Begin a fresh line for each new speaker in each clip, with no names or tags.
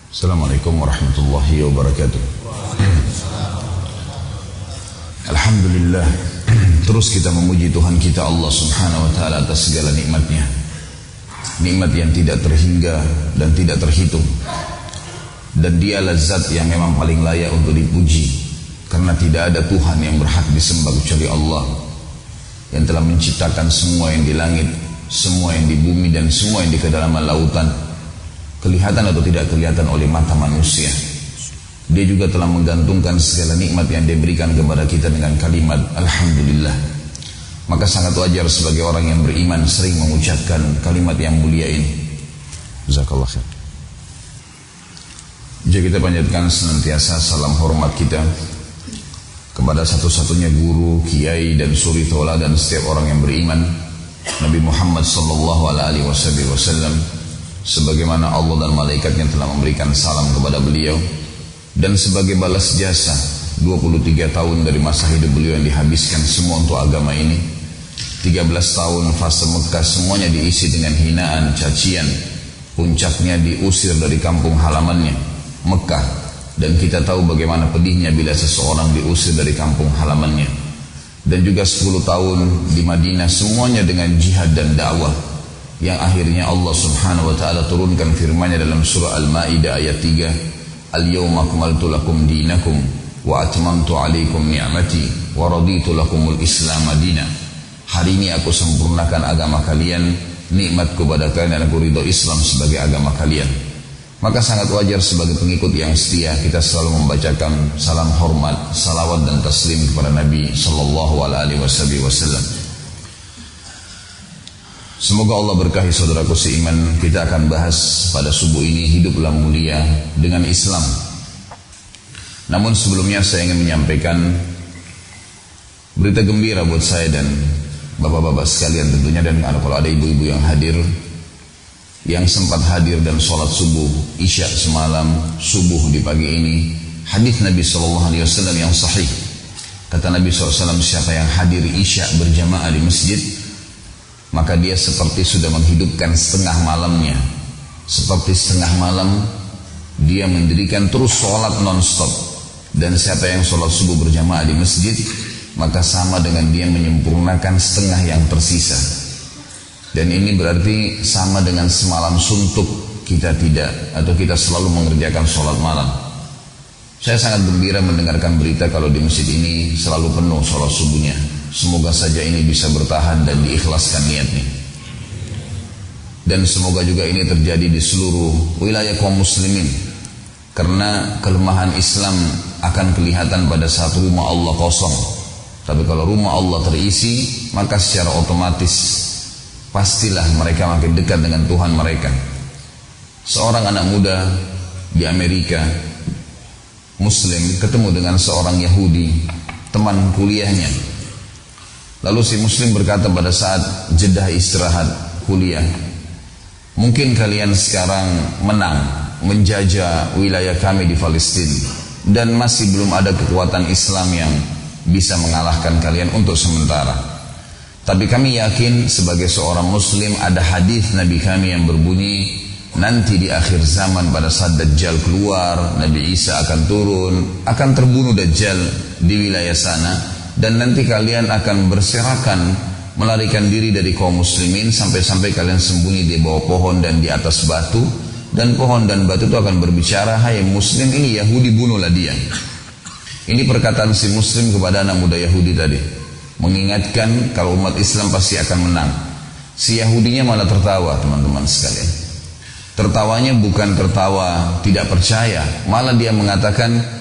Assalamualaikum warahmatullahi wabarakatuh. Alhamdulillah, terus kita memuji Tuhan kita Allah subhanahu wa ta'ala atas segala nikmatnya. Nikmat yang tidak terhingga dan tidak terhitung. Dan dialah zat yang memang paling layak untuk dipuji, karena tidak ada Tuhan yang berhak disembah kecuali Allah, yang telah menciptakan semua yang di langit, semua yang di bumi, dan semua yang di kedalaman lautan, kelihatan atau tidak kelihatan oleh mata manusia. Dia juga telah menggantungkan segala nikmat yang diberikan kepada kita dengan kalimat Alhamdulillah. Maka sangat wajar sebagai orang yang beriman sering mengucapkan kalimat yang mulia ini. Jazakallah khair. Jadi kita panjatkan senantiasa salam hormat kita kepada satu-satunya guru, kiai dan suri tola dan setiap orang yang beriman, Nabi Muhammad sallallahu alaihi wasallam, sebagaimana Allah dan malaikatnya telah memberikan salam kepada beliau, dan sebagai balas jasa 23 tahun dari masa hidup beliau yang dihabiskan semua untuk agama ini. 13 tahun fase Mekah semuanya diisi dengan hinaan, cacian, puncaknya diusir dari kampung halamannya Mekah, dan kita tahu bagaimana pedihnya bila seseorang diusir dari kampung halamannya. Dan juga 10 tahun di Madinah semuanya dengan jihad dan dakwah, yang akhirnya Allah subhanahu wa ta'ala turunkan firman-Nya dalam surah Al-Ma'idah ayat 3, Al-yawma akmaltu lakum dinakum wa atmamtu alaikum ni'mati wa raditu lakumul islam madina. Hari ini aku sempurnakan agama kalian, nikmatku pada kalian, dan aku ridho Islam sebagai agama kalian. Maka sangat wajar sebagai pengikut yang setia kita selalu membacakan salam hormat, salawat dan taslim kepada Nabi sallallahu alaihi wasallam. Semoga Allah berkahi saudaraku seiman. Kita akan bahas pada subuh ini hiduplah mulia dengan Islam. Namun sebelumnya saya ingin menyampaikan berita gembira buat saya dan bapak-bapak sekalian tentunya, dan kalau ada ibu-ibu yang hadir, yang sempat hadir dan sholat subuh, isya semalam, subuh di pagi ini. Hadis Nabi SAW yang sahih, kata Nabi SAW, siapa yang hadir isya berjamaah di masjid, maka dia seperti sudah menghidupkan setengah malamnya. Seperti setengah malam dia mendirikan terus sholat non-stop. Dan siapa yang sholat subuh berjamaah di masjid, maka sama dengan dia menyempurnakan setengah yang tersisa. Dan ini berarti sama dengan semalam suntuk kita tidak, atau kita selalu mengerjakan sholat malam. Saya sangat gembira mendengarkan berita kalau di masjid ini selalu penuh sholat subuhnya. Semoga saja ini bisa bertahan dan diikhlaskan niatnya. Dan semoga juga ini terjadi di seluruh wilayah kaum muslimin. Karena kelemahan Islam akan kelihatan pada saat rumah Allah kosong. Tapi kalau rumah Allah terisi, maka secara otomatis pastilah mereka makin dekat dengan Tuhan mereka. Seorang anak muda di Amerika, Muslim, ketemu dengan seorang Yahudi, teman kuliahnya. Lalu si Muslim berkata pada saat jeda istirahat kuliah, mungkin kalian sekarang menang menjajah wilayah kami di Palestina, dan masih belum ada kekuatan Islam yang bisa mengalahkan kalian untuk sementara. Tapi kami yakin sebagai seorang Muslim ada hadis Nabi kami yang berbunyi, nanti di akhir zaman pada saat Dajjal keluar, Nabi Isa akan turun, akan terbunuh Dajjal di wilayah sana. Dan nanti kalian akan berserakan melarikan diri dari kaum muslimin sampai-sampai kalian sembunyi di bawah pohon dan di atas batu. Dan pohon dan batu itu akan berbicara, hai Muslim, ini Yahudi, bunuhlah dia. Ini perkataan si Muslim kepada anak muda Yahudi tadi, mengingatkan kalau umat Islam pasti akan menang. Si Yahudinya malah tertawa, teman-teman sekalian. Tertawanya bukan tertawa tidak percaya, malah dia mengatakan,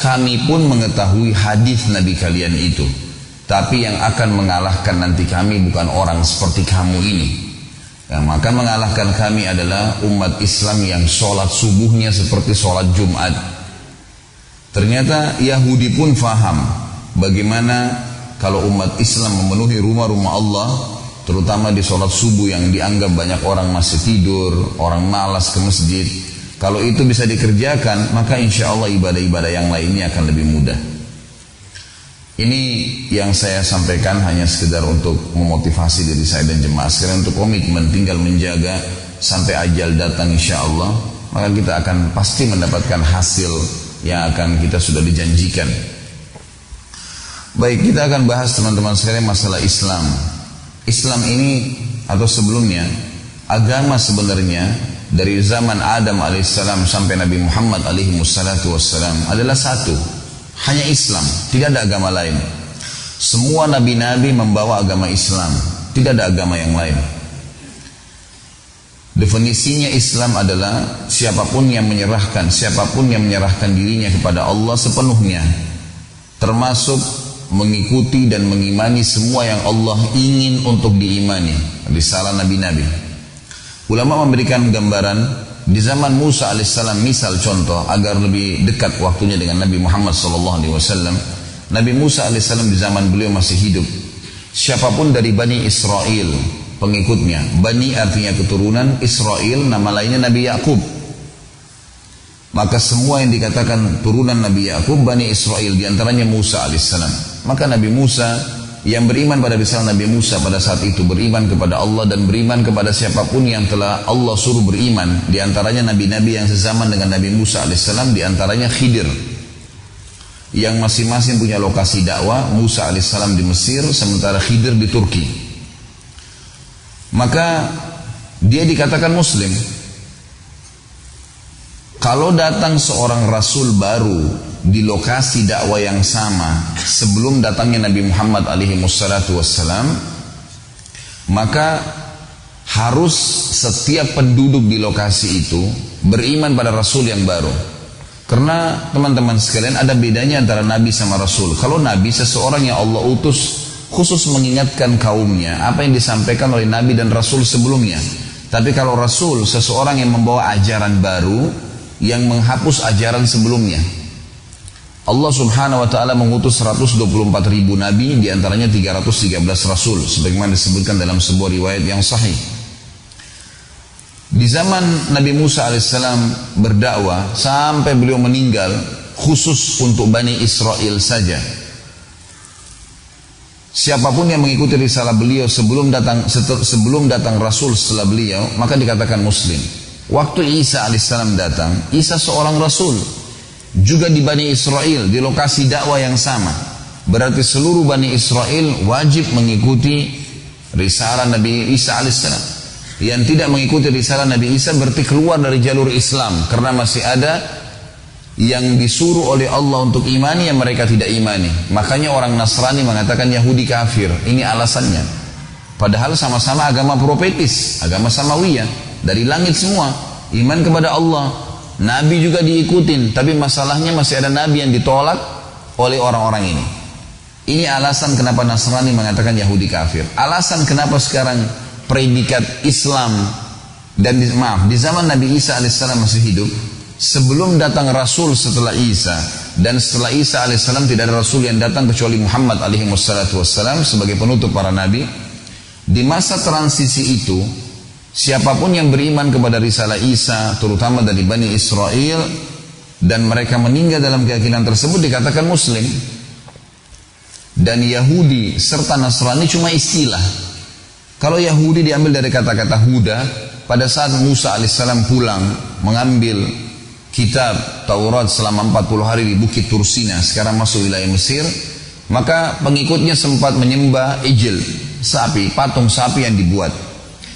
kami pun mengetahui hadis Nabi kalian itu, tapi yang akan mengalahkan nanti kami bukan orang seperti kamu ini. Yang akan mengalahkan kami adalah umat Islam yang sholat subuhnya seperti sholat Jumat. Ternyata Yahudi pun faham bagaimana kalau umat Islam memenuhi rumah-rumah Allah, terutama di sholat subuh yang dianggap banyak orang masih tidur, orang malas ke masjid. Kalau itu bisa dikerjakan, maka insya Allah ibadah-ibadah yang lainnya akan lebih mudah. Ini yang saya sampaikan hanya sekedar untuk memotivasi diri saya dan jemaah sekalian untuk komitmen tinggal menjaga sampai ajal datang insya Allah. maka kita akan pasti mendapatkan hasil yang akan kita sudah dijanjikan. Baik, kita akan bahas teman-teman sekalian masalah Islam. Islam ini atau sebelumnya, agama sebenarnya dari zaman Adam alaihissalam sampai Nabi Muhammad alaihi wassalam adalah satu, hanya Islam, tidak ada agama lain. Semua nabi-nabi membawa agama Islam, tidak ada agama yang lain. Definisinya Islam adalah siapapun yang menyerahkan dirinya kepada Allah sepenuhnya, termasuk mengikuti dan mengimani semua yang Allah ingin untuk diimani, risalah nabi-nabi. Ulama memberikan gambaran di zaman Musa alaihissalam, misal contoh agar lebih dekat waktunya dengan Nabi Muhammad SAW. Nabi Musa alaihissalam di zaman beliau masih hidup, siapapun dari Bani Israel pengikutnya, Bani artinya keturunan, Israel nama lainnya Nabi Yakub, maka semua yang dikatakan turunan Nabi Yakub Bani Israel, diantaranya Musa alaihissalam. Maka Nabi Musa yang beriman pada risalah Nabi Musa pada saat itu beriman kepada Allah dan beriman kepada siapapun yang telah Allah suruh beriman, diantaranya nabi-nabi yang sezaman dengan Nabi Musa alaihissalam, diantaranya Khidir yang masing-masing punya lokasi dakwah. Musa alaihissalam di Mesir, sementara Khidir di Turki. Maka dia dikatakan Muslim. Kalau datang seorang Rasul baru di lokasi dakwah yang sama sebelum datangnya Nabi Muhammad alaihi wassalam, maka harus setiap penduduk di lokasi itu beriman pada Rasul yang baru. Karena teman-teman sekalian, ada bedanya antara Nabi sama Rasul. Kalau Nabi seseorang yang Allah utus khusus mengingatkan kaumnya apa yang disampaikan oleh Nabi dan Rasul sebelumnya. Tapi kalau Rasul seseorang yang membawa ajaran baru yang menghapus ajaran sebelumnya. Allah subhanahu wa ta'ala mengutus 124.000 nabi, diantaranya 313 rasul, sebagaimana disebutkan dalam sebuah riwayat yang sahih. Di zaman Nabi Musa alaihissalam berdakwah sampai beliau meninggal, khusus untuk Bani Israel saja, siapapun yang mengikuti risalah beliau sebelum datang Rasul setelah beliau, maka dikatakan Muslim. Waktu Isa alaihissalam datang, Isa seorang Rasul, juga di Bani Israel, di lokasi dakwah yang sama. Berarti seluruh Bani Israel wajib mengikuti risalah Nabi Isa alaihissalam. Yang tidak mengikuti risalah Nabi Isa berarti keluar dari jalur Islam, karena masih ada yang disuruh oleh Allah untuk imani yang mereka tidak imani. Makanya orang Nasrani mengatakan Yahudi kafir. Ini alasannya. Padahal sama-sama agama profetis, agama samawiyah, dari langit semua, iman kepada Allah. Nabi juga diikutin, tapi masalahnya masih ada nabi yang ditolak oleh orang-orang ini. Ini alasan kenapa Nasrani mengatakan Yahudi kafir. Alasan kenapa sekarang predikat Islam dan di zaman Nabi Isa alaihissalam masih hidup, sebelum datang Rasul setelah Isa dan setelah Isa alaihissalam tidak ada Rasul yang datang kecuali Muhammad alaihi wassalam sebagai penutup para nabi. Di masa transisi itu, siapapun yang beriman kepada risalah Isa, terutama dari Bani Israel, dan mereka meninggal dalam keyakinan tersebut, dikatakan Muslim. Dan Yahudi serta Nasrani cuma istilah. Kalau Yahudi diambil dari kata-kata Huda, pada saat Musa alaihissalam pulang mengambil kitab Taurat selama 40 hari di Bukit Tursina, sekarang masuk wilayah Mesir, maka pengikutnya sempat menyembah ijil, sapi, patung sapi yang dibuat.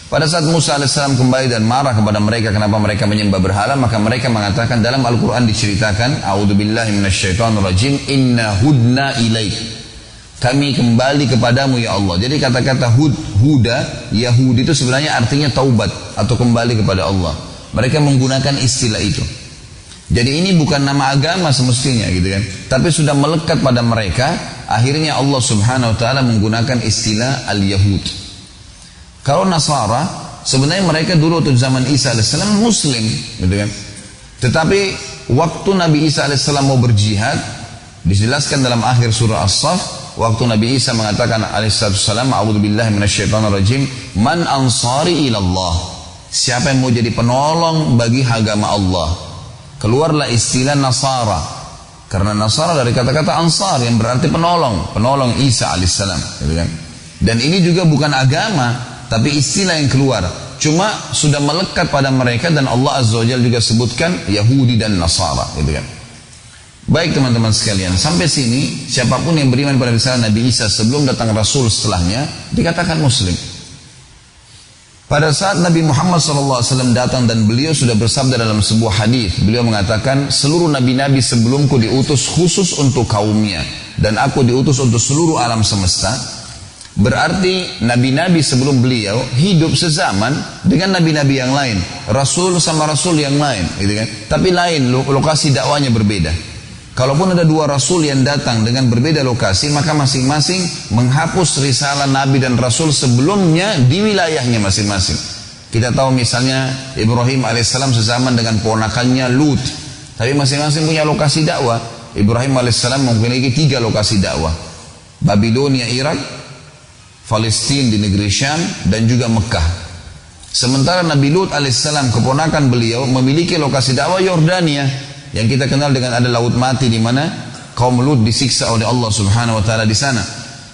Pada saat Musa alaihissalam kembali dan marah kepada mereka kenapa mereka menyembah berhala, maka mereka mengatakan, dalam Al-Quran diceritakan, A'udzubillahi minasyaitonirrajim, inna hudna ilaik, kami kembali kepadamu ya Allah. Jadi kata-kata huda, Yahudi itu sebenarnya artinya taubat atau kembali kepada Allah. Mereka menggunakan istilah itu. Jadi ini bukan nama agama semestinya gitu kan, tapi sudah melekat pada mereka. Akhirnya Allah subhanahu wa ta'ala menggunakan istilah al-Yahud. Kalau Nasara, sebenarnya mereka dulu waktu zaman Isa alaihissalam Muslim, gitu kan. Tetapi waktu Nabi Isa alaihissalam mau berjihad, dijelaskan dalam akhir surah As-Saff, waktu Nabi Isa mengatakan alaihissalam, a'udzubillahi minasyaitonirrajim, man ansari ilallah, siapa yang mau jadi penolong bagi agama Allah, keluarlah istilah Nasara, karena Nasara dari kata-kata ansar yang berarti penolong Isa alaihissalam, gitu kan. Dan ini juga bukan agama, tapi istilah yang keluar. cuma sudah melekat pada mereka, dan Allah Azza wa Jalla juga sebutkan Yahudi dan Nasara, gitu kan. Baik teman-teman sekalian, sampai sini siapapun yang beriman pada risalah Nabi Isa sebelum datang Rasul setelahnya dikatakan Muslim. Pada saat Nabi Muhammad SAW datang dan beliau sudah bersabda dalam sebuah hadis, beliau mengatakan seluruh nabi-nabi sebelumku diutus khusus untuk kaumnya, dan aku diutus untuk seluruh alam semesta. Berarti nabi-nabi sebelum beliau hidup sezaman dengan nabi-nabi yang lain, rasul sama rasul yang lain, gitu kan? Tapi lain, lokasi dakwanya berbeda. Kalaupun ada dua rasul yang datang dengan berbeda lokasi, maka masing-masing menghapus risalah nabi dan rasul sebelumnya di wilayahnya masing-masing. Kita tahu misalnya Ibrahim alaihissalam sezaman dengan ponakannya Lut, tapi masing-masing punya lokasi dakwah. Ibrahim alaihissalam memiliki 3 lokasi dakwah: Babilonia, Irak; Palestina di negeri Syam; dan juga Mekah. Sementara Nabi Lut alaihissalam, keponakan beliau, memiliki lokasi dakwah Yordania, yang kita kenal dengan ada laut mati, di mana kaum Lut disiksa oleh Allah Subhanahu wa taala di sana.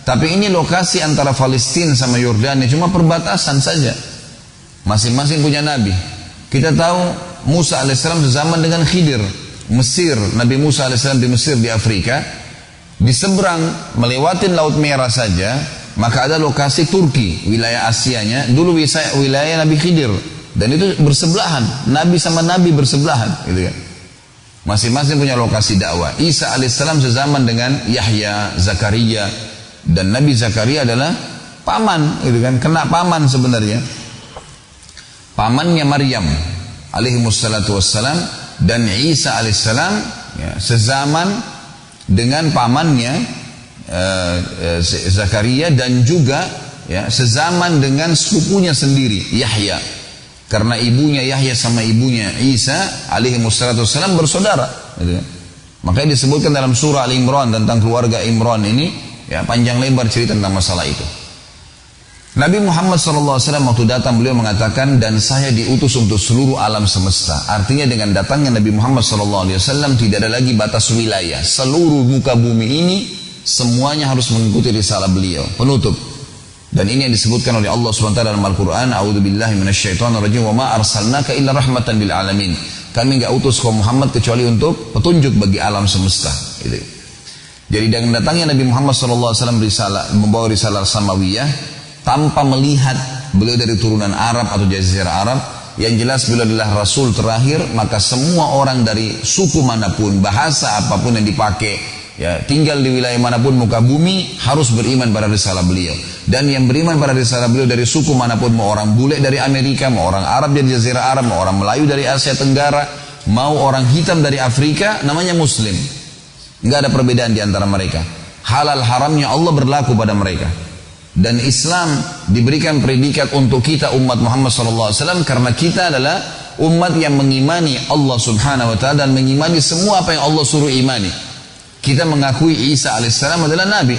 Tapi ini lokasi antara Palestina sama Yordania cuma perbatasan saja. Masing-masing punya nabi. Kita tahu Musa alaihissalam sezaman dengan Khidir, Mesir. Nabi Musa alaihissalam di Mesir, di Afrika. Di seberang melewatin Laut Merah saja, maka ada lokasi Turki, wilayah Asianya, dulu wilayah Nabi Khidir, dan itu bersebelahan, nabi sama nabi bersebelahan, gitu kan. Masing-masing punya lokasi dakwah. Isa alaihissalam sezaman dengan Yahya, Zakaria, dan Nabi Zakaria adalah paman, gitu kan, kena paman sebenarnya, pamannya Maryam alaihimussalatu wassalam. Dan Isa alaihissalam ya, sezaman dengan pamannya Zakaria, dan juga ya, sezaman dengan sepupunya sendiri Yahya, karena ibunya Yahya sama ibunya Isa alaihimussalatu wassalam bersaudara, gitu. Makanya disebutkan dalam surah Al-Imran tentang keluarga Imran ini, ya, panjang lebar cerita tentang masalah itu. Nabi Muhammad SAW waktu datang beliau mengatakan, dan saya diutus untuk seluruh alam semesta. Artinya dengan datangnya Nabi Muhammad SAW tidak ada lagi batas wilayah. Seluruh muka bumi ini semuanya harus mengikuti risalah beliau, penutup. Dan ini yang disebutkan oleh Allah SWT dalam Al-Quran, A'udzubillahi minasyaitonirrajim, wa ma arsalnaka illa rahmatan lil alamin. Kami enggak utus kaum Muhammad kecuali untuk petunjuk bagi alam semesta, gitu. Jadi dengan datangnya Nabi Muhammad SAW membawa risalah samawiyah, tanpa melihat beliau dari turunan Arab atau jazirah Arab, yang jelas beliau adalah Rasul terakhir, maka semua orang dari suku manapun, bahasa apapun yang dipakai, ya, tinggal di wilayah manapun muka bumi, harus beriman pada risalah beliau. Dan yang beriman pada risalah beliau dari suku manapun, mau orang bule dari Amerika, mau orang Arab dari Jazirah Arab, mau orang Melayu dari Asia Tenggara, mau orang hitam dari Afrika, namanya Muslim. Nggak ada perbedaan di antara mereka. Halal haramnya Allah berlaku pada mereka. Dan Islam diberikan predikat untuk kita umat Muhammad SAW, karena kita adalah umat yang mengimani Allah Subhanahu wa taala dan mengimani semua apa yang Allah suruh imani. Kita mengakui Isa alaihissalam adalah nabi,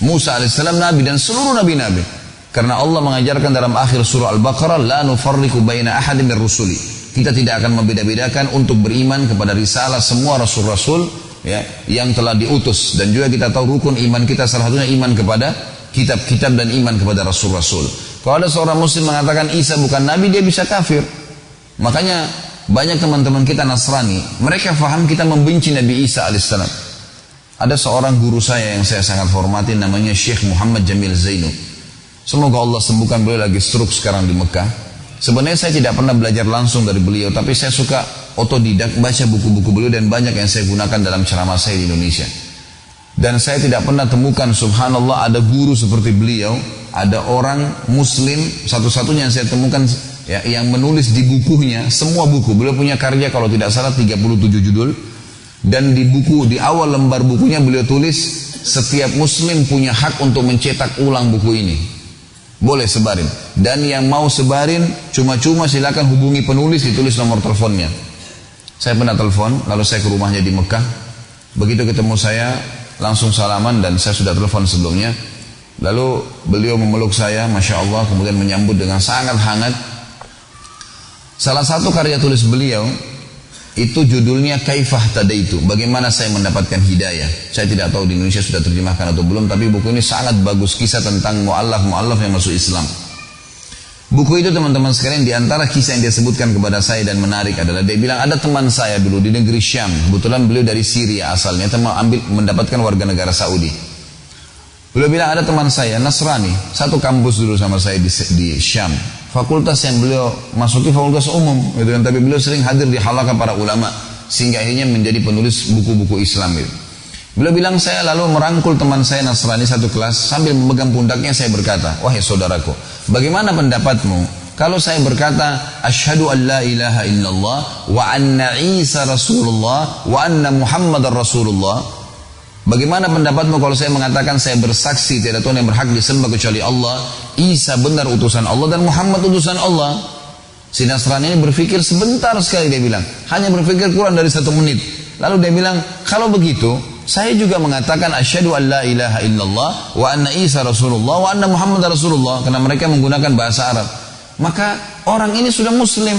Musa alaihissalam nabi, dan seluruh nabi-nabi. Karena Allah mengajarkan dalam akhir surah Al-Baqarah, la nufarriqu baina ahadin min rusuli. Kita tidak akan membeda-bedakan untuk beriman kepada risalah semua rasul-rasul, ya, yang telah diutus. Dan juga kita tahu rukun iman kita salah satunya iman kepada kitab-kitab dan iman kepada rasul-rasul. Kalau ada seorang muslim mengatakan Isa bukan nabi, dia bisa kafir. Makanya banyak teman-teman kita Nasrani, mereka faham kita membenci Nabi Isa alaihissalam. Ada seorang guru saya yang saya sangat hormati, namanya Syekh Muhammad Jamil Zainu. Semoga Allah sembuhkan beliau, lagi stroke sekarang di Mekah. Sebenarnya saya tidak pernah belajar langsung dari beliau, tapi saya suka otodidak baca buku-buku beliau, dan banyak yang saya gunakan dalam ceramah saya di Indonesia. Dan saya tidak pernah temukan, subhanallah, ada guru seperti beliau, ada orang muslim satu-satunya yang saya temukan, ya, yang menulis di bukunya, semua buku beliau punya karya kalau tidak salah 37 judul. Dan di buku, di awal lembar bukunya beliau tulis, setiap muslim punya hak untuk mencetak ulang buku ini, boleh sebarin, dan yang mau sebarin cuma-cuma silakan hubungi penulis, ditulis nomor teleponnya. Saya pernah telepon, lalu saya ke rumahnya di Mekah. Begitu ketemu saya, langsung salaman, dan saya sudah telepon sebelumnya. Lalu beliau memeluk saya, Masya Allah, kemudian menyambut dengan sangat hangat. Salah satu karya tulis beliau itu judulnya Kaifah Tadaitu, bagaimana saya mendapatkan hidayah. Saya tidak tahu di Indonesia sudah terjemahkan atau belum, tapi buku ini sangat bagus, kisah tentang mu'allaf yang masuk Islam. Buku itu teman-teman sekalian, di antara kisah yang dia sebutkan kepada saya dan menarik adalah dia bilang ada teman saya dulu di negeri Syam. Kebetulan beliau dari Syria asalnya, mendapatkan warga negara Saudi. Beliau bilang ada teman saya Nasrani, satu kampus dulu sama saya di Syam. Fakultas yang beliau masuki fakultas umum, gitu kan. Tapi beliau sering hadir di halaqah para ulama sehingga akhirnya menjadi penulis buku-buku Islam itu. Beliau bilang saya lalu merangkul teman saya Nasrani satu kelas sambil memegang pundaknya saya berkata, wahai saudaraku, bagaimana pendapatmu kalau saya berkata asyhadu an la ilaha illallah wa anna Isa Rasulullah wa anna Muhammadar Rasulullah? Bagaimana pendapatmu kalau saya mengatakan saya bersaksi tidak Tuhan yang berhak disembah kecuali Allah, Isa benar utusan Allah dan Muhammad utusan Allah? Si Nasrani ini berpikir sebentar sekali, dia bilang hanya berpikir kurang dari 1 menit. Lalu dia bilang, kalau begitu saya juga mengatakan asyhadu an la ilaha illallah wa anna Isa Rasulullah wa anna Muhammad Rasulullah, karena mereka menggunakan bahasa Arab. Maka orang ini sudah muslim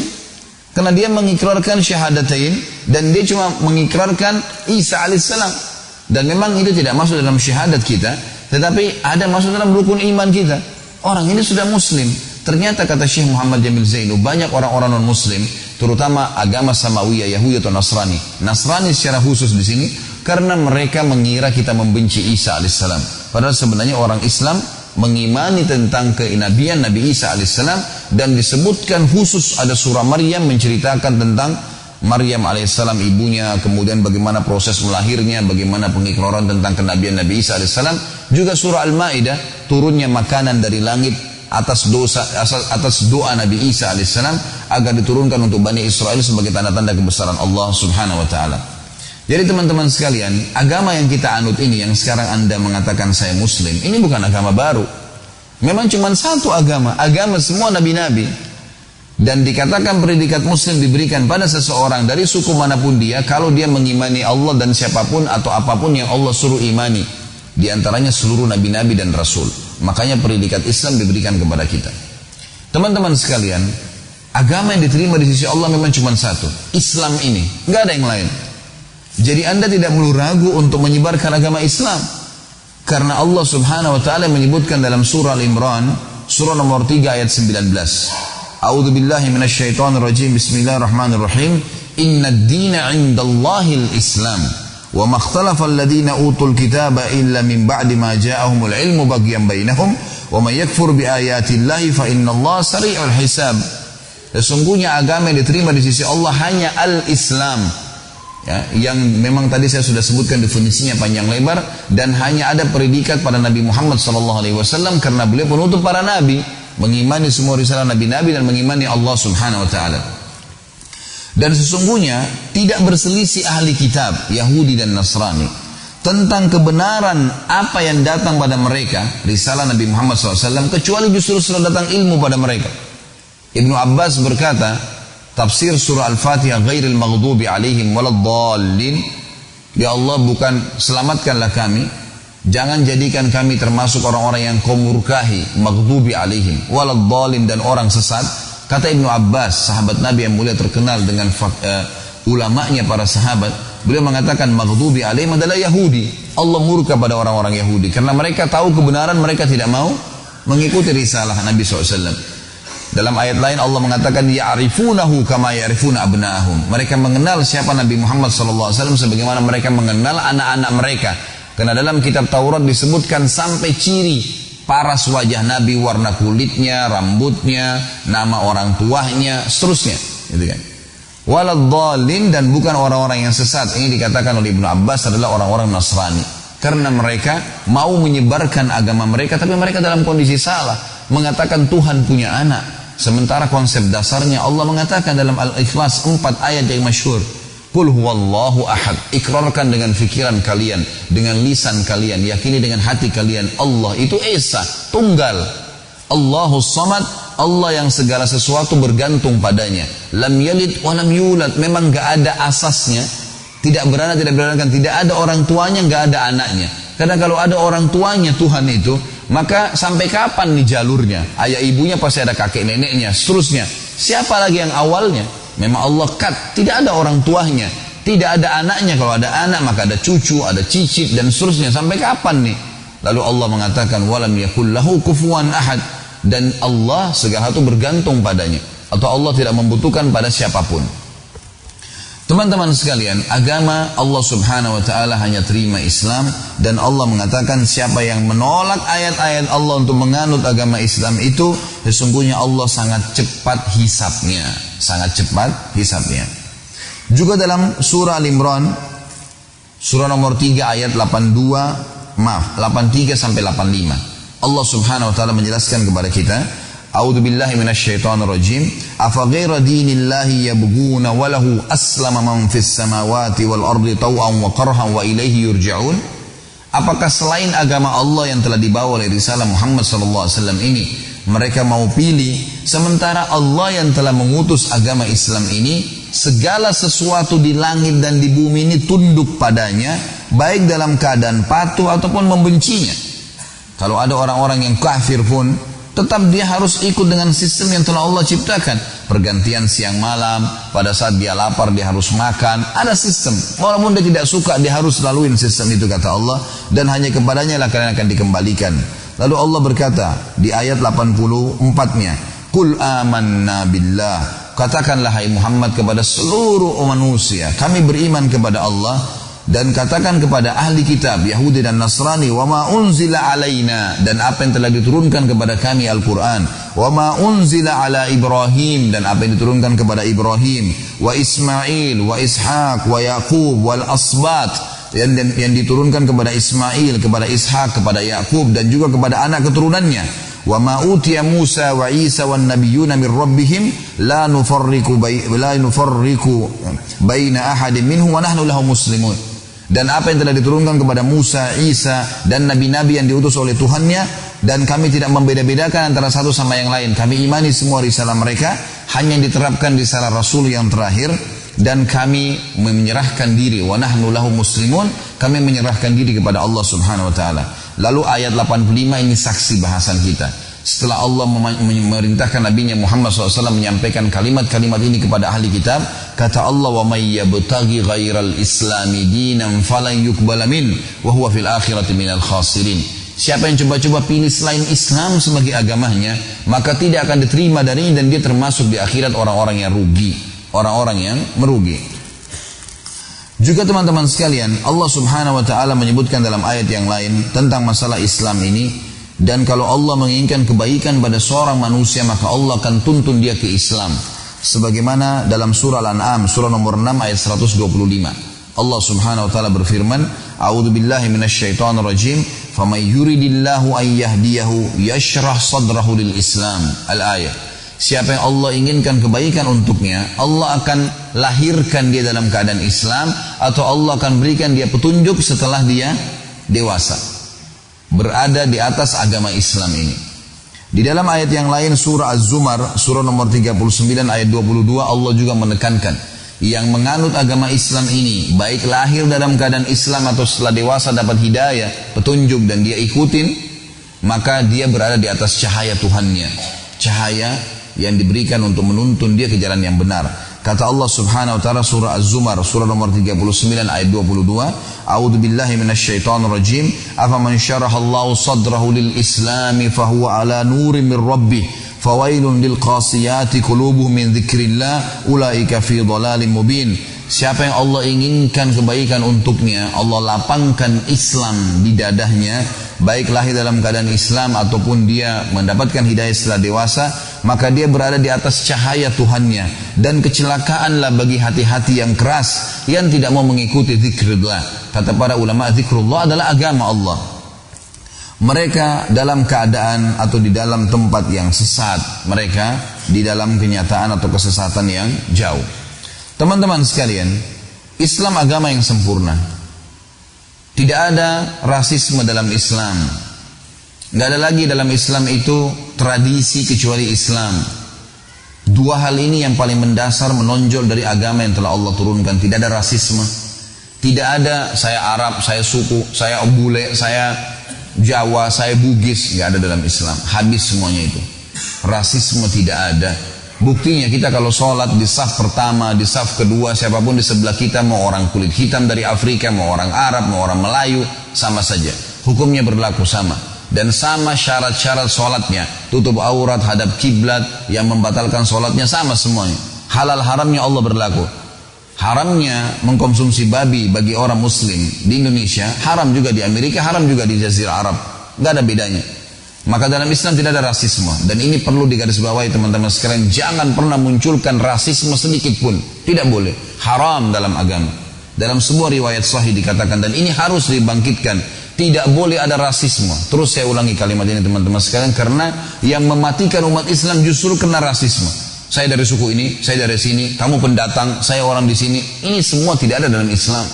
karena dia mengikrarkan syahadatain dan dia cuma mengikrarkan Isa alaihissalam. Dan memang itu tidak masuk dalam syahadat kita, tetapi ada masuk dalam rukun iman kita. Orang ini sudah muslim. Ternyata kata Syekh Muhammad Jamil Zainu, banyak orang-orang non muslim, terutama agama Samawiyah, Yahudi atau Nasrani. Nasrani secara khusus di sini karena mereka mengira kita membenci Isa alaihissalam. Padahal sebenarnya orang Islam mengimani tentang kenabian Nabi Isa alaihissalam, dan disebutkan khusus ada surah Maryam menceritakan tentang Maryam alaihissalam ibunya, kemudian bagaimana proses melahirnya, bagaimana pengikraran tentang kenabian Nabi Isa alaihissalam. Juga surah Al-Maidah, turunnya makanan dari langit atas doa Nabi Isa alaihissalam agar diturunkan untuk Bani Israel sebagai tanda-tanda kebesaran Allah subhanahu wa ta'ala. Jadi teman-teman sekalian, agama yang kita anut ini, yang sekarang anda mengatakan saya muslim, ini bukan agama baru. Memang cuma satu agama semua nabi-nabi. Dan dikatakan predikat muslim diberikan pada seseorang dari suku manapun dia, kalau dia mengimani Allah dan siapapun atau apapun yang Allah suruh imani, di antaranya seluruh nabi-nabi dan rasul. Makanya predikat Islam diberikan kepada kita. Teman-teman sekalian, agama yang diterima di sisi Allah memang cuma satu, Islam ini, nggak ada yang lain. Jadi anda tidak perlu ragu untuk menyebarkan agama Islam, karena Allah subhanahu wa ta'ala menyebutkan dalam surah Al-Imran, surah nomor 3 ayat 19. A'udzu billahi minasyaitonir rajim. Bismillahirrahmanirrahim. Innad dina 'indallahil Islam. Wa ma ikhtalafa alladziina utul kitaba illa min ba'di ma ja'ahumul 'ilmu baghyan bainahum wa may yakfur bi ayatillahi fa innallaha sari'ul hisab. Sesungguhnya agama yang diterima di sisi Allah hanya al-Islam. Ya, yang memang tadi saya sudah sebutkan definisinya panjang lebar, dan hanya ada predikat pada Nabi Muhammad SAW karena beliau penutup para nabi, mengimani semua risalah nabi-nabi dan mengimani Allah subhanahu wa ta'ala. Dan sesungguhnya tidak berselisih ahli kitab Yahudi dan Nasrani tentang kebenaran apa yang datang pada mereka, risalah Nabi Muhammad SAW, kecuali justru sudah datang ilmu pada mereka. Ibnu Abbas berkata, tafsir surah Al-Fatihah, ghairil maghdubi alaihim waladdallin, ya Allah, bukan selamatkanlah kami, jangan jadikan kami termasuk orang-orang yang kau murkahi, maghdubi alaihim waladdallin, dan orang sesat. Kata Ibnu Abbas, sahabat Nabi yang mulia terkenal dengan ulamanya para sahabat, beliau mengatakan maghdubi alaihim adalah Yahudi. Allah murka pada orang-orang Yahudi karena mereka tahu kebenaran, mereka tidak mau mengikuti risalah Nabi SAW. Dalam ayat lain Allah mengatakan ya'rifunahu kama ya'rifuna abna'ahum. Mereka mengenal siapa Nabi Muhammad SAW sebagaimana mereka mengenal anak-anak mereka. Karena dalam kitab Taurat disebutkan sampai ciri paras wajah Nabi, warna kulitnya, rambutnya, nama orang tuanya, seterusnya, gitu kan. Waladdallin, dan bukan orang-orang yang sesat. Ini dikatakan oleh Ibnu Abbas adalah orang-orang Nasrani. Karena mereka mau menyebarkan agama mereka, tapi mereka dalam kondisi salah, mengatakan Tuhan punya anak. Sementara konsep dasarnya Allah mengatakan dalam Al-Ikhlas 4 ayat yang masyhur, Qul huwallahu ahad. Ikrarkan dengan fikiran kalian, dengan lisan kalian, yakini dengan hati kalian, Allah itu Esa, tunggal. Allahus samad, Allah yang segala sesuatu bergantung padanya. Lam yalid wa lam yulad, memang gak ada asasnya, tidak beranak, tidak beranak, tidak ada orang tuanya, gak ada anaknya. Karena kalau ada orang tuanya Tuhan itu, maka sampai kapan nih jalurnya? Ayah ibunya pasti ada kakek neneknya, seterusnya. Siapa lagi yang awalnya? Memang Allah tidak ada orang tuanya, tidak ada anaknya. Kalau ada anak maka ada cucu, ada cicit dan seterusnya. Sampai kapan nih? Lalu Allah mengatakan walam yakul lahu kufuwan ahad, dan Allah segala itu bergantung padanya, atau Allah tidak membutuhkan pada siapapun. Teman-teman sekalian, agama Allah subhanahu wa ta'ala hanya terima Islam, dan Allah mengatakan siapa yang menolak ayat-ayat Allah untuk menganut agama Islam itu, sesungguhnya Allah sangat cepat hisabnya. Sangat cepat hisabnya. Juga dalam surah Al-Imran, surah nomor 3 ayat 83 sampai 85. Allah subhanahu wa ta'ala menjelaskan kepada kita, A'udzu billahi minasyaitonir rajim. Afa ghaira dinillahi yabghuna wa lahu aslama man fis samawati wal ardi taw'an wa qarhan wa ilaihi yurja'un? Apakah selain agama Allah yang telah dibawa oleh risalah Muhammad sallallahu alaihi wasallam ini mereka mau pilih, sementara Allah yang telah mengutus agama Islam ini segala sesuatu di langit dan di bumi ini tunduk padanya, baik dalam keadaan patuh ataupun membencinya. Kalau ada orang-orang yang kafir pun tetap dia harus ikut dengan sistem yang telah Allah ciptakan. Pergantian siang malam, pada saat dia lapar dia harus makan, ada sistem. Walaupun dia tidak suka, dia harus laluin sistem itu, kata Allah. Dan hanya kepadanya lah kalian akan dikembalikan. Lalu Allah berkata di ayat 84-nya, Qul amanna billah. Katakanlah hai Muhammad kepada seluruh manusia, kami beriman kepada Allah. Dan katakan kepada ahli kitab Yahudi dan Nasrani, wa ma unzila alaina, dan apa yang telah diturunkan kepada kami Al-Quran, wa ma unzila ala Ibrahim, dan apa yang diturunkan kepada Ibrahim, wa Ismail, wa Ishaq, wa Yaqub, wal asbat, yang diturunkan kepada Ismail, kepada Ishaq, kepada Yaqub, dan juga kepada anak keturunannya. Wa ma utiya Musa wa Isa wan nabiyyuna min rabbihim la nufarriqu baina ahadin minhum wa nahnu lahu muslimun. Dan apa yang telah diturunkan kepada Musa, Isa, dan nabi-nabi yang diutus oleh Tuhannya, dan kami tidak membeda-bedakan antara satu sama yang lain. Kami imani semua risalah mereka, hanya yang diterapkan risalah Rasul yang terakhir, dan kami menyerahkan diri, wa nahnu lahu muslimun, kami menyerahkan diri kepada Allah subhanahu wa ta'ala. Lalu ayat 85 ini saksi bahasan kita. Setelah Allah memerintahkan Nabi Muhammad SAW menyampaikan kalimat-kalimat ini kepada ahli kitab, kata Allah, wa may yabtaghi ghairal islami dinan falan yuqbala min wa huwa fil akhirati minal khasirin. Siapa yang coba-coba pilih selain Islam sebagai agamanya, maka tidak akan diterima darinya, dan dia termasuk di akhirat orang-orang yang rugi, orang-orang yang merugi. Juga teman-teman sekalian, Allah subhanahu wa ta'ala menyebutkan dalam ayat yang lain tentang masalah Islam ini. Dan kalau Allah menginginkan kebaikan pada seorang manusia, maka Allah akan tuntun dia ke Islam. Sebagaimana dalam surah Al-An'am, surah nomor 6 ayat 125. Allah subhanahu wa ta'ala berfirman, A'udzu billahi minasyaitonir rajim, faman yuridillahu an yahdiyahu yashrah sadrahu lil Islam. Al-ayat. Siapa yang Allah inginkan kebaikan untuknya, Allah akan lahirkan dia dalam keadaan Islam, atau Allah akan berikan dia petunjuk setelah dia dewasa, berada di atas agama Islam ini. Di dalam ayat yang lain, surah Az-Zumar, surah nomor 39 ayat 22, Allah juga menekankan yang menganut agama Islam ini, baik lahir dalam keadaan Islam atau setelah dewasa dapat hidayah, petunjuk, dan dia ikutin, maka dia berada di atas cahaya Tuhannya, cahaya yang diberikan untuk menuntun dia ke jalan yang benar. Kata Allah subhanahu wa ta'ala, surah Az-Zumar, surah nomor 39 ayat 22, A'udzu billahi minasyaitonir rajim, afaman syarahallahu sadrahu lil islami fahuwa ala nurin min rabbih fawailun lil qasiyati qulubuhum min dzikrillah ulaika fi dhalalin mubin. Siapa yang Allah inginkan kebaikan untuknya, Allah lapangkan Islam di dadahnya, baik lahir dalam keadaan Islam ataupun dia mendapatkan hidayah setelah dewasa, maka dia berada di atas cahaya Tuhannya. Dan kecelakaanlah bagi hati-hati yang keras yang tidak mau mengikuti zikrillah. Kata para ulama, zikrullah adalah agama Allah. Mereka dalam keadaan atau di dalam tempat yang sesat, mereka di dalam kenyataan atau kesesatan yang jauh. Teman-teman sekalian, Islam agama yang sempurna. Tidak ada rasisme dalam Islam. Tidak ada lagi dalam Islam itu tradisi kecuali Islam. Dua hal ini yang paling mendasar menonjol dari agama yang telah Allah turunkan. Tidak ada rasisme. Tidak ada saya Arab, saya suku, saya bule, saya Jawa, saya Bugis. Tidak ada dalam Islam. Habis semuanya itu. Rasisme tidak ada. Buktinya kita kalau sholat di saf pertama, di saf kedua, siapapun di sebelah kita, mau orang kulit hitam dari Afrika, mau orang Arab, mau orang Melayu, sama saja. Hukumnya berlaku sama. Dan sama syarat-syarat sholatnya. Tutup aurat, hadap kiblat, yang membatalkan sholatnya sama semuanya. Halal haramnya Allah berlaku. Haramnya mengkonsumsi babi bagi orang muslim di Indonesia, haram juga di Amerika, haram juga di Jazirah Arab. Nggak ada bedanya. Maka dalam Islam tidak ada rasisme. Dan ini perlu digarisbawahi teman-teman sekalian. Jangan pernah munculkan rasisme sedikit pun. Tidak boleh. Haram dalam agama. Dalam sebuah riwayat sahih dikatakan, dan ini harus dibangkitkan, tidak boleh ada rasisme. Terus saya ulangi kalimat ini teman-teman sekalian, karena yang mematikan umat Islam justru kena rasisme. Saya dari suku ini, saya dari sini, kamu pendatang, saya orang di sini. Ini semua tidak ada dalam Islam.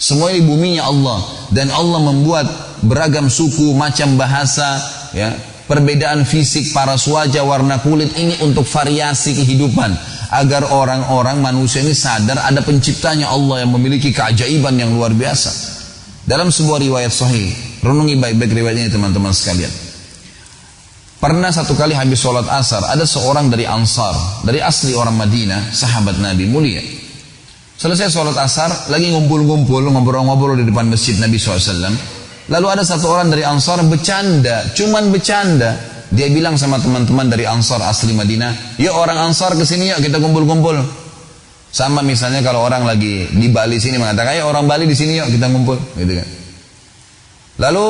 Semua ini buminya Allah, dan Allah membuat beragam suku, macam bahasa, ya, perbedaan fisik, paras wajah, warna kulit ini untuk variasi kehidupan, agar orang-orang manusia ini sadar ada penciptanya Allah yang memiliki keajaiban yang luar biasa. Dalam sebuah riwayat sahih, renungi baik-baik riwayat ini teman-teman sekalian. Pernah satu kali habis sholat asar, ada seorang dari Ansar, dari asli orang Madinah, sahabat Nabi mulia. Selesai sholat asar, lagi ngumpul-ngumpul, ngobrol-ngobrol di depan masjid Nabi SAW. Lalu ada satu orang dari Ansar bercanda, cuman bercanda. Dia bilang sama teman-teman dari Ansar asli Madinah, yuk orang Ansar kesini yuk, kita kumpul-kumpul. Sama misalnya kalau orang lagi di Bali sini mengatakan, ayo orang Bali di sini yuk, kita kumpul, gitu kan. Lalu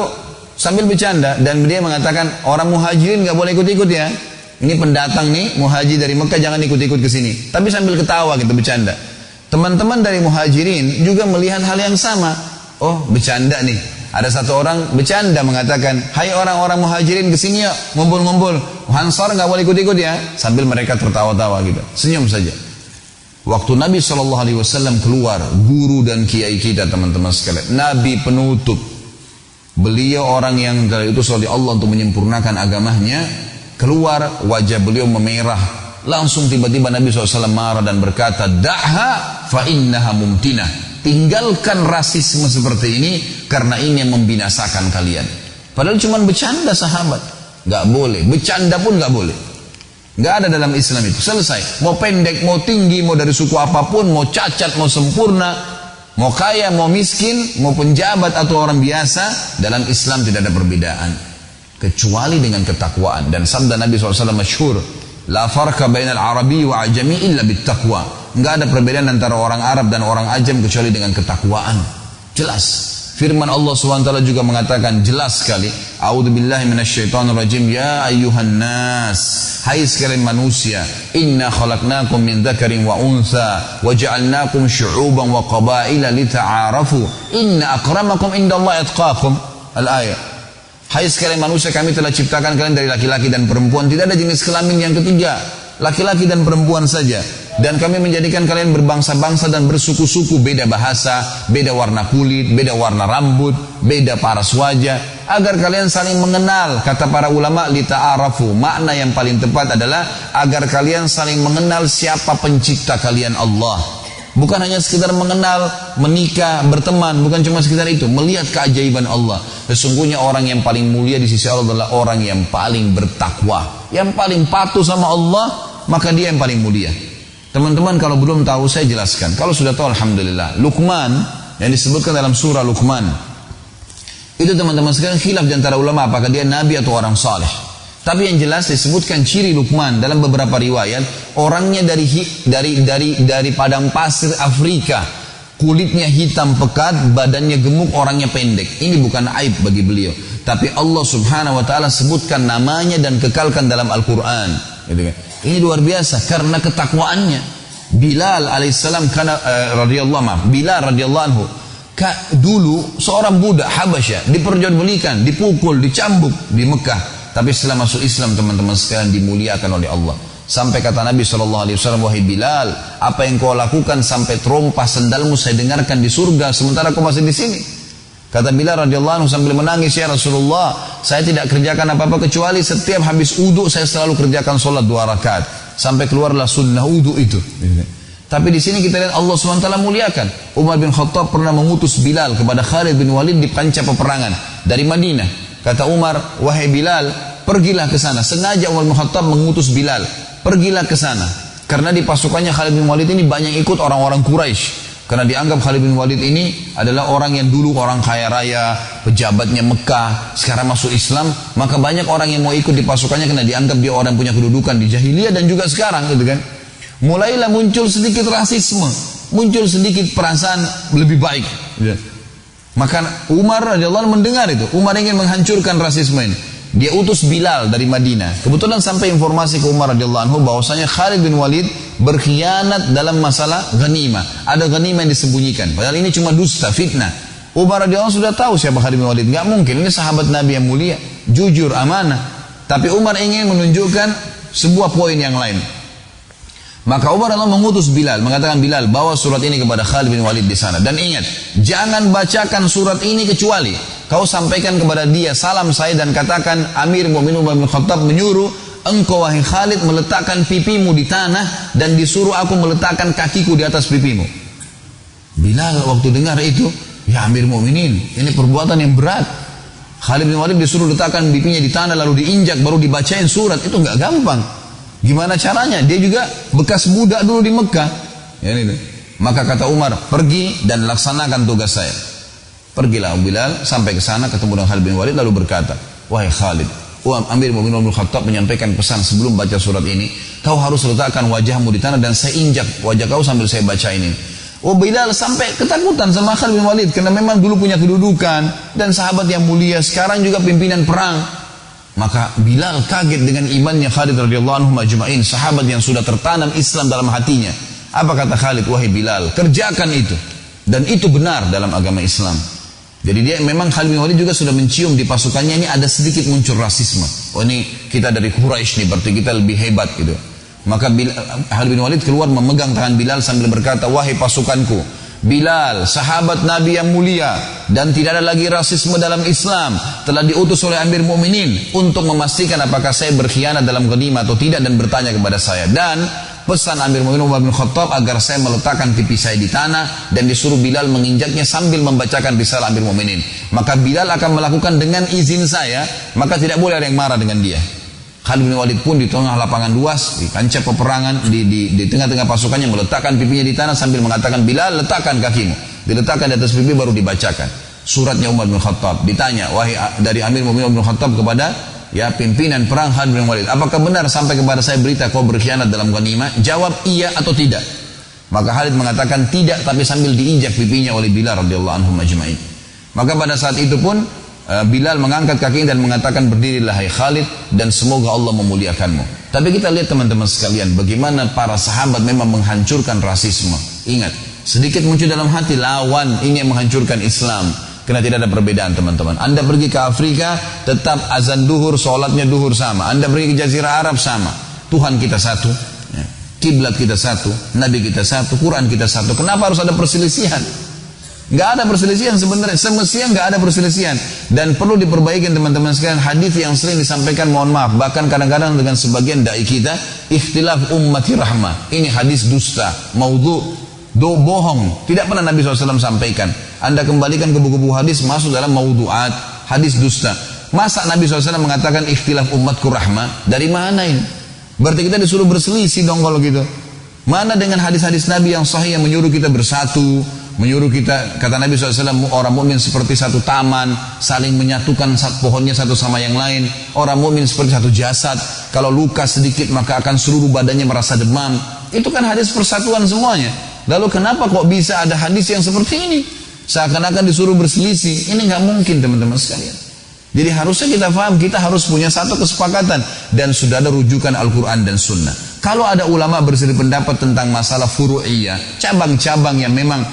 sambil bercanda, dan dia mengatakan orang muhajirin gak boleh ikut-ikut ya. Ini pendatang nih, muhajir dari Mekah, jangan ikut-ikut ke sini. Tapi sambil ketawa gitu bercanda. Teman-teman dari muhajirin juga melihat hal yang sama. Oh, bercanda nih. Ada satu orang bercanda mengatakan, hai orang-orang muhajirin ke sini yuk, ngumpul-ngumpul. Ansar gak boleh ikut-ikut ya. Sambil mereka tertawa-tawa gitu, senyum saja. Waktu Nabi SAW keluar, guru dan kiai kita teman-teman sekalian, Nabi penutup, beliau orang yang diutus oleh Allah untuk menyempurnakan agamanya, keluar wajah beliau memerah. Langsung tiba-tiba Nabi SAW marah dan berkata, da'ha fa innaha mumtinah. Tinggalkan rasisme seperti ini, karena ini yang membinasakan kalian. Padahal cuma bercanda sahabat. Gak boleh, bercanda pun gak boleh. Gak ada dalam Islam itu, selesai. Mau pendek, mau tinggi, mau dari suku apapun, mau cacat, mau sempurna, mau kaya, mau miskin, mau penjabat atau orang biasa, dalam Islam tidak ada perbedaan. Kecuali dengan ketakwaan. Dan sabda Nabi SAW masyhur, la farqa bainal arabi wa ajami illa bittaqwa. Enggak ada perbedaan antara orang Arab dan orang Ajam kecuali dengan ketakwaan. Jelas. Firman Allah SWT juga mengatakan jelas sekali, a'udzubillahi minasyaitonirrajim, ya ayyuhan nas, hai sekalian manusia, inna khalaqnakum min dzakarin wa untha wa ja'alnakum syu'uban wa qabaila lita'arafu inna akramakum indallahi atqakum. Al-ayat. Hai sekalian manusia, kami telah ciptakan kalian dari laki-laki dan perempuan, tidak ada jenis kelamin yang ketiga, laki-laki dan perempuan saja. Dan kami menjadikan kalian berbangsa-bangsa dan bersuku-suku, beda bahasa, beda warna kulit, beda warna rambut, beda paras wajah, agar kalian saling mengenal. Kata para ulama, lita'arafu, makna yang paling tepat adalah agar kalian saling mengenal siapa pencipta kalian, Allah. Bukan hanya sekedar mengenal, menikah, berteman, bukan cuma sekedar itu, melihat keajaiban Allah. Sesungguhnya orang yang paling mulia di sisi Allah adalah orang yang paling bertakwa, yang paling patuh sama Allah, maka dia yang paling mulia. Teman-teman kalau belum tahu saya jelaskan. Kalau sudah tahu alhamdulillah. Luqman yang disebutkan dalam surah Luqman, itu teman-teman sekalian khilaf di antara ulama apakah dia nabi atau orang saleh. Tapi yang jelas disebutkan ciri Luqman dalam beberapa riwayat, orangnya dari padang pasir Afrika, kulitnya hitam pekat, badannya gemuk, orangnya pendek. Ini bukan aib bagi beliau, tapi Allah Subhanahu wa taala sebutkan namanya dan kekalkan dalam Al-Qur'an, gitu kan. Ini luar biasa karena ketakwaannya. Bilal alaihissalam Bilal radhiyallahu anhu dulu seorang budak Habasyah, diperjualbelikan, dipukul, dicambuk di Mekah. Tapi setelah masuk Islam teman-teman sekalian dimuliakan oleh Allah. Sampai kata Nabi SAW, wahai Bilal, apa yang kau lakukan sampai terompah sendalmu saya dengarkan di surga, sementara kau masih di sini. Kata Bilal radhiyallahu anhu sambil menangis, ya Rasulullah, saya tidak kerjakan apa-apa kecuali setiap habis wudu saya selalu kerjakan sholat 2 rakaat sampai keluarlah sunnah wudu itu. Tapi di sini kita lihat Allah SWT muliakan. Umar bin Khattab pernah mengutus Bilal kepada Khalid bin Walid di panca peperangan dari Madinah. Kata Umar, wahai Bilal, pergilah ke sana. Sengaja Umar bin Khattab mengutus Bilal, pergilah ke sana, karena di pasukannya Khalid bin Walid ini banyak ikut orang-orang Quraisy. Karena dianggap Khalid bin Walid ini adalah orang yang dulu orang kaya raya, pejabatnya Mekah, sekarang masuk Islam, maka banyak orang yang mau ikut di pasukannya karena dianggap dia orang punya kedudukan di jahiliyah dan juga sekarang gitu kan. Mulailah muncul sedikit rasisme, muncul sedikit perasaan lebih baik. Gitu. Maka Umar radhiyallahu anhu mendengar itu, Umar ingin menghancurkan rasisme ini. Dia utus Bilal dari Madinah. Kebetulan sampai informasi ke Umar radhiyallahu anhu bahwasanya Khalid bin Walid berkhianat dalam masalah ghanimah. Ada ghanimah yang disembunyikan. Padahal ini cuma dusta, fitnah. Umar radhiyallahu anhu sudah tahu siapa Khalid bin Walid. Enggak mungkin, ini sahabat Nabi yang mulia, jujur, amanah. Tapi Umar ingin menunjukkan sebuah poin yang lain. Maka Umar radhiyallahu anhu mengutus Bilal, mengatakan, Bilal, bawa surat ini kepada Khalid bin Walid di sana. Dan ingat, jangan bacakan surat ini kecuali kau sampaikan kepada dia salam saya dan katakan Amir Mu'minin Umar bin Khattab menyuruh engkau wahai Khalid meletakkan pipimu di tanah dan disuruh aku meletakkan kakiku di atas pipimu. Bilal waktu dengar itu, ya Amir Mu'minin, ini perbuatan yang berat. Khalid bin Walid disuruh letakkan pipinya di tanah lalu diinjak baru dibacain surat, itu nggak gampang. Gimana caranya? Dia juga bekas budak dulu di Mekah. Ya, ini. Maka kata Umar, pergi dan laksanakan tugas saya. Pergilah Bilal sampai ke sana ketemu dengan Khalid bin Walid lalu berkata, wahai Khalid, Amir Mu'minin bin Khattab menyampaikan pesan sebelum baca surat ini, kau harus letakkan wajahmu di tanah dan saya injak wajah kau sambil saya baca ini. Bilal sampai ketakutan sama Khalid bin Walid karena memang dulu punya kedudukan dan sahabat yang mulia, sekarang juga pimpinan perang. Maka Bilal kaget dengan imannya Khalid radhiyallahu anhu majma'in, sahabat yang sudah tertanam Islam dalam hatinya. Apa kata Khalid? Wahai Bilal, kerjakan itu. Dan itu benar dalam agama Islam. Jadi dia memang Khalid bin Walid juga sudah mencium di pasukannya ini ada sedikit muncul rasisme. Oh ini kita dari Quraisy nih, berarti kita lebih hebat gitu. Maka Khalid bin Walid keluar memegang tangan Bilal sambil berkata, wahai pasukanku, Bilal, sahabat Nabi yang mulia dan tidak ada lagi rasisme dalam Islam, telah diutus oleh Amir Mu'minin untuk memastikan apakah saya berkhianat dalam ghanimah atau tidak dan bertanya kepada saya. Dan pesan Amir Mu'minin Umar bin Khattab agar saya meletakkan pipi saya di tanah dan disuruh Bilal menginjaknya sambil membacakan risalah Amir Mu'minin. Maka Bilal akan melakukan dengan izin saya, maka tidak boleh ada yang marah dengan dia. Khalid bin Walid pun di tengah lapangan luas, di kancah peperangan, di tengah-tengah pasukannya meletakkan pipinya di tanah sambil mengatakan, Bilal letakkan kakimu. Diletakkan di atas pipi baru dibacakan. Suratnya Umar bin Khattab. Ditanya, wahai dari Amir Mu'minin bin Khattab kepada ya pimpinan perang Khalid bin Walid, apakah benar sampai kepada saya berita kau berkhianat dalam ghanimah? Jawab iya atau tidak. Maka Khalid mengatakan tidak, tapi sambil diinjak pipinya oleh Bilal radhiyallahu anhu majma'in. Maka pada saat itu pun Bilal mengangkat kakinya dan mengatakan, berdirilah hai Khalid dan semoga Allah memuliakanmu. Tapi kita lihat teman-teman sekalian, bagaimana para sahabat memang menghancurkan rasisme. Ingat, sedikit muncul dalam hati lawan ingin menghancurkan Islam. Karena tidak ada perbedaan teman-teman. Anda pergi ke Afrika, tetap azan duhur, sholatnya duhur sama. Anda pergi ke Jazirah Arab sama. Tuhan kita satu, kiblat kita satu, Nabi kita satu, Quran kita satu. Kenapa harus ada perselisihan? Gak ada perselisihan sebenarnya, semestinya gak ada perselisihan. Dan perlu diperbaiki teman-teman sekalian, hadis yang sering disampaikan, mohon maaf, bahkan kadang-kadang dengan sebagian dai kita, ikhtilaf ummati rahmah. Ini hadis dusta, maudhu, bohong. Tidak pernah Nabi SAW sampaikan. Anda kembalikan ke buku-buku hadis, masuk dalam maudhu'at, hadis dusta. Masa Nabi SAW mengatakan ikhtilaf umatku rahmah? Dari mana ini? Berarti kita disuruh berselisih dong kalau gitu. Mana dengan hadis-hadis Nabi yang sahih yang menyuruh kita bersatu, menyuruh kita, kata Nabi SAW, orang mukmin seperti satu taman, saling menyatukan pohonnya satu sama yang lain. Orang mukmin seperti satu jasad, kalau luka sedikit maka akan seluruh badannya merasa demam. Itu kan hadis persatuan semuanya. Lalu kenapa kok bisa ada hadis yang seperti ini? Seakan-akan disuruh berselisih. Ini nggak mungkin teman-teman sekalian. Jadi harusnya kita paham, kita harus punya satu kesepakatan dan sudah ada rujukan Al-Quran dan Sunnah. Kalau ada ulama berselisih pendapat tentang masalah furu'iyah, cabang-cabang yang memang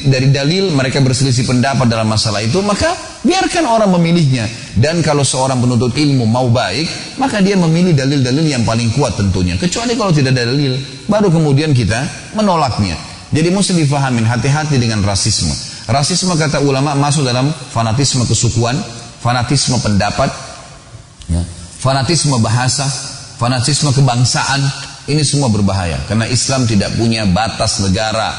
dari dalil mereka berselisih pendapat dalam masalah itu, maka biarkan orang memilihnya. Dan kalau seorang penuntut ilmu mau baik, maka dia memilih dalil-dalil yang paling kuat tentunya. Kecuali kalau tidak ada dalil, baru kemudian kita menolaknya. Jadi mesti difahamin, hati-hati dengan rasisme. Rasisme kata ulama masuk dalam fanatisme kesukuan, fanatisme pendapat, ya, fanatisme bahasa, fanatisme kebangsaan. Ini semua berbahaya karena Islam tidak punya batas negara.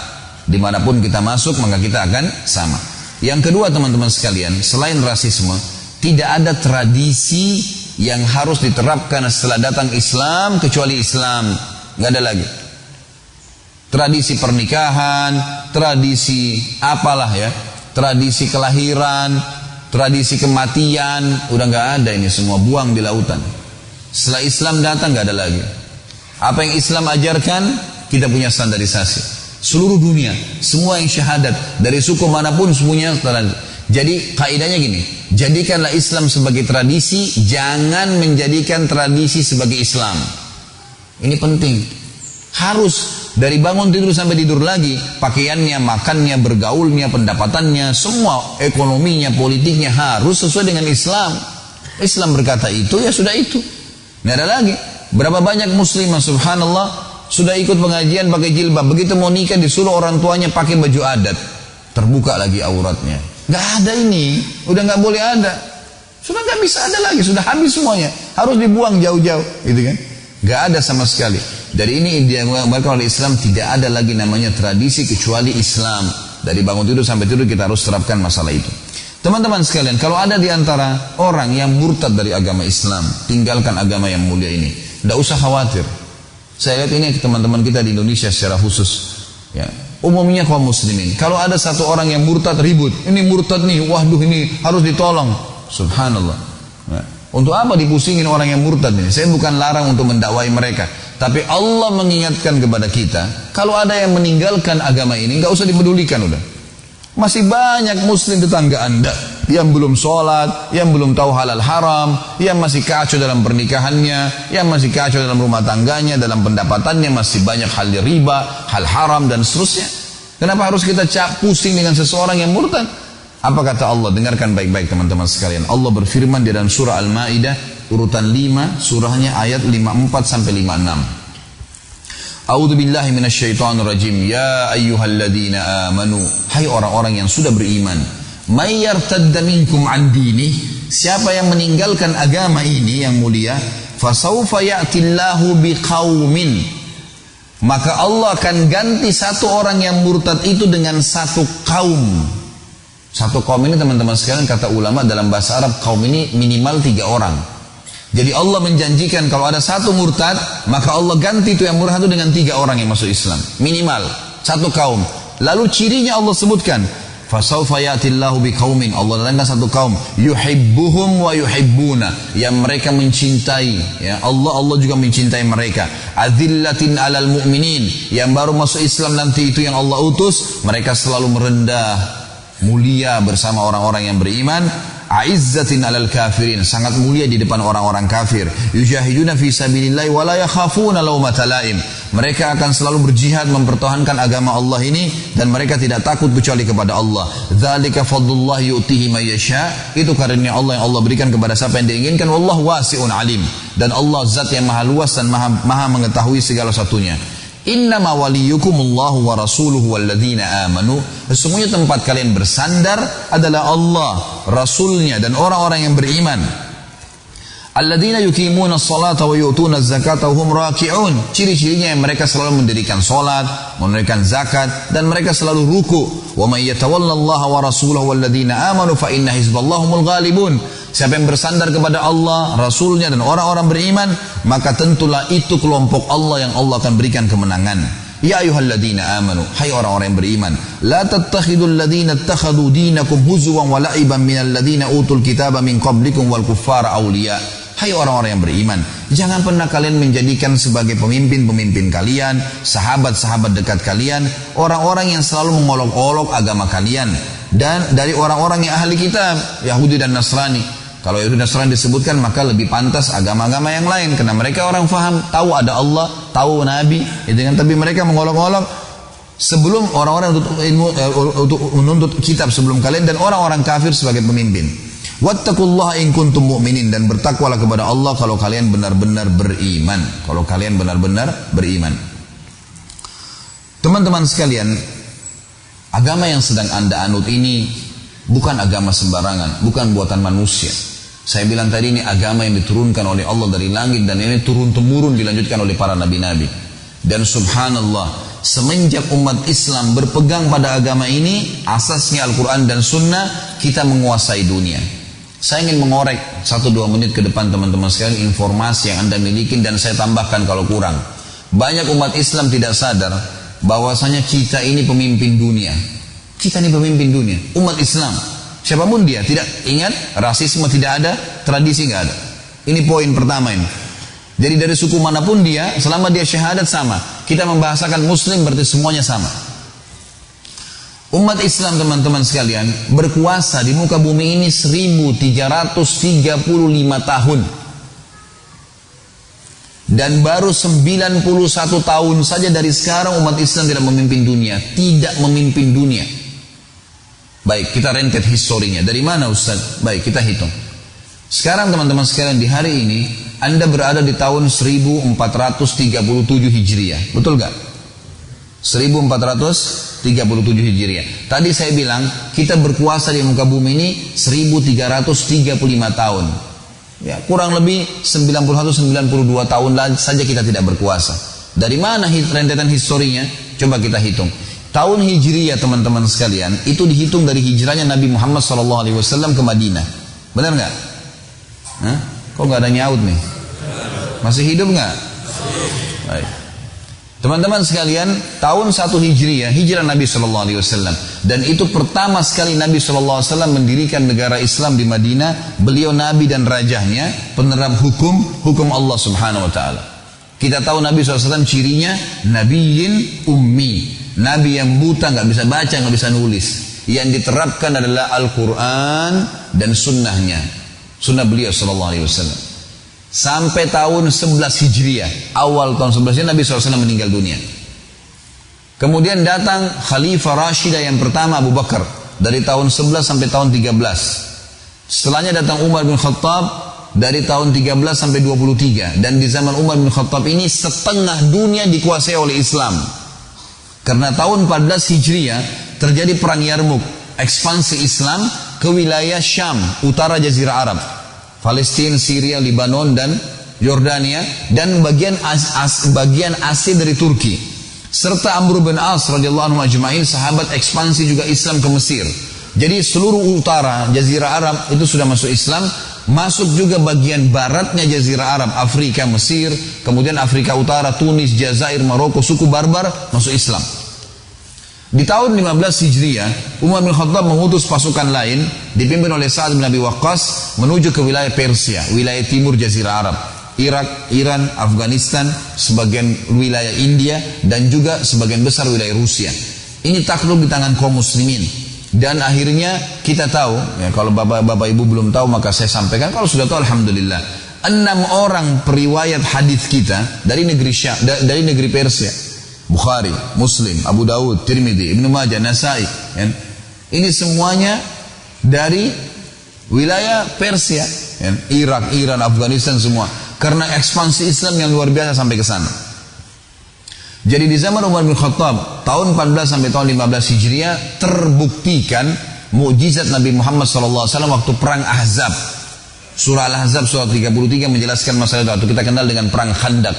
Dimanapun kita masuk maka kita akan sama. Yang kedua teman-teman sekalian, selain rasisme, tidak ada tradisi yang harus diterapkan setelah datang Islam kecuali Islam. Nggak ada lagi. Tradisi pernikahan, tradisi apalah ya, tradisi kelahiran, tradisi kematian, udah nggak ada ini semua, buang di lautan. Setelah Islam datang nggak ada lagi. Apa yang Islam ajarkan, kita punya standarisasi. Seluruh dunia, semua yang syahadat dari suku manapun semuanya. Jadi kaidahnya gini, jadikanlah Islam sebagai tradisi, jangan menjadikan tradisi sebagai Islam. Ini penting. Harus dari bangun tidur sampai tidur lagi, pakaiannya, makannya, bergaulnya, pendapatannya, semua ekonominya, politiknya harus sesuai dengan Islam. Islam berkata itu, ya sudah itu. Nggak ada lagi. Berapa banyak muslimah subhanallah sudah ikut pengajian pakai jilbab, begitu mau nikah disuruh orang tuanya pakai baju adat, terbuka lagi auratnya. Nggak ada ini, udah nggak boleh ada. Sudah nggak bisa ada lagi, sudah habis semuanya. Harus dibuang jauh-jauh, gitu kan? Nggak ada sama sekali. Dari ini dia mengatakan oleh Islam tidak ada lagi namanya tradisi kecuali Islam. Dari bangun tidur sampai tidur kita harus terapkan masalah itu. Teman-teman sekalian, kalau ada di antara orang yang murtad dari agama Islam, tinggalkan agama yang mulia ini, tidak usah khawatir. Saya lihat ini teman-teman kita di Indonesia secara khusus, ya, umumnya kaum muslimin. Kalau ada satu orang yang murtad ribut, ini murtad nih, waduh ini harus ditolong. Subhanallah. Ya. Untuk apa dipusingin orang yang murtad ini? Saya bukan larang untuk mendakwai mereka, tapi Allah mengingatkan kepada kita, kalau ada yang meninggalkan agama ini, nggak usah dipedulikan udah. Masih banyak muslim tetangga anda yang belum sholat, yang belum tahu halal haram, yang masih kacau dalam pernikahannya, yang masih kacau dalam rumah tangganya, dalam pendapatannya, masih banyak hal riba, hal haram dan seterusnya. Kenapa harus kita pusing dengan seseorang yang murtad? Apa kata Allah? Dengarkan baik-baik teman-teman sekalian. Allah berfirman di dalam surah Al-Maidah urutan 5, surahnya ayat 54 sampai 56. A'udzu billahi minasyaitonir rajim. Ya ayyuhalladzina amanu, hai orang-orang yang sudah beriman, may yartadda minkum an dini, siapa yang meninggalkan agama ini yang mulia, fasawfa ya'tillahu biqaumin, maka Allah akan ganti satu orang yang murtad itu dengan satu kaum. Satu kaum ini teman-teman sekalian, kata ulama dalam bahasa Arab, kaum ini minimal 3 orang. Jadi Allah menjanjikan kalau ada satu murtad, maka Allah ganti itu yang murtad itu dengan 3 orang yang masuk Islam. Minimal satu kaum. Lalu cirinya Allah sebutkan, fasawfa ya'tillahu biqaumin, Allah datangkan satu kaum, yuhibbuhum wa yuhibbuna, yang mereka mencintai, ya Allah juga mencintai mereka. Adzillatin 'alal mu'minin, yang baru masuk Islam nanti itu yang Allah utus, mereka selalu merendah, mulia bersama orang-orang yang beriman. Aizzatin 'alal kafirin, sangat mulia di depan orang-orang kafir. Yujahiduna fi sabilillah wa la yakhafuna laumata laim, mereka akan selalu berjihad mempertahankan agama Allah ini dan mereka tidak takut kecuali kepada Allah. Dzalika fadlullah yu'tihi may yasha, itu karunia Allah yang Allah berikan kepada siapa yang diinginkan. Wallahu wasi'un alim, dan Allah zat yang maha luas dan maha mengetahui segala satunya. Innama waliyukumullahu wa rasuluhu walladzina amanu, sesungguhnya tempat kalian bersandar adalah Allah, Rasulnya dan orang-orang yang beriman. Alladzina yuqimuna as-salata wa yu'tuna az-zakata wa hum raki'un, ciri-cirinya yang mereka selalu mendirikan salat, menunaikan zakat, dan mereka selalu ruku. Wa may yatawallallaha wa rasulahu walladzina amanu fa inna hizballahi humul ghalibun, siapa yang bersandar kepada Allah, Rasulnya dan orang-orang beriman, maka tentulah itu kelompok Allah yang Allah akan berikan kemenangan. Ya ayyuhalladzina amanu, hai orang-orang yang beriman, la tattakhidul ladzina ittakhadhu dinakum huzwan wa la'iban minal ladzina utul kitaba min qablikum wal kuffara awliya. Hai orang-orang yang beriman, jangan pernah kalian menjadikan sebagai pemimpin-pemimpin kalian, sahabat-sahabat dekat kalian, orang-orang yang selalu mengolok-olok agama kalian, dan dari orang-orang yang ahli kitab, Yahudi dan Nasrani. Kalau Yahudi dan Nasrani disebutkan, maka lebih pantas agama-agama yang lain, karena mereka orang faham, tahu ada Allah, tahu Nabi, tapi mereka mengolok-olok sebelum orang-orang untuk menuntut kitab sebelum kalian, dan orang-orang kafir sebagai pemimpin. Wattaqullaha in kuntum mu'minin, dan bertakwalah kepada Allah kalau kalian benar-benar beriman. Kalau kalian benar-benar beriman. Teman-teman sekalian, agama yang sedang Anda anut ini bukan agama sembarangan, bukan buatan manusia. Saya bilang tadi, ini agama yang diturunkan oleh Allah dari langit, dan ini turun-temurun dilanjutkan oleh para nabi-nabi. Dan subhanallah, semenjak umat Islam berpegang pada agama ini, asasnya Al-Quran dan Sunnah, kita menguasai dunia. Saya ingin mengorek 1-2 menit ke depan teman-teman sekalian informasi yang Anda miliki, dan saya tambahkan kalau kurang. Banyak umat Islam tidak sadar bahwasanya kita ini pemimpin dunia. Kita ini pemimpin dunia, umat Islam. Siapapun dia, tidak ingat rasisme tidak ada, tradisi nggak ada. Ini poin pertama ini. Jadi dari suku manapun dia, selama dia syahadat sama. Kita membahasakan Muslim berarti semuanya sama. Umat Islam teman-teman sekalian berkuasa di muka bumi ini 1335 tahun. Dan baru 91 tahun saja dari sekarang umat Islam tidak memimpin dunia. Tidak memimpin dunia. Baik, kita rentet historinya. Dari mana Ustaz? Baik, kita hitung. Sekarang teman-teman sekalian di hari ini, Anda berada di tahun 1437 Hijriah. Betul gak? 1437 Hijriah. Tadi saya bilang, kita berkuasa di muka bumi ini 1335 tahun. Ya, kurang lebih 91-92 tahun saja kita tidak berkuasa. Dari mana rentetan historinya? Coba kita hitung. Tahun Hijriah teman-teman sekalian itu dihitung dari hijrahnya Nabi Muhammad SAW ke Madinah. Benar nggak? Hah? Kok nggak ada nyaut nih? Masih hidup nggak? Baik. Teman-teman sekalian, tahun 1 Hijriah, hijrah Nabi SAW, dan itu pertama sekali Nabi SAW mendirikan negara Islam di Madinah. Beliau Nabi dan rajanya penerap hukum Allah Subhanahu Wa Taala. Kita tahu Nabi SAW cirinya Nabiyyin Ummi. Nabi yang buta, nggak bisa baca, nggak bisa nulis. Yang diterapkan adalah Al-Quran dan sunnahnya, sunnah beliau Sallallahu Alaihi Wasallam. Sampai tahun 11 Hijriah, awal tahun 11 Nabi SAW meninggal dunia. Kemudian datang Khalifah Rashidah yang pertama Abu Bakar dari tahun 11 sampai tahun 13. Setelahnya datang Umar bin Khattab dari tahun 13 sampai 23. Dan di zaman Umar bin Khattab ini setengah dunia dikuasai oleh Islam. Karena tahun 14 Hijriah terjadi perang Yarmuk, ekspansi Islam ke wilayah Syam, utara Jazirah Arab, Palestina, Syria, Lebanon dan Yordania, dan bagian Asia dari Turki, serta Amr bin As radhiyallahu anhu ajma'in, sahabat ekspansi juga Islam ke Mesir. Jadi seluruh utara Jazirah Arab itu sudah masuk Islam. Masuk juga bagian baratnya Jazirah Arab, Afrika, Mesir, kemudian Afrika Utara, Tunis, Jazair, Maroko, suku Barbar masuk Islam. Di tahun 15 Hijriah, Umar bin Khattab mengutus pasukan lain dipimpin oleh Sa'ad bin Abi Waqqas menuju ke wilayah Persia, wilayah timur Jazirah Arab, Irak, Iran, Afghanistan, sebagian wilayah India, dan juga sebagian besar wilayah Rusia. Ini takluk di tangan kaum muslimin. Dan akhirnya kita tahu, ya, kalau bapak ibu belum tahu maka saya sampaikan, kalau sudah tahu alhamdulillah. 6 orang periwayat hadis kita dari negeri dari negeri Persia. Bukhari, Muslim, Abu Dawud, Tirmidzi, Ibnu Majah, Nasai, ya. Ini semuanya dari wilayah Persia, ya. Irak, Iran, Afghanistan semua. Karena ekspansi Islam yang luar biasa sampai ke sana. Jadi di zaman Umar bin Khattab tahun 14 sampai tahun 15 Hijriah terbuktikan mukjizat Nabi Muhammad SAW waktu perang Ahzab. Surah Al-Ahzab surah 33 menjelaskan masalah itu. Kita kenal dengan perang Khandak.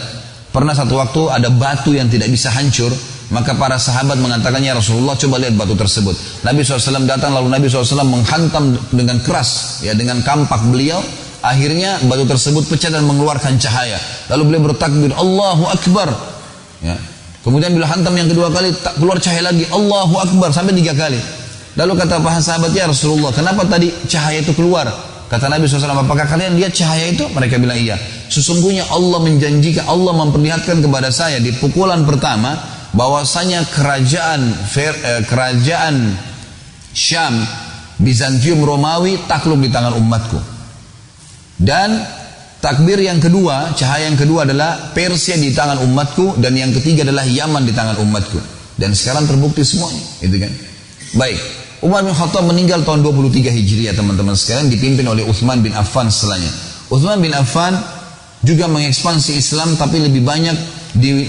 Pernah satu waktu ada batu yang tidak bisa hancur, maka para sahabat mengatakannya, Rasulullah coba lihat batu tersebut. Nabi SAW datang, lalu Nabi SAW menghantam dengan keras, ya, dengan kampak beliau. Akhirnya batu tersebut pecah dan mengeluarkan cahaya. Lalu beliau bertakbir, Allahu Akbar. Ya. Kemudian bila hantam yang kedua kali tak keluar cahaya lagi, Allahu Akbar, sampai 3 kali. Lalu kata para sahabat, ya Rasulullah, kenapa tadi cahaya itu keluar? Kata Nabi SAW, apakah kalian lihat cahaya itu? Mereka bilang iya. Sesungguhnya Allah menjanjikan, Allah memperlihatkan kepada saya di pukulan pertama bahwasanya kerajaan Syam, Bizantium, Romawi takluk di tangan umatku. Dan takbir yang kedua, cahaya yang kedua adalah Persia di tangan umatku, dan yang ketiga adalah Yaman di tangan umatku. Dan sekarang terbukti semuanya, gitu kan? Baik, Umar bin Khattab meninggal tahun 23 Hijriah teman-teman sekalian, dipimpin oleh Uthman bin Affan setelahnya. Uthman bin Affan juga mengekspansi Islam, tapi lebih banyak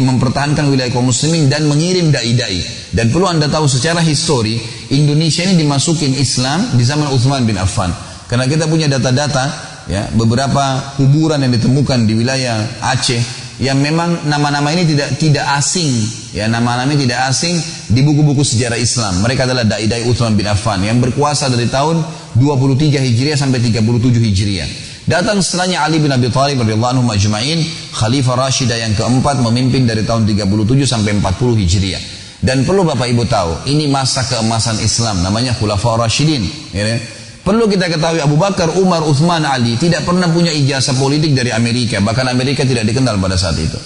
mempertahankan wilayah kaum muslimin dan mengirim dai-dai. Dan perlu Anda tahu secara histori, Indonesia ini dimasukin Islam di zaman Uthman bin Affan. Karena kita punya data-data, ya, beberapa kuburan yang ditemukan di wilayah Aceh yang memang nama-nama ini tidak asing, ya, nama-nama ini tidak asing di buku-buku sejarah Islam. Mereka adalah dai-dai Uthman bin Affan yang berkuasa dari tahun 23 Hijriah sampai 37 Hijriah. Datang setelahnya Ali bin Abi Thalib radhiyallahu anhu majma'in, Khalifah Rashidah yang keempat, memimpin dari tahun 37 sampai 40 Hijriah. Dan perlu Bapak Ibu tahu, ini masa keemasan Islam, namanya Khulafaur Rasyidin. Ya. Perlu kita ketahui Abu Bakar, Umar, Uthman, Ali tidak pernah punya ijazah politik dari Amerika. Bahkan Amerika tidak dikenal pada saat itu.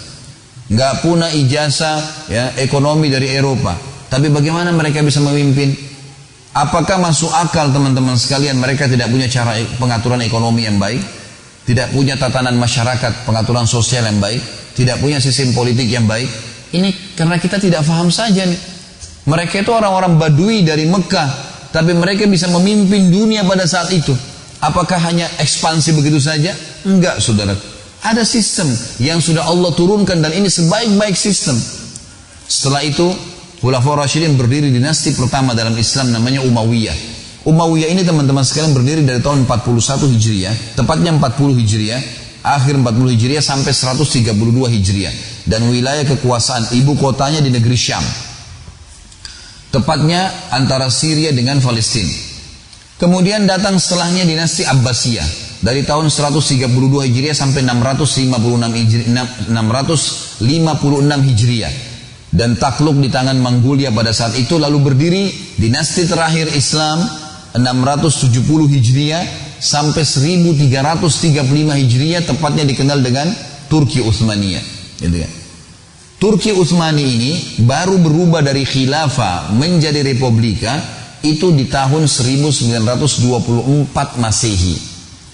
Nggak punya ijazah ya, ekonomi dari Eropa. Tapi bagaimana mereka bisa memimpin? Apakah masuk akal teman-teman sekalian mereka tidak punya cara pengaturan ekonomi yang baik? Tidak punya tatanan masyarakat, pengaturan sosial yang baik? Tidak punya sistem politik yang baik? Ini karena kita tidak paham saja nih. Mereka itu orang-orang Badui dari Mekah, tapi mereka bisa memimpin dunia pada saat itu. Apakah hanya ekspansi begitu saja? Enggak, saudara. Ada sistem yang sudah Allah turunkan dan ini sebaik-baik sistem. Setelah itu, Khulafaur Rasyidin berdiri dinasti pertama dalam Islam namanya Umayyah. Umayyah ini teman-teman sekalian berdiri dari tahun 41 Hijriah, tepatnya 40 Hijriah, akhir 40 Hijriah sampai 132 Hijriah. Dan wilayah kekuasaan ibu kotanya di negeri Syam. Tepatnya antara Syria dengan Palestina. Kemudian datang setelahnya dinasti Abbasiyah. Dari tahun 132 Hijriah sampai 656 Hijriah. Dan takluk di tangan Mongolia pada saat itu. Lalu berdiri dinasti terakhir Islam 670 Hijriah sampai 1335 Hijriah, tepatnya dikenal dengan Turki Utsmaniyah. Gitu kan. Turki Utsmani ini baru berubah dari khilafah menjadi republika itu di tahun 1924 Masehi.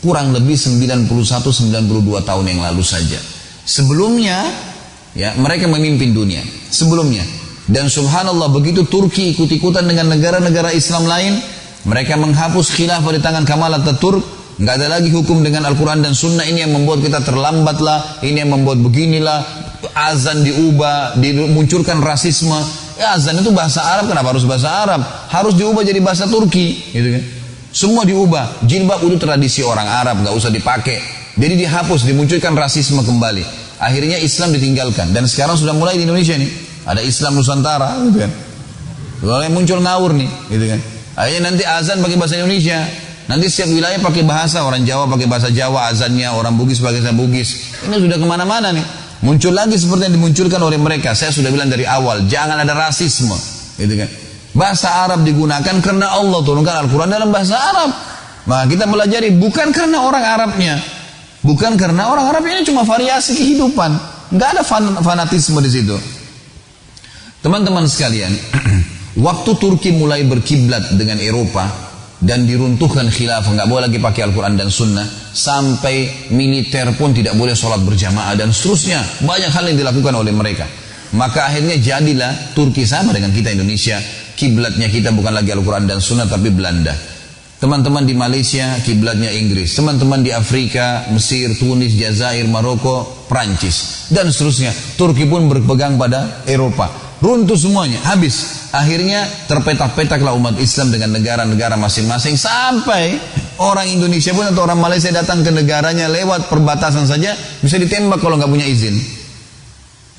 Kurang lebih 91-92 tahun yang lalu saja. Sebelumnya ya mereka memimpin dunia. Sebelumnya. Dan subhanallah begitu Turki ikut-ikutan dengan negara-negara Islam lain, mereka menghapus khilafah di tangan Kemal Atatürk. Nggak ada lagi hukum dengan Al-Quran dan Sunnah. Ini yang membuat kita terlambat lah, ini yang membuat beginilah, azan diubah, dimunculkan rasisme. Ya azan itu bahasa Arab, kenapa harus bahasa Arab? Harus diubah jadi bahasa Turki, gitu kan? Semua diubah. Jilbab itu tradisi orang Arab, nggak usah dipakai. Jadi dihapus, dimunculkan rasisme kembali. Akhirnya Islam ditinggalkan dan sekarang sudah mulai di Indonesia nih. Ada Islam Nusantara, gitu kan? Mulai muncul ngawur nih, gitu kan? Akhirnya nanti azan pakai bahasa Indonesia. Nanti setiap wilayah pakai bahasa, orang Jawa pakai bahasa Jawa azannya, orang Bugis pakai bahasa Bugis. Ini sudah kemana-mana nih. Muncul lagi seperti yang dimunculkan oleh mereka. Saya sudah bilang dari awal, jangan ada rasisme, gitu kan? Bahasa Arab digunakan karena Allah turunkan Al-Quran dalam bahasa Arab. Maka kita pelajari bukan karena orang Arabnya, bukan karena orang Arab ini cuma variasi kehidupan, nggak ada fanatisme di situ. Teman-teman sekalian, waktu Turki mulai berkiblat dengan Eropa dan diruntuhkan khilafah, nggak boleh lagi pakai Al-Quran dan Sunnah, sampai militer pun tidak boleh sholat berjamaah dan seterusnya, banyak hal yang dilakukan oleh mereka. Maka akhirnya jadilah Turki sama dengan kita Indonesia, kiblatnya kita bukan lagi Al-Quran dan Sunnah tapi Belanda. Teman-teman di Malaysia kiblatnya Inggris, teman-teman di Afrika, Mesir, Tunis, Jazair, Maroko, Prancis dan seterusnya. Turki pun berpegang pada Eropa. Runtuh semuanya, habis. Akhirnya terpetak-petaklah umat Islam dengan negara-negara masing-masing, sampai orang Indonesia pun atau orang Malaysia datang ke negaranya lewat perbatasan saja bisa ditembak kalau nggak punya izin.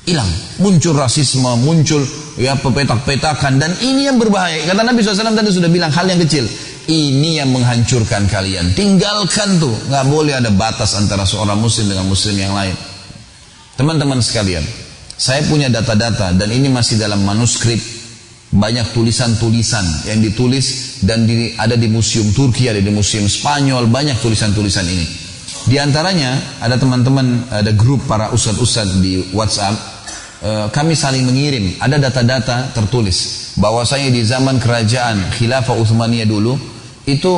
Hilang, muncul rasisme, muncul ya pepetak-petakan, dan ini yang berbahaya. Kata Nabi SAW tadi sudah bilang hal yang kecil, ini yang menghancurkan kalian. Tinggalkan tuh, nggak boleh ada batas antara seorang Muslim dengan Muslim yang lain. Teman-teman sekalian, saya punya data-data dan ini masih dalam manuskrip. Banyak tulisan-tulisan yang ditulis dan ada di museum Turki, ada di museum Spanyol, banyak tulisan-tulisan ini. Di antaranya ada teman-teman, ada grup para ustadz-ustadz di WhatsApp, kami saling mengirim, ada data-data tertulis bahwasanya di zaman kerajaan Khilafah Utsmaniyah dulu itu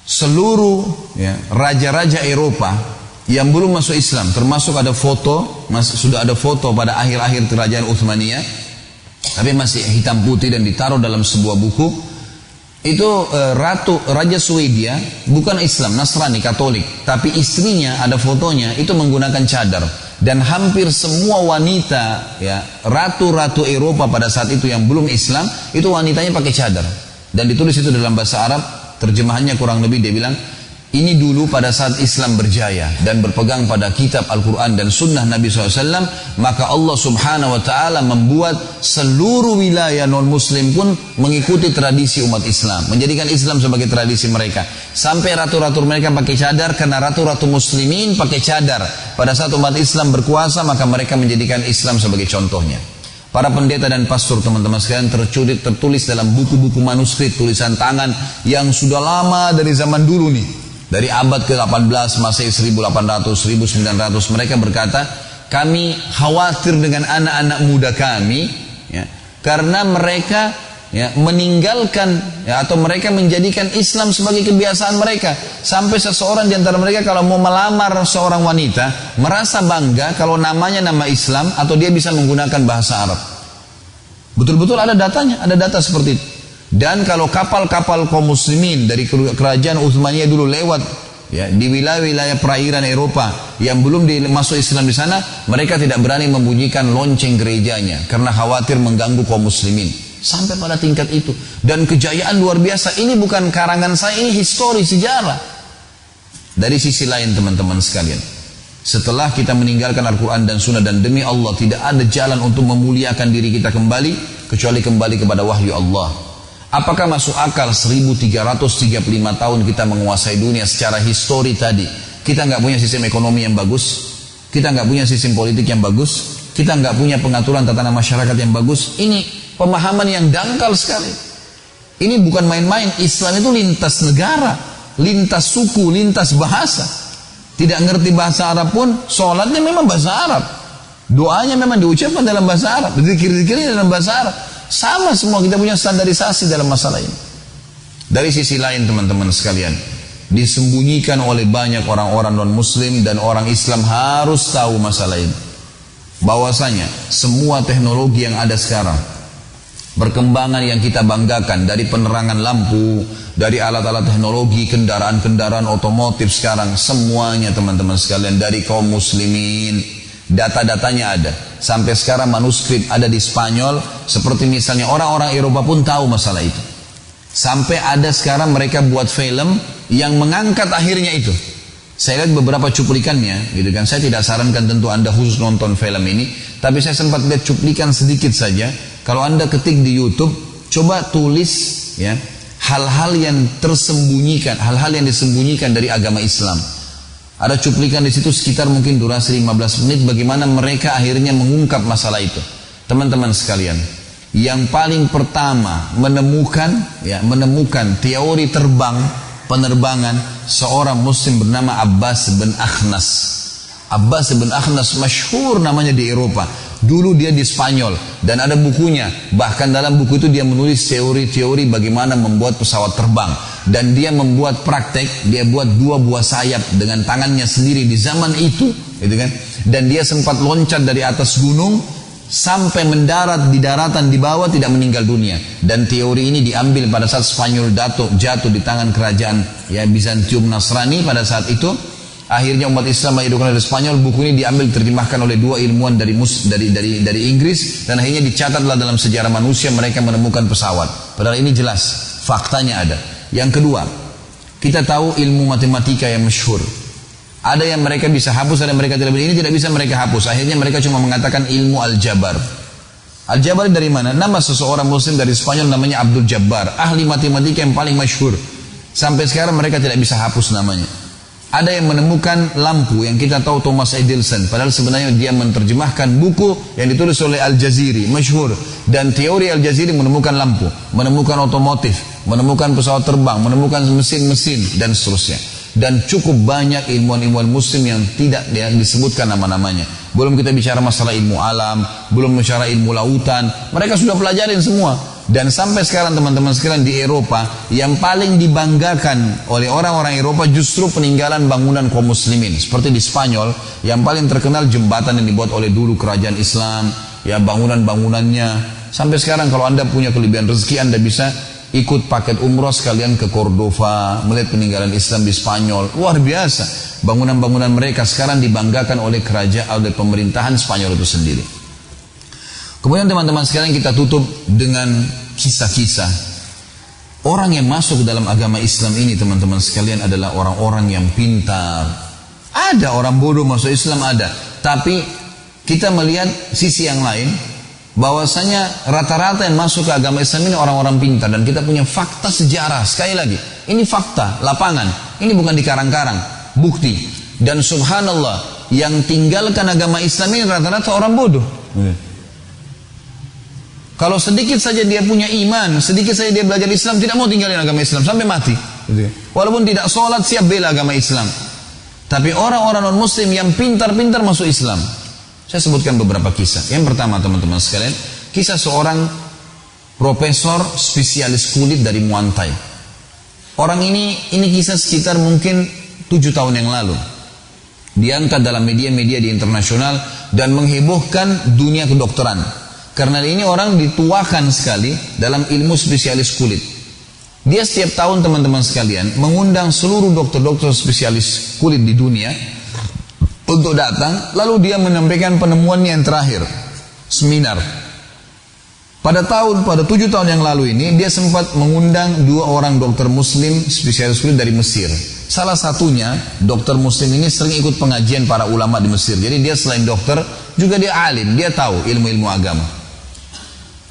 seluruh ya, raja-raja Eropa yang belum masuk Islam, termasuk ada foto, sudah ada foto pada akhir-akhir kerajaan Utsmaniyah, tapi masih hitam putih dan ditaruh dalam sebuah buku. Itu Raja Swedia bukan Islam, Nasrani, Katolik, tapi istrinya ada fotonya itu menggunakan cadar. Dan hampir semua wanita ya, ratu-ratu Eropa pada saat itu yang belum Islam itu wanitanya pakai cadar. Dan ditulis itu dalam bahasa Arab, terjemahannya kurang lebih dia bilang, ini dulu pada saat Islam berjaya dan berpegang pada kitab Al-Quran dan Sunnah Nabi SAW, maka Allah Subhanahu Wa Taala membuat seluruh wilayah non-Muslim pun mengikuti tradisi umat Islam, menjadikan Islam sebagai tradisi mereka. Sampai ratu-ratu mereka pakai cadar karena ratu-ratu Muslimin pakai cadar. Pada saat umat Islam berkuasa, maka mereka menjadikan Islam sebagai contohnya. Para pendeta dan pastor teman-teman sekalian tertulis dalam buku-buku manuskrip tulisan tangan yang sudah lama dari zaman dulu nih. Dari abad ke-18, Masehi 1800, 1900 mereka berkata, kami khawatir dengan anak-anak muda kami ya, karena mereka ya, meninggalkan ya, atau mereka menjadikan Islam sebagai kebiasaan mereka. Sampai seseorang di antara mereka kalau mau melamar seorang wanita merasa bangga kalau namanya nama Islam atau dia bisa menggunakan bahasa Arab. Betul-betul ada datanya, ada data seperti itu. Dan kalau kapal-kapal kaum muslimin dari kerajaan Utsmaniyah dulu lewat ya, di wilayah-wilayah perairan Eropa yang belum masuk Islam di sana, mereka tidak berani membunyikan lonceng gerejanya karena khawatir mengganggu kaum muslimin. Sampai pada tingkat itu. Dan kejayaan luar biasa. Ini bukan karangan saya, ini histori, sejarah. Dari sisi lain teman-teman sekalian, setelah kita meninggalkan Al-Quran dan Sunnah, dan demi Allah tidak ada jalan untuk memuliakan diri kita kembali kecuali kembali kepada wahyu Allah. Apakah masuk akal 1335 tahun kita menguasai dunia secara histori tadi? Kita nggak punya sistem ekonomi yang bagus, kita nggak punya sistem politik yang bagus, kita nggak punya pengaturan tatanan masyarakat yang bagus. Ini pemahaman yang dangkal sekali. Ini bukan main-main. Islam itu lintas negara, lintas suku, lintas bahasa. Tidak ngerti bahasa Arab pun, sholatnya memang bahasa Arab, doanya memang diucapkan dalam bahasa Arab, zikir-zikirnya dalam bahasa Arab. Sama semua, kita punya standarisasi dalam masalah ini. Dari sisi lain teman-teman sekalian, disembunyikan oleh banyak orang-orang non-muslim, dan orang Islam harus tahu masalah ini. Bahwasanya semua teknologi yang ada sekarang, perkembangan yang kita banggakan dari penerangan lampu, dari alat-alat teknologi, kendaraan-kendaraan otomotif sekarang, semuanya teman-teman sekalian dari kaum muslimin. Data-datanya ada. Sampai sekarang manuskrip ada di Spanyol, seperti misalnya orang-orang Eropa pun tahu masalah itu. Sampai ada sekarang mereka buat film yang mengangkat akhirnya itu. Saya lihat beberapa cuplikannya, gitu kan. Saya tidak sarankan tentu Anda khusus nonton film ini, tapi saya sempat lihat cuplikan sedikit saja. Kalau Anda ketik di YouTube, coba tulis ya hal-hal yang tersembunyikan, hal-hal yang disembunyikan dari agama Islam. Ada cuplikan di situ sekitar mungkin durasi 15 menit bagaimana mereka akhirnya mengungkap masalah itu. Teman-teman sekalian, yang paling pertama menemukan teori penerbangan seorang muslim bernama Abbas bin Akhnas. Abbas bin Akhnas masyhur namanya di Eropa. Dulu dia di Spanyol dan ada bukunya. Bahkan dalam buku itu dia menulis teori-teori bagaimana membuat pesawat terbang. Dan dia membuat praktek, dia buat 2 buah sayap dengan tangannya sendiri di zaman itu, gitu kan? Dan dia sempat loncat dari atas gunung sampai mendarat di daratan di bawah, tidak meninggal dunia. Dan teori ini diambil pada saat Spanyol jatuh di tangan kerajaan ya Bizantium Nasrani pada saat itu. Akhirnya umat Islam dihidupkan oleh Spanyol. Buku ini diambil terjemahkan oleh 2 ilmuwan dari Inggris, dan akhirnya dicatatlah dalam sejarah manusia mereka menemukan pesawat. Padahal ini jelas faktanya ada. Yang kedua, kita tahu ilmu matematika yang masyhur. Ada yang mereka bisa hapus, ada yang mereka tidak bisa. Ini tidak bisa mereka hapus. Akhirnya mereka cuma mengatakan ilmu Al-Jabar. Al-Jabar dari mana? Nama seseorang muslim dari Spanyol namanya Abdul Jabbar, ahli matematika yang paling masyhur. Sampai sekarang mereka tidak bisa hapus namanya. Ada yang menemukan lampu yang kita tahu Thomas Edison, padahal sebenarnya dia menerjemahkan buku yang ditulis oleh Al-Jaziri, masyhur. Dan teori Al-Jaziri menemukan lampu, menemukan otomotif, menemukan pesawat terbang, menemukan mesin-mesin dan seterusnya. Dan cukup banyak ilmuwan-ilmuwan muslim yang tidak disebutkan nama-namanya. Belum kita bicara masalah ilmu alam, belum bicara ilmu lautan, mereka sudah pelajarin semua. Dan sampai sekarang teman-teman sekalian di Eropa, yang paling dibanggakan oleh orang-orang Eropa justru peninggalan bangunan kaum muslimin. Seperti di Spanyol, yang paling terkenal jembatan yang dibuat oleh dulu kerajaan Islam, ya bangunan-bangunannya. Sampai sekarang kalau Anda punya kelebihan rezeki, Anda bisa ikut paket umroh sekalian ke Cordova, melihat peninggalan Islam di Spanyol. Luar biasa. Bangunan-bangunan mereka sekarang dibanggakan oleh kerajaan, oleh pemerintahan Spanyol itu sendiri. Kemudian teman-teman sekalian kita tutup dengan kisah-kisah. Orang yang masuk ke dalam agama Islam ini teman-teman sekalian adalah orang-orang yang pintar. Ada orang bodoh masuk Islam, ada. Tapi kita melihat sisi yang lain, bahwasanya rata-rata yang masuk ke agama Islam ini orang-orang pintar. Dan kita punya fakta sejarah. Sekali lagi, ini fakta, lapangan. Ini bukan dikarang-karang, bukti. Dan subhanallah, yang tinggalkan agama Islam ini rata-rata orang bodoh. Kalau sedikit saja dia punya iman, sedikit saja dia belajar Islam, tidak mau tinggalin agama Islam sampai mati. Walaupun tidak sholat, siap bela agama Islam. Tapi orang-orang non-muslim yang pintar-pintar masuk Islam. Saya sebutkan beberapa kisah. Yang pertama teman-teman sekalian, kisah seorang profesor spesialis kulit dari Muantai. Orang ini kisah sekitar mungkin 7 tahun yang lalu. Diangkat dalam media-media di internasional dan menghebohkan dunia kedokteran. Karena ini orang dituakan sekali dalam ilmu spesialis kulit. Dia setiap tahun teman-teman sekalian mengundang seluruh dokter-dokter spesialis kulit di dunia untuk datang. Lalu dia menyampaikan penemuannya yang terakhir, seminar. Pada 7 tahun yang lalu ini dia sempat mengundang 2 orang dokter muslim spesialis kulit dari Mesir. Salah satunya dokter muslim ini sering ikut pengajian para ulama di Mesir. Jadi dia selain dokter juga dia alim, dia tahu ilmu-ilmu agama.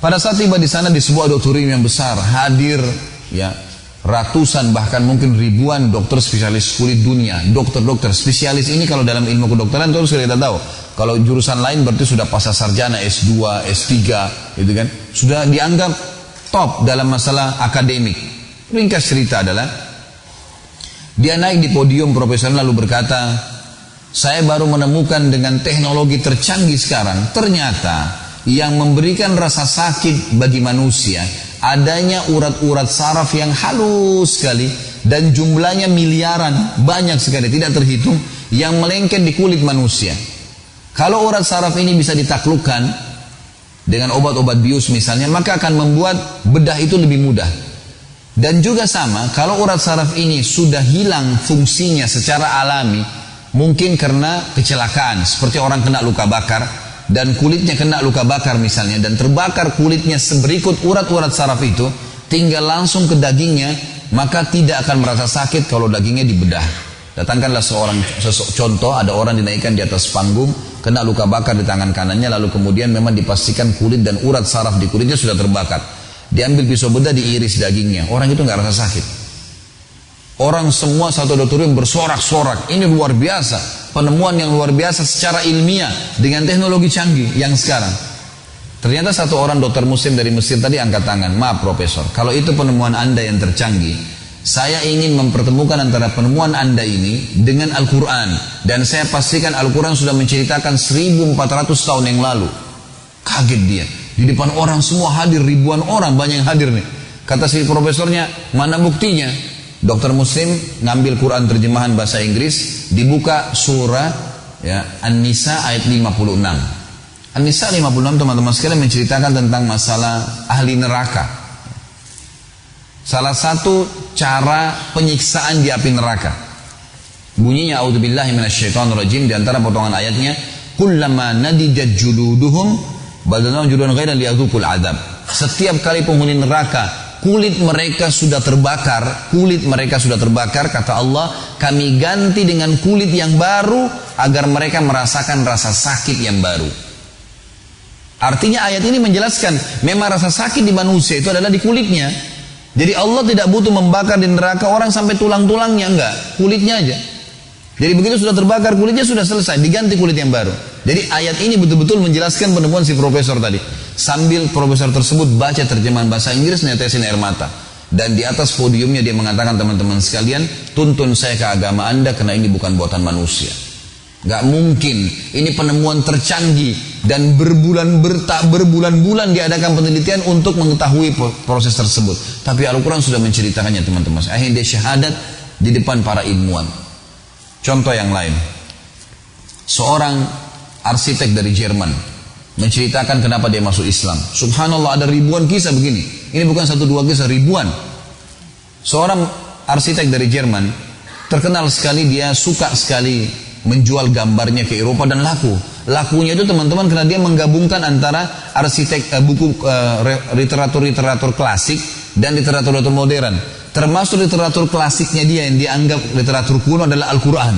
Pada saat tiba di sana di sebuah auditorium yang besar hadir ya ratusan bahkan mungkin ribuan dokter spesialis kulit dunia. Dokter-dokter spesialis ini kalau dalam ilmu kedokteran terus kita tahu. Kalau jurusan lain berarti sudah pasca sarjana S2, S3 gitu kan. Sudah dianggap top dalam masalah akademik. Ringkas cerita adalah dia naik di podium profesor lalu berkata, "Saya baru menemukan dengan teknologi tercanggih sekarang, ternyata yang memberikan rasa sakit bagi manusia adanya urat-urat saraf yang halus sekali dan jumlahnya miliaran, banyak sekali tidak terhitung yang melengket di kulit manusia. Kalau urat saraf ini bisa ditaklukkan dengan obat-obat bius misalnya, maka akan membuat bedah itu lebih mudah. Dan juga sama, kalau urat saraf ini sudah hilang fungsinya secara alami, mungkin karena kecelakaan seperti orang kena luka bakar dan kulitnya kena luka bakar misalnya dan terbakar kulitnya berikut urat-urat saraf itu tinggal langsung ke dagingnya, maka tidak akan merasa sakit kalau dagingnya dibedah. Datangkanlah contoh, ada orang dinaikkan di atas panggung kena luka bakar di tangan kanannya, lalu kemudian memang dipastikan kulit dan urat saraf di kulitnya sudah terbakar. Diambil pisau bedah, diiris dagingnya, orang itu nggak rasa sakit. Orang semua satu auditorium bersorak-sorak, ini luar biasa, penemuan yang luar biasa secara ilmiah dengan teknologi canggih yang sekarang. Ternyata satu orang dokter muslim dari Mesir tadi angkat tangan, "Maaf profesor, kalau itu penemuan Anda yang tercanggih, saya ingin mempertemukan antara penemuan Anda ini dengan Al-Quran. Dan saya pastikan Al-Quran sudah menceritakan 1400 tahun yang lalu." Kaget dia. Di depan orang semua hadir, ribuan orang, banyak yang hadir nih. Kata si profesornya, "Mana buktinya?" Dokter muslim ngambil Quran terjemahan bahasa Inggris, dibuka surah ya, An-Nisa ayat 56. An-Nisa 56 teman-teman sekalian menceritakan tentang masalah ahli neraka. Salah satu cara penyiksaan di api neraka. Bunyinya a'udzubillahi minasyaitonirrajim, di antara potongan ayatnya, "Kullama nadijat juluduhum badalnahum juludan ghairan liyadzuqul adzab." Setiap kali penghuni neraka kulit mereka sudah terbakar, kata Allah, kami ganti dengan kulit yang baru agar mereka merasakan rasa sakit yang baru. Artinya ayat ini menjelaskan memang rasa sakit di manusia itu adalah di kulitnya. Jadi Allah tidak butuh membakar di neraka orang sampai tulang-tulangnya, enggak, kulitnya aja. Jadi begitu sudah terbakar kulitnya sudah selesai, diganti kulit yang baru. Jadi ayat ini betul-betul menjelaskan penemuan si profesor tadi. Sambil profesor tersebut baca terjemahan bahasa Inggris, netesin air mata. Dan di atas podiumnya dia mengatakan, "Teman-teman sekalian, tuntun saya ke agama Anda karena ini bukan buatan manusia. Gak mungkin, ini penemuan tercanggih dan berbulan-bulan diadakan penelitian untuk mengetahui proses tersebut. Tapi Al-Quran sudah menceritakannya teman-teman. Akhirnya dia syahadat di depan para ilmuwan." Contoh yang lain, seorang arsitek dari Jerman menceritakan kenapa dia masuk Islam. Subhanallah, ada ribuan kisah begini. Ini bukan 1-2 kisah, ribuan. Seorang arsitek dari Jerman terkenal sekali, dia suka sekali menjual gambarnya ke Eropa dan laku. Lakunya itu teman-teman karena dia menggabungkan antara literatur klasik dan literatur modern. Termasuk literatur klasiknya dia yang dianggap literatur kuno adalah Al-Quran.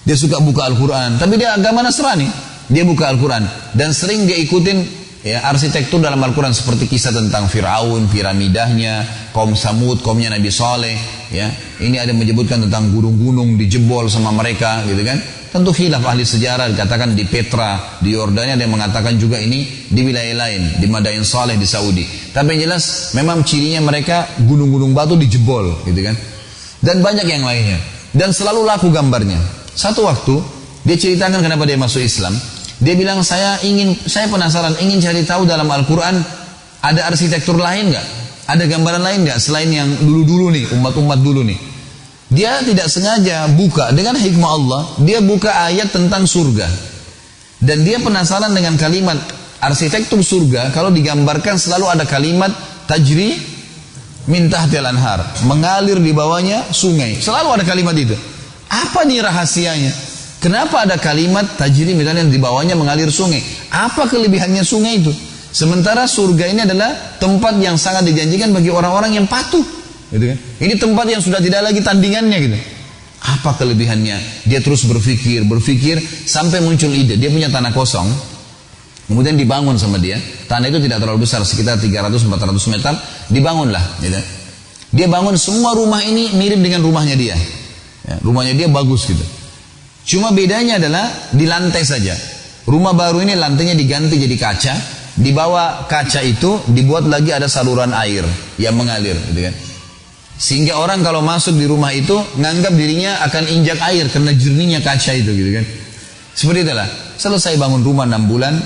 Dia suka buka Al-Quran, tapi dia agama Nasrani. Dia buka Al-Quran dan sering dia ikutin ya, arsitektur dalam Al-Quran seperti kisah tentang Fir'aun, piramidahnya, kaum Samud, kaumnya Nabi Saleh. Ya, ini ada menyebutkan tentang gunung-gunung dijebol sama mereka, gitu kan? Tentu khilaf ahli sejarah, dikatakan di Petra, di Yordania, ada yang mengatakan juga ini di wilayah lain, di Madain Saleh di Saudi. Tapi yang jelas memang cirinya mereka gunung-gunung batu dijebol gitu kan. Dan banyak yang lainnya. Dan selalu laku gambarnya. Satu waktu dia ceritakan kenapa dia masuk Islam. Dia bilang saya penasaran, ingin cari tahu dalam Al-Quran ada arsitektur lain nggak? Ada gambaran lain nggak selain yang dulu-dulu nih, umat-umat dulu nih? Dia tidak sengaja buka dengan hikmah Allah, dia buka ayat tentang surga. Dan dia penasaran dengan kalimat arsitektur surga, kalau digambarkan selalu ada kalimat tajri min tahtil anhar, mengalir di bawahnya sungai. Selalu ada kalimat itu. Apa nih rahasianya? Kenapa ada kalimat tajri misalnya di bawahnya mengalir sungai? Apa kelebihannya sungai itu? Sementara surga ini adalah tempat yang sangat dijanjikan bagi orang-orang yang patuh, gitu kan? Ini tempat yang sudah tidak lagi tandingannya, gitu. Apa kelebihannya? Dia terus berpikir sampai muncul ide. Dia punya tanah kosong, kemudian dibangun sama dia. Tanah itu tidak terlalu besar, sekitar 300-400 meter. Dibangunlah, gitu. Dia bangun semua rumah ini mirip dengan rumahnya dia. Ya, rumahnya dia bagus gitu. Cuma bedanya adalah di lantai saja. Rumah baru ini lantainya diganti jadi kaca. Di bawah kaca itu dibuat lagi ada saluran air yang mengalir, gitu kan? Sehingga orang kalau masuk di rumah itu nganggap dirinya akan injak air karena jernihnya kaca itu, gitu kan? Seperti itulah. Selesai bangun rumah 6 bulan,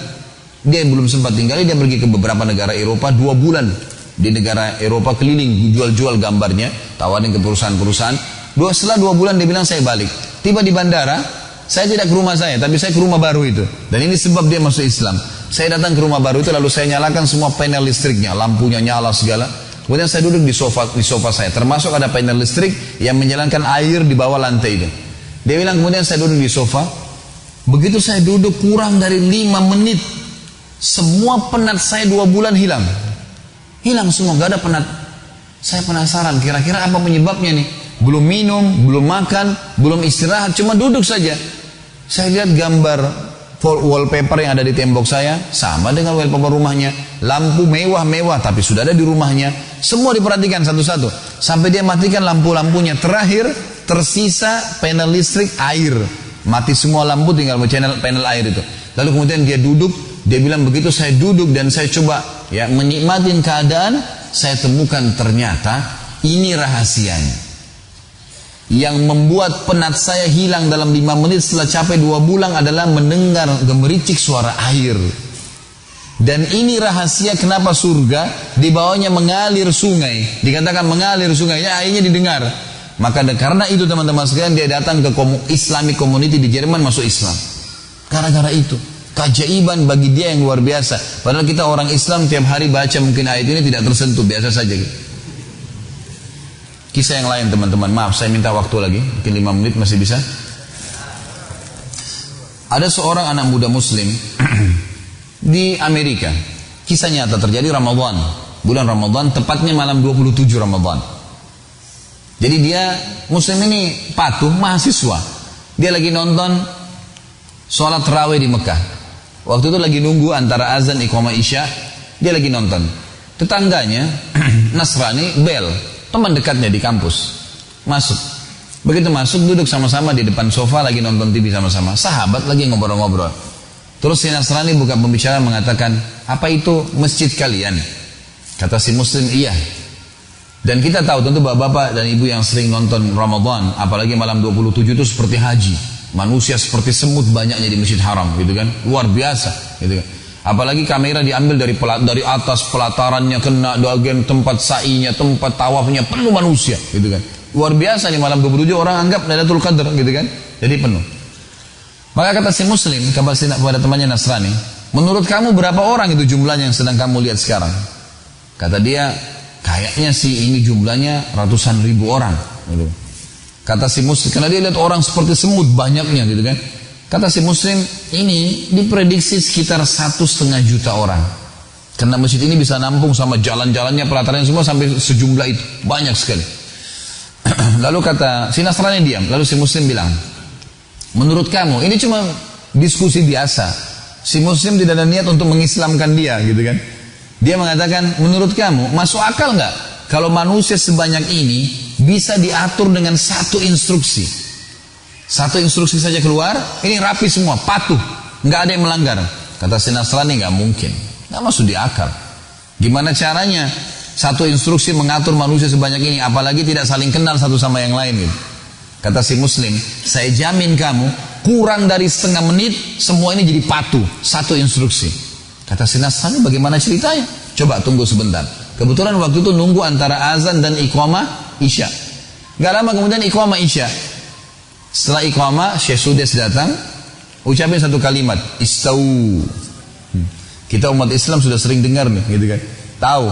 dia belum sempat tinggal, dia pergi ke beberapa negara Eropa 2 bulan. Di negara Eropa keliling, jual-jual gambarnya, tawarin ke perusahaan-perusahaan. Setelah 2 bulan dia bilang saya balik. Tiba di bandara, saya tidak ke rumah saya, tapi saya ke rumah baru itu. Dan ini sebab dia masuk Islam. Saya datang ke rumah baru itu, lalu saya nyalakan semua panel listriknya, lampunya nyala segala. Kemudian saya duduk di sofa saya, termasuk ada panel listrik yang menjalankan air di bawah lantai itu. Dia bilang kemudian saya duduk di sofa. Begitu saya duduk kurang dari 5 menit, semua penat saya 2 bulan hilang. Hilang semua, gak ada penat. Saya penasaran, kira-kira apa penyebabnya nih? Belum minum, belum makan, belum istirahat, cuma duduk saja. Saya lihat gambar wallpaper yang ada di tembok saya sama dengan wallpaper rumahnya. Lampu mewah-mewah tapi sudah ada di rumahnya. Semua diperhatikan satu-satu sampai dia matikan lampu-lampunya. Terakhir tersisa panel listrik air. Mati semua lampu, tinggal panel air itu. Lalu kemudian dia duduk. Dia bilang begitu saya duduk dan saya coba ya menikmatin keadaan, saya temukan ternyata ini rahasianya. Yang membuat penat saya hilang dalam 5 menit setelah capai 2 bulan adalah mendengar gemericik suara air. Dan ini rahasia kenapa surga di bawahnya mengalir sungai. Dikatakan mengalir sungai, ya airnya didengar. Maka karena itu teman-teman sekalian, dia datang ke Islamic Community di Jerman, masuk Islam. Gara-gara itu. Keajaiban bagi dia yang luar biasa. Padahal kita orang Islam tiap hari baca mungkin ayat ini tidak tersentuh, biasa saja gitu. Kisah yang lain teman-teman, maaf saya minta waktu lagi, mungkin 5 menit masih bisa. Ada seorang anak muda muslim di Amerika. Kisah nyata terjadi Ramadan, bulan Ramadan, tepatnya malam 27 Ramadan. Jadi dia muslim ini patuh, mahasiswa. Dia lagi nonton sholat tarawih di Mekah. Waktu itu lagi nunggu antara azan iqamah isya, dia lagi nonton. Tetangganya Nasrani bel, teman dekatnya di kampus, masuk. Begitu masuk, duduk sama-sama di depan sofa lagi nonton TV sama-sama. Sahabat lagi ngobrol-ngobrol. Terus si Nasrani buka pembicaraan mengatakan, apa itu masjid kalian? Kata si muslim, iya. Dan kita tahu tentu bapak-bapak dan ibu yang sering nonton Ramadan, apalagi malam 27 itu seperti haji. Manusia seperti semut banyaknya di Masjid Haram, gitu kan? Luar biasa, gitu kan? Apalagi kamera diambil dari atas, pelatarannya kena, bagian tempat sa'inya, tempat tawafnya penuh manusia, gitu kan. Luar biasa nih malam 27 orang anggap Lailatul Qadar, gitu kan. Jadi penuh. Maka kata si muslim kepada temannya Nasrani, menurut kamu berapa orang itu jumlahnya yang sedang kamu lihat sekarang? Kata dia, kayaknya sih ini jumlahnya ratusan ribu orang, gitu. Kata si muslim, karena dia lihat orang seperti semut banyaknya, gitu kan. Kata si muslim, ini diprediksi sekitar 1,5 juta orang. Karena masjid ini bisa nampung sama jalan-jalannya, pelatarannya semua sampai sejumlah itu. Banyak sekali. Lalu kata, si Nasrani diam. Lalu si muslim bilang, menurut kamu, ini cuma diskusi biasa. Si muslim tidak ada niat untuk mengislamkan dia, gitu kan. Dia mengatakan, menurut kamu, masuk akal nggak kalau manusia sebanyak ini bisa diatur dengan satu instruksi? Satu instruksi saja keluar, ini rapi semua, patuh, nggak ada yang melanggar. Kata si Nasrani, nggak mungkin, nggak masuk di akal. Gimana caranya satu instruksi mengatur manusia sebanyak ini, apalagi tidak saling kenal satu sama yang lain gitu. Kata si Muslim, saya jamin kamu kurang dari setengah menit semua ini jadi patuh, satu instruksi. Kata si Nasrani, bagaimana ceritanya? Coba tunggu sebentar. Kebetulan waktu itu nunggu antara azan dan iqamah Isya. Gak lama kemudian iqamah Isya. Setelah iqamah, Syekh Sudes datang, ucapin satu kalimat, istau. Kita umat Islam sudah sering dengar nih, gitu kan? Tahu.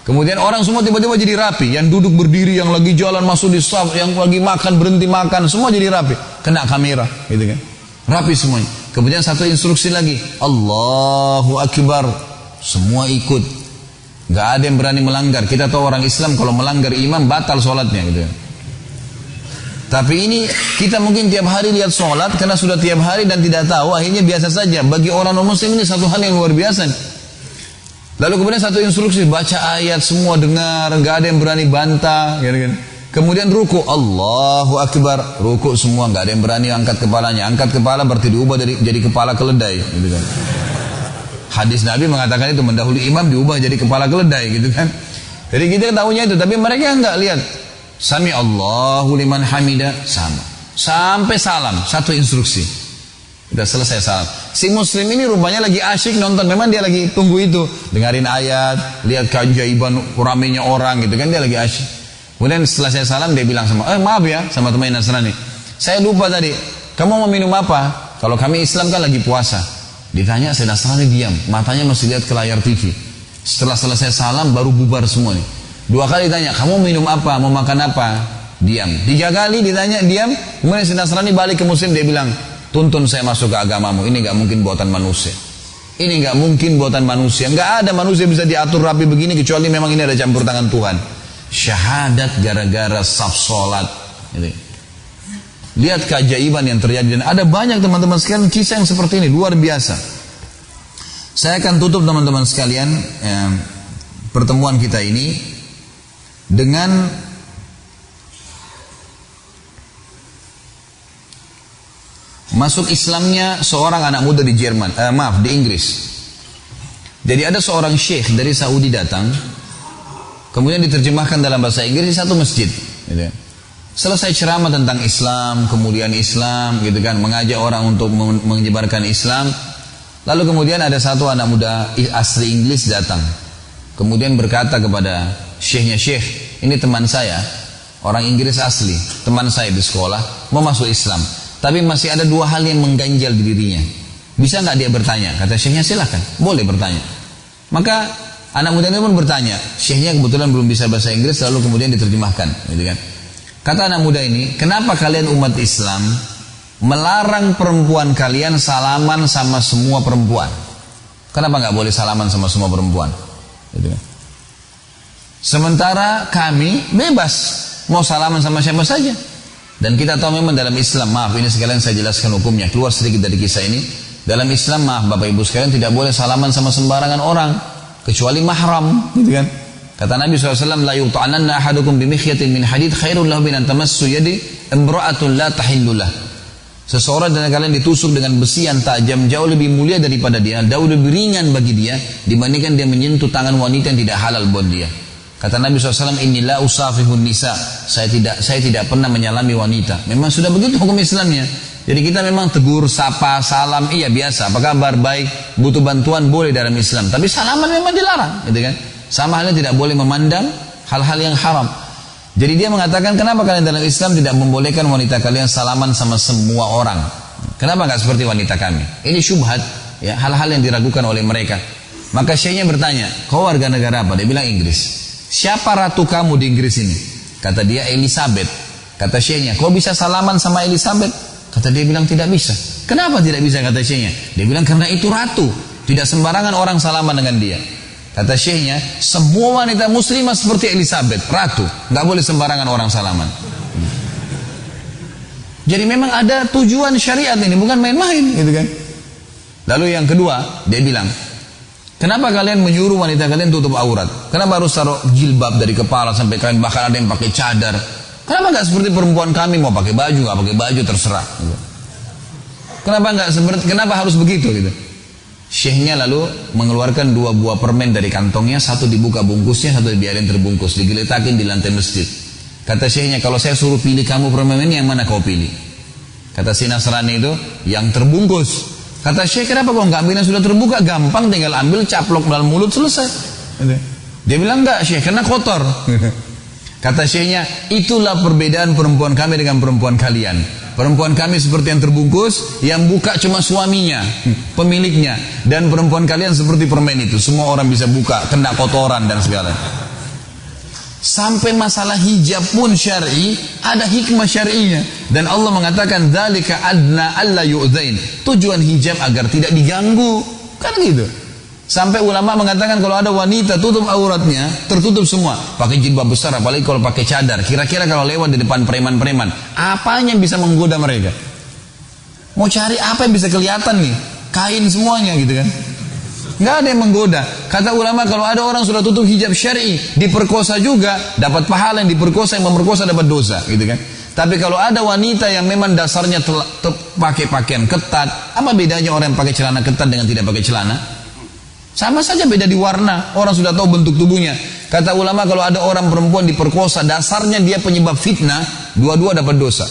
Kemudian orang semua tiba-tiba jadi rapi. Yang duduk berdiri, yang lagi jalan masuk di saf, yang lagi makan berhenti makan, semua jadi rapi. Kena kamera, gitu kan? Rapi semuanya. Kemudian satu instruksi lagi, Allahu Akbar. Semua ikut. Gak ada yang berani melanggar. Kita tahu orang Islam kalau melanggar imam batal sholatnya, gitu kan? Tapi ini kita mungkin tiap hari lihat sholat karena sudah tiap hari dan tidak tahu, akhirnya biasa saja. Bagi orang non-muslim ini satu hal yang luar biasa. Lalu kemudian satu instruksi, baca ayat semua dengar, nggak ada yang berani bantah. Kemudian ruku, Allahu Akbar, ruku semua, nggak ada yang berani angkat kepalanya. Angkat kepala berarti diubah jadi kepala keledai. Gitu kan. Hadis Nabi mengatakan itu, mendahului imam diubah jadi kepala keledai, gitu kan. Jadi kita tahunya itu, tapi mereka nggak lihat. Sami Allahu liman hamida, sama. Sampai salam, satu instruksi. Udah selesai salam. Si Muslim ini rupanya lagi asyik nonton, memang dia lagi tunggu itu, dengarin ayat, lihat keajaiban ramainya orang, gitu kan, dia lagi asyik. Kemudian setelah saya salam dia bilang sama, maaf ya, sama teman Nasrani, saya lupa tadi, kamu mau minum apa? Kalau kami Islam kan lagi puasa. Ditanya, saya Nasrani diam, matanya masih lihat ke layar TV. Setelah selesai salam baru bubar semua nih. 2 kali ditanya, kamu minum apa, mau makan apa? Diam. 3 kali ditanya, diam. Kemudian si Nasrani balik ke Muslim, dia bilang, tuntun saya masuk ke agamamu. Ini gak mungkin buatan manusia. Ini gak mungkin buatan manusia. Gak ada manusia bisa diatur rapi begini kecuali memang ini ada campur tangan Tuhan. Syahadat gara-gara saf sholat. Lihat keajaiban yang terjadi. Dan ada banyak teman-teman sekalian kisah yang seperti ini, luar biasa. Saya akan tutup teman-teman sekalian pertemuan kita ini dengan masuk Islamnya seorang anak muda di Jerman, di Inggris. Jadi ada seorang syekh dari Saudi datang, kemudian diterjemahkan dalam bahasa Inggris di satu masjid. Gitu. Selesai ceramah tentang Islam, kemudian Islam, gitu kan, mengajak orang untuk menyebarkan Islam. Lalu kemudian ada satu anak muda asli Inggris datang, kemudian berkata kepada syekhnya, syekh, ini teman saya, orang Inggris asli, teman saya di sekolah, mau masuk Islam. Tapi masih ada 2 hal yang mengganjal di dirinya. Bisa nggak dia bertanya? Kata syekhnya, silakan, boleh bertanya. Maka anak muda ini pun bertanya. Syekhnya kebetulan belum bisa bahasa Inggris, lalu kemudian diterjemahkan, gitu kan. Kata anak muda ini, kenapa kalian umat Islam melarang perempuan kalian salaman sama semua perempuan? Kenapa nggak boleh salaman sama semua perempuan? Gitu kan. Sementara kami bebas mau salaman sama siapa saja. Dan kita tahu memang dalam Islam, maaf ini sekalian saya jelaskan hukumnya, keluar sedikit dari kisah ini. Dalam Islam, maaf Bapak Ibu sekalian, tidak boleh salaman sama sembarangan orang kecuali mahram, gitu kan. Kata Nabi SAW, la yuta'ananna ahadukum bimikhyatin min hadid khairun lahu min antamassu yadi imra'atun la tahillullah. Seseorang dari kalian ditusuk dengan besi yang tajam jauh lebih mulia daripada dia, jauh lebih ringan bagi dia dibandingkan dia menyentuh tangan wanita yang tidak halal buat dia. Kata Nabi SAW, inilah usafihun nisa. Saya tidak pernah menyalami wanita. Memang sudah begitu hukum Islamnya. Jadi kita memang tegur, sapa, salam, iya biasa. Apa kabar, baik, butuh bantuan boleh dalam Islam. Tapi salaman memang dilarang, gitu kan? Sama halnya tidak boleh memandang hal-hal yang haram. Jadi dia mengatakan, kenapa kalian dalam Islam tidak membolehkan wanita kalian salaman sama semua orang? Kenapa nggak seperti wanita kami? Ini syubhat, ya, hal-hal yang diragukan oleh mereka. Maka syekhnya bertanya, kau warga negara apa? Dia bilang Inggris. Siapa ratu kamu di Inggris ini? Kata dia Elizabeth. Kata syekhnya, kau bisa salaman sama Elizabeth? Kata dia bilang tidak bisa. Kenapa tidak bisa? Kata syekhnya. Dia bilang karena itu ratu. Tidak sembarangan orang salaman dengan dia. Kata syekhnya, semua wanita muslimah seperti Elizabeth, ratu, nggak boleh sembarangan orang salaman. Jadi memang ada tujuan syariat ini, bukan main-main, gitu kan? Lalu yang kedua, dia bilang, kenapa kalian menyuruh wanita kalian tutup aurat? Kenapa harus taruh jilbab dari kepala sampai kalian, bahkan ada yang pakai cadar? Kenapa nggak seperti perempuan kami, mau pakai baju nggak pakai baju terserah. Gitu. Kenapa harus begitu gitu? Syekhnya lalu mengeluarkan 2 buah permen dari kantongnya, satu dibuka bungkusnya, satu dibiarin terbungkus, digeletakin di lantai masjid. Kata syekhnya, kalau saya suruh pilih kamu permen ini, yang mana kau pilih? Kata si Nasrani itu, yang terbungkus. Kata syekh, kenapa kau nggak ambil yang sudah terbuka? Gampang, tinggal ambil, caplok dalam mulut, selesai. Dia bilang, enggak syekh, karena kotor. Kata syekhnya, itulah perbedaan perempuan kami dengan perempuan kalian. Perempuan kami seperti yang terbungkus, yang buka cuma suaminya, pemiliknya. Dan perempuan kalian seperti permen itu, semua orang bisa buka, kena kotoran dan segala. Sampai masalah hijab pun syar'i, ada hikmah syar'inya. Dan Allah mengatakan, dzalika adna alla yu'dzain. Tujuan hijab agar tidak diganggu. Kan gitu. Sampai ulama mengatakan kalau ada wanita tutup auratnya, tertutup semua, pakai jilbab besar, apalagi kalau pakai cadar, kira-kira kalau lewat di depan preman-preman, apanya yang bisa menggoda mereka? Mau cari apa yang bisa kelihatan nih? Kain semuanya gitu kan? Nggak ada yang menggoda. Kata ulama, kalau ada orang sudah tutup hijab syar'i, diperkosa juga, dapat pahala, yang diperkosa, yang memperkosa dapat dosa, gitu kan? Tapi kalau ada wanita yang memang dasarnya pakai pakaian ketat, apa bedanya orang yang pakai celana ketat dengan tidak pakai celana? Sama saja, beda di warna. Orang sudah tahu bentuk tubuhnya. Kata ulama, kalau ada orang perempuan diperkosa, dasarnya dia penyebab fitnah, dua-dua dapat dosa.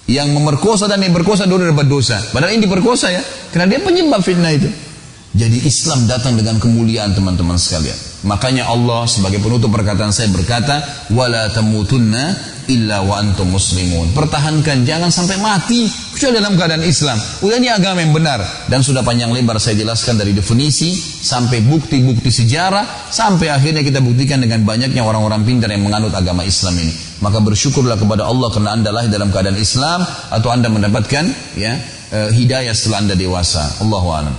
Yang memerkosa dan yang berkosa dua dapat dosa. Padahal ini diperkosa ya, karena dia penyebab fitnah itu. Jadi Islam datang dengan kemuliaan teman-teman sekalian. Makanya Allah sebagai penutup perkataan saya berkata, wala tamutunna illa wa antum muslimun. Pertahankan, jangan sampai mati kecuali dalam keadaan Islam. Ini agama yang benar. Dan sudah panjang lebar saya jelaskan dari definisi sampai bukti-bukti sejarah, sampai akhirnya kita buktikan dengan banyaknya orang-orang pintar yang menganut agama Islam ini. Maka bersyukurlah kepada Allah karena Anda lahir dalam keadaan Islam, atau Anda mendapatkan hidayah setelah Anda dewasa. Allahu a'lam.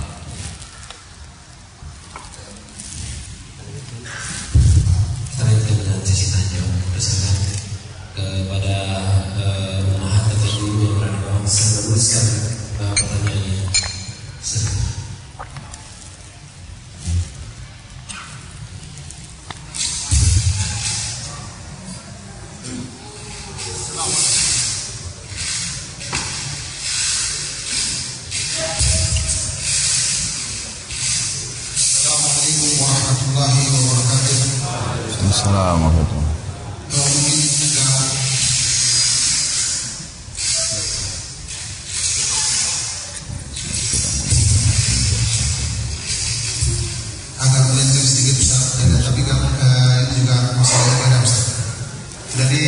Assalamualaikum.
Agak melenceng sedikit Ustaz, tapi kan ini juga masalah ibadah Ustaz. Jadi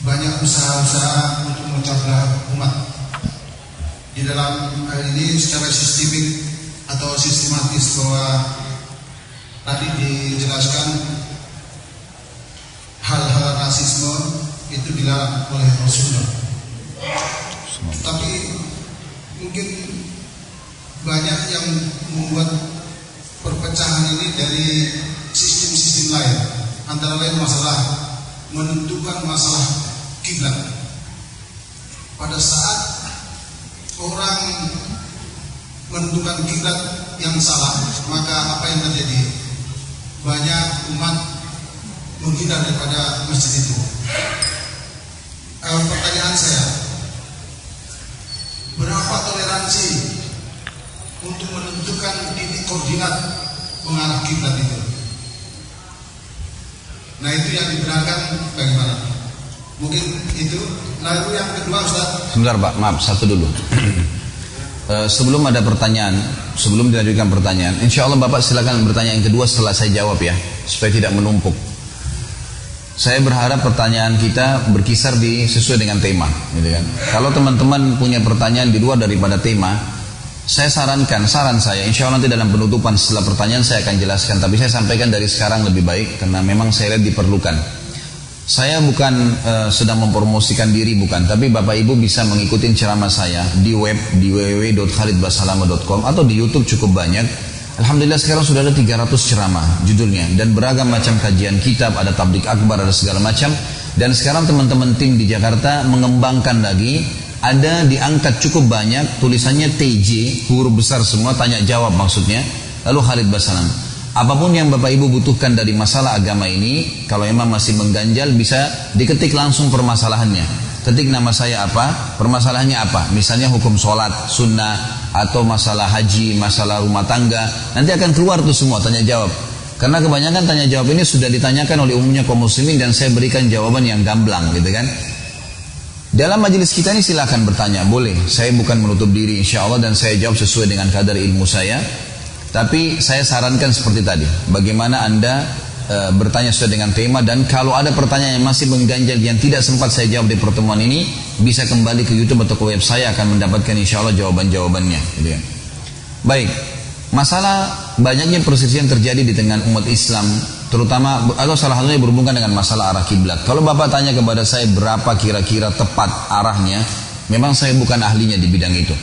banyak usaha-usaha untuk memecah belah umat. Di dalam ini secara sistemik atau sistematis bahwa tadi dijelaskan hal-hal rasisme itu dilarang oleh Rasulullah. Tapi mungkin banyak yang membuat perpecahan ini dari sistem-sistem lain. Antara lain masalah menentukan masalah kiblat. Pada saat orang menentukan kiblat yang salah, maka apa yang terjadi? Banyak umat menghindar daripada masjid itu. Pertanyaan saya, berapa toleransi untuk menentukan titik koordinat mengarah kiblat itu? Nah, itu yang dibenarkan bagaimana? Mungkin itu. Lalu yang kedua Ustaz.
Sebentar Pak, maaf, satu dulu. Sebelum ada pertanyaan, sebelum dilanjutkan pertanyaan, insya Allah Bapak silakan bertanya yang kedua setelah saya jawab ya, supaya tidak menumpuk. Saya berharap pertanyaan kita berkisar sesuai dengan tema, gitu kan. Kalau teman-teman punya pertanyaan di luar daripada tema, saya saran saya, insya Allah nanti dalam penutupan setelah pertanyaan saya akan jelaskan, tapi saya sampaikan dari sekarang lebih baik, karena memang saya lihat diperlukan. Saya bukan sedang mempromosikan diri, bukan, tapi Bapak Ibu bisa mengikuti ceramah saya di web di www.khalidbasalama.com atau di YouTube cukup banyak. Alhamdulillah sekarang sudah ada 300 ceramah judulnya, dan beragam macam kajian kitab, ada tablik akbar, ada segala macam. Dan sekarang teman-teman tim di Jakarta mengembangkan lagi, ada diangkat cukup banyak tulisannya TJ, huruf besar semua, tanya jawab maksudnya, lalu Khalid Basalam. Apapun yang Bapak Ibu butuhkan dari masalah agama ini, kalau memang masih mengganjal bisa diketik langsung permasalahannya. Ketik nama saya apa, permasalahannya apa. Misalnya hukum sholat, sunnah, atau masalah haji, masalah rumah tangga. Nanti akan keluar tuh semua tanya jawab. Karena kebanyakan tanya jawab ini sudah ditanyakan oleh umumnya kaum muslimin dan saya berikan jawaban yang gamblang gitu kan. Dalam majelis kita ini silakan bertanya, boleh. Saya bukan menutup diri insya Allah dan saya jawab sesuai dengan kadar ilmu saya. Tapi saya sarankan seperti tadi, bagaimana Anda bertanya sesuai dengan tema, dan kalau ada pertanyaan yang masih mengganjal yang tidak sempat saya jawab di pertemuan ini, bisa kembali ke YouTube atau ke web saya, akan mendapatkan insya Allah jawaban-jawabannya gitu ya. Baik, masalah banyaknya perselisihan terjadi di tengah umat Islam, terutama atau salah satunya berhubungan dengan masalah arah kiblat. Kalau Bapak tanya kepada saya berapa kira-kira tepat arahnya, memang saya bukan ahlinya di bidang itu.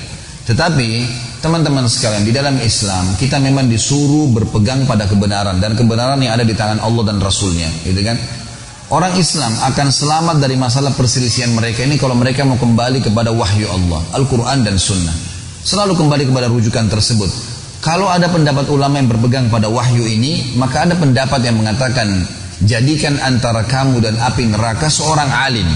Tetapi teman-teman sekalian, di dalam Islam kita memang disuruh berpegang pada kebenaran, dan kebenaran yang ada di tangan Allah dan Rasulnya, gitu kan? Orang Islam akan selamat dari masalah perselisihan mereka ini kalau mereka mau kembali kepada wahyu Allah, Al-Quran dan Sunnah. Selalu kembali kepada rujukan tersebut. Kalau ada pendapat ulama yang berpegang pada wahyu ini, maka ada pendapat yang mengatakan jadikan antara kamu dan api neraka seorang alim.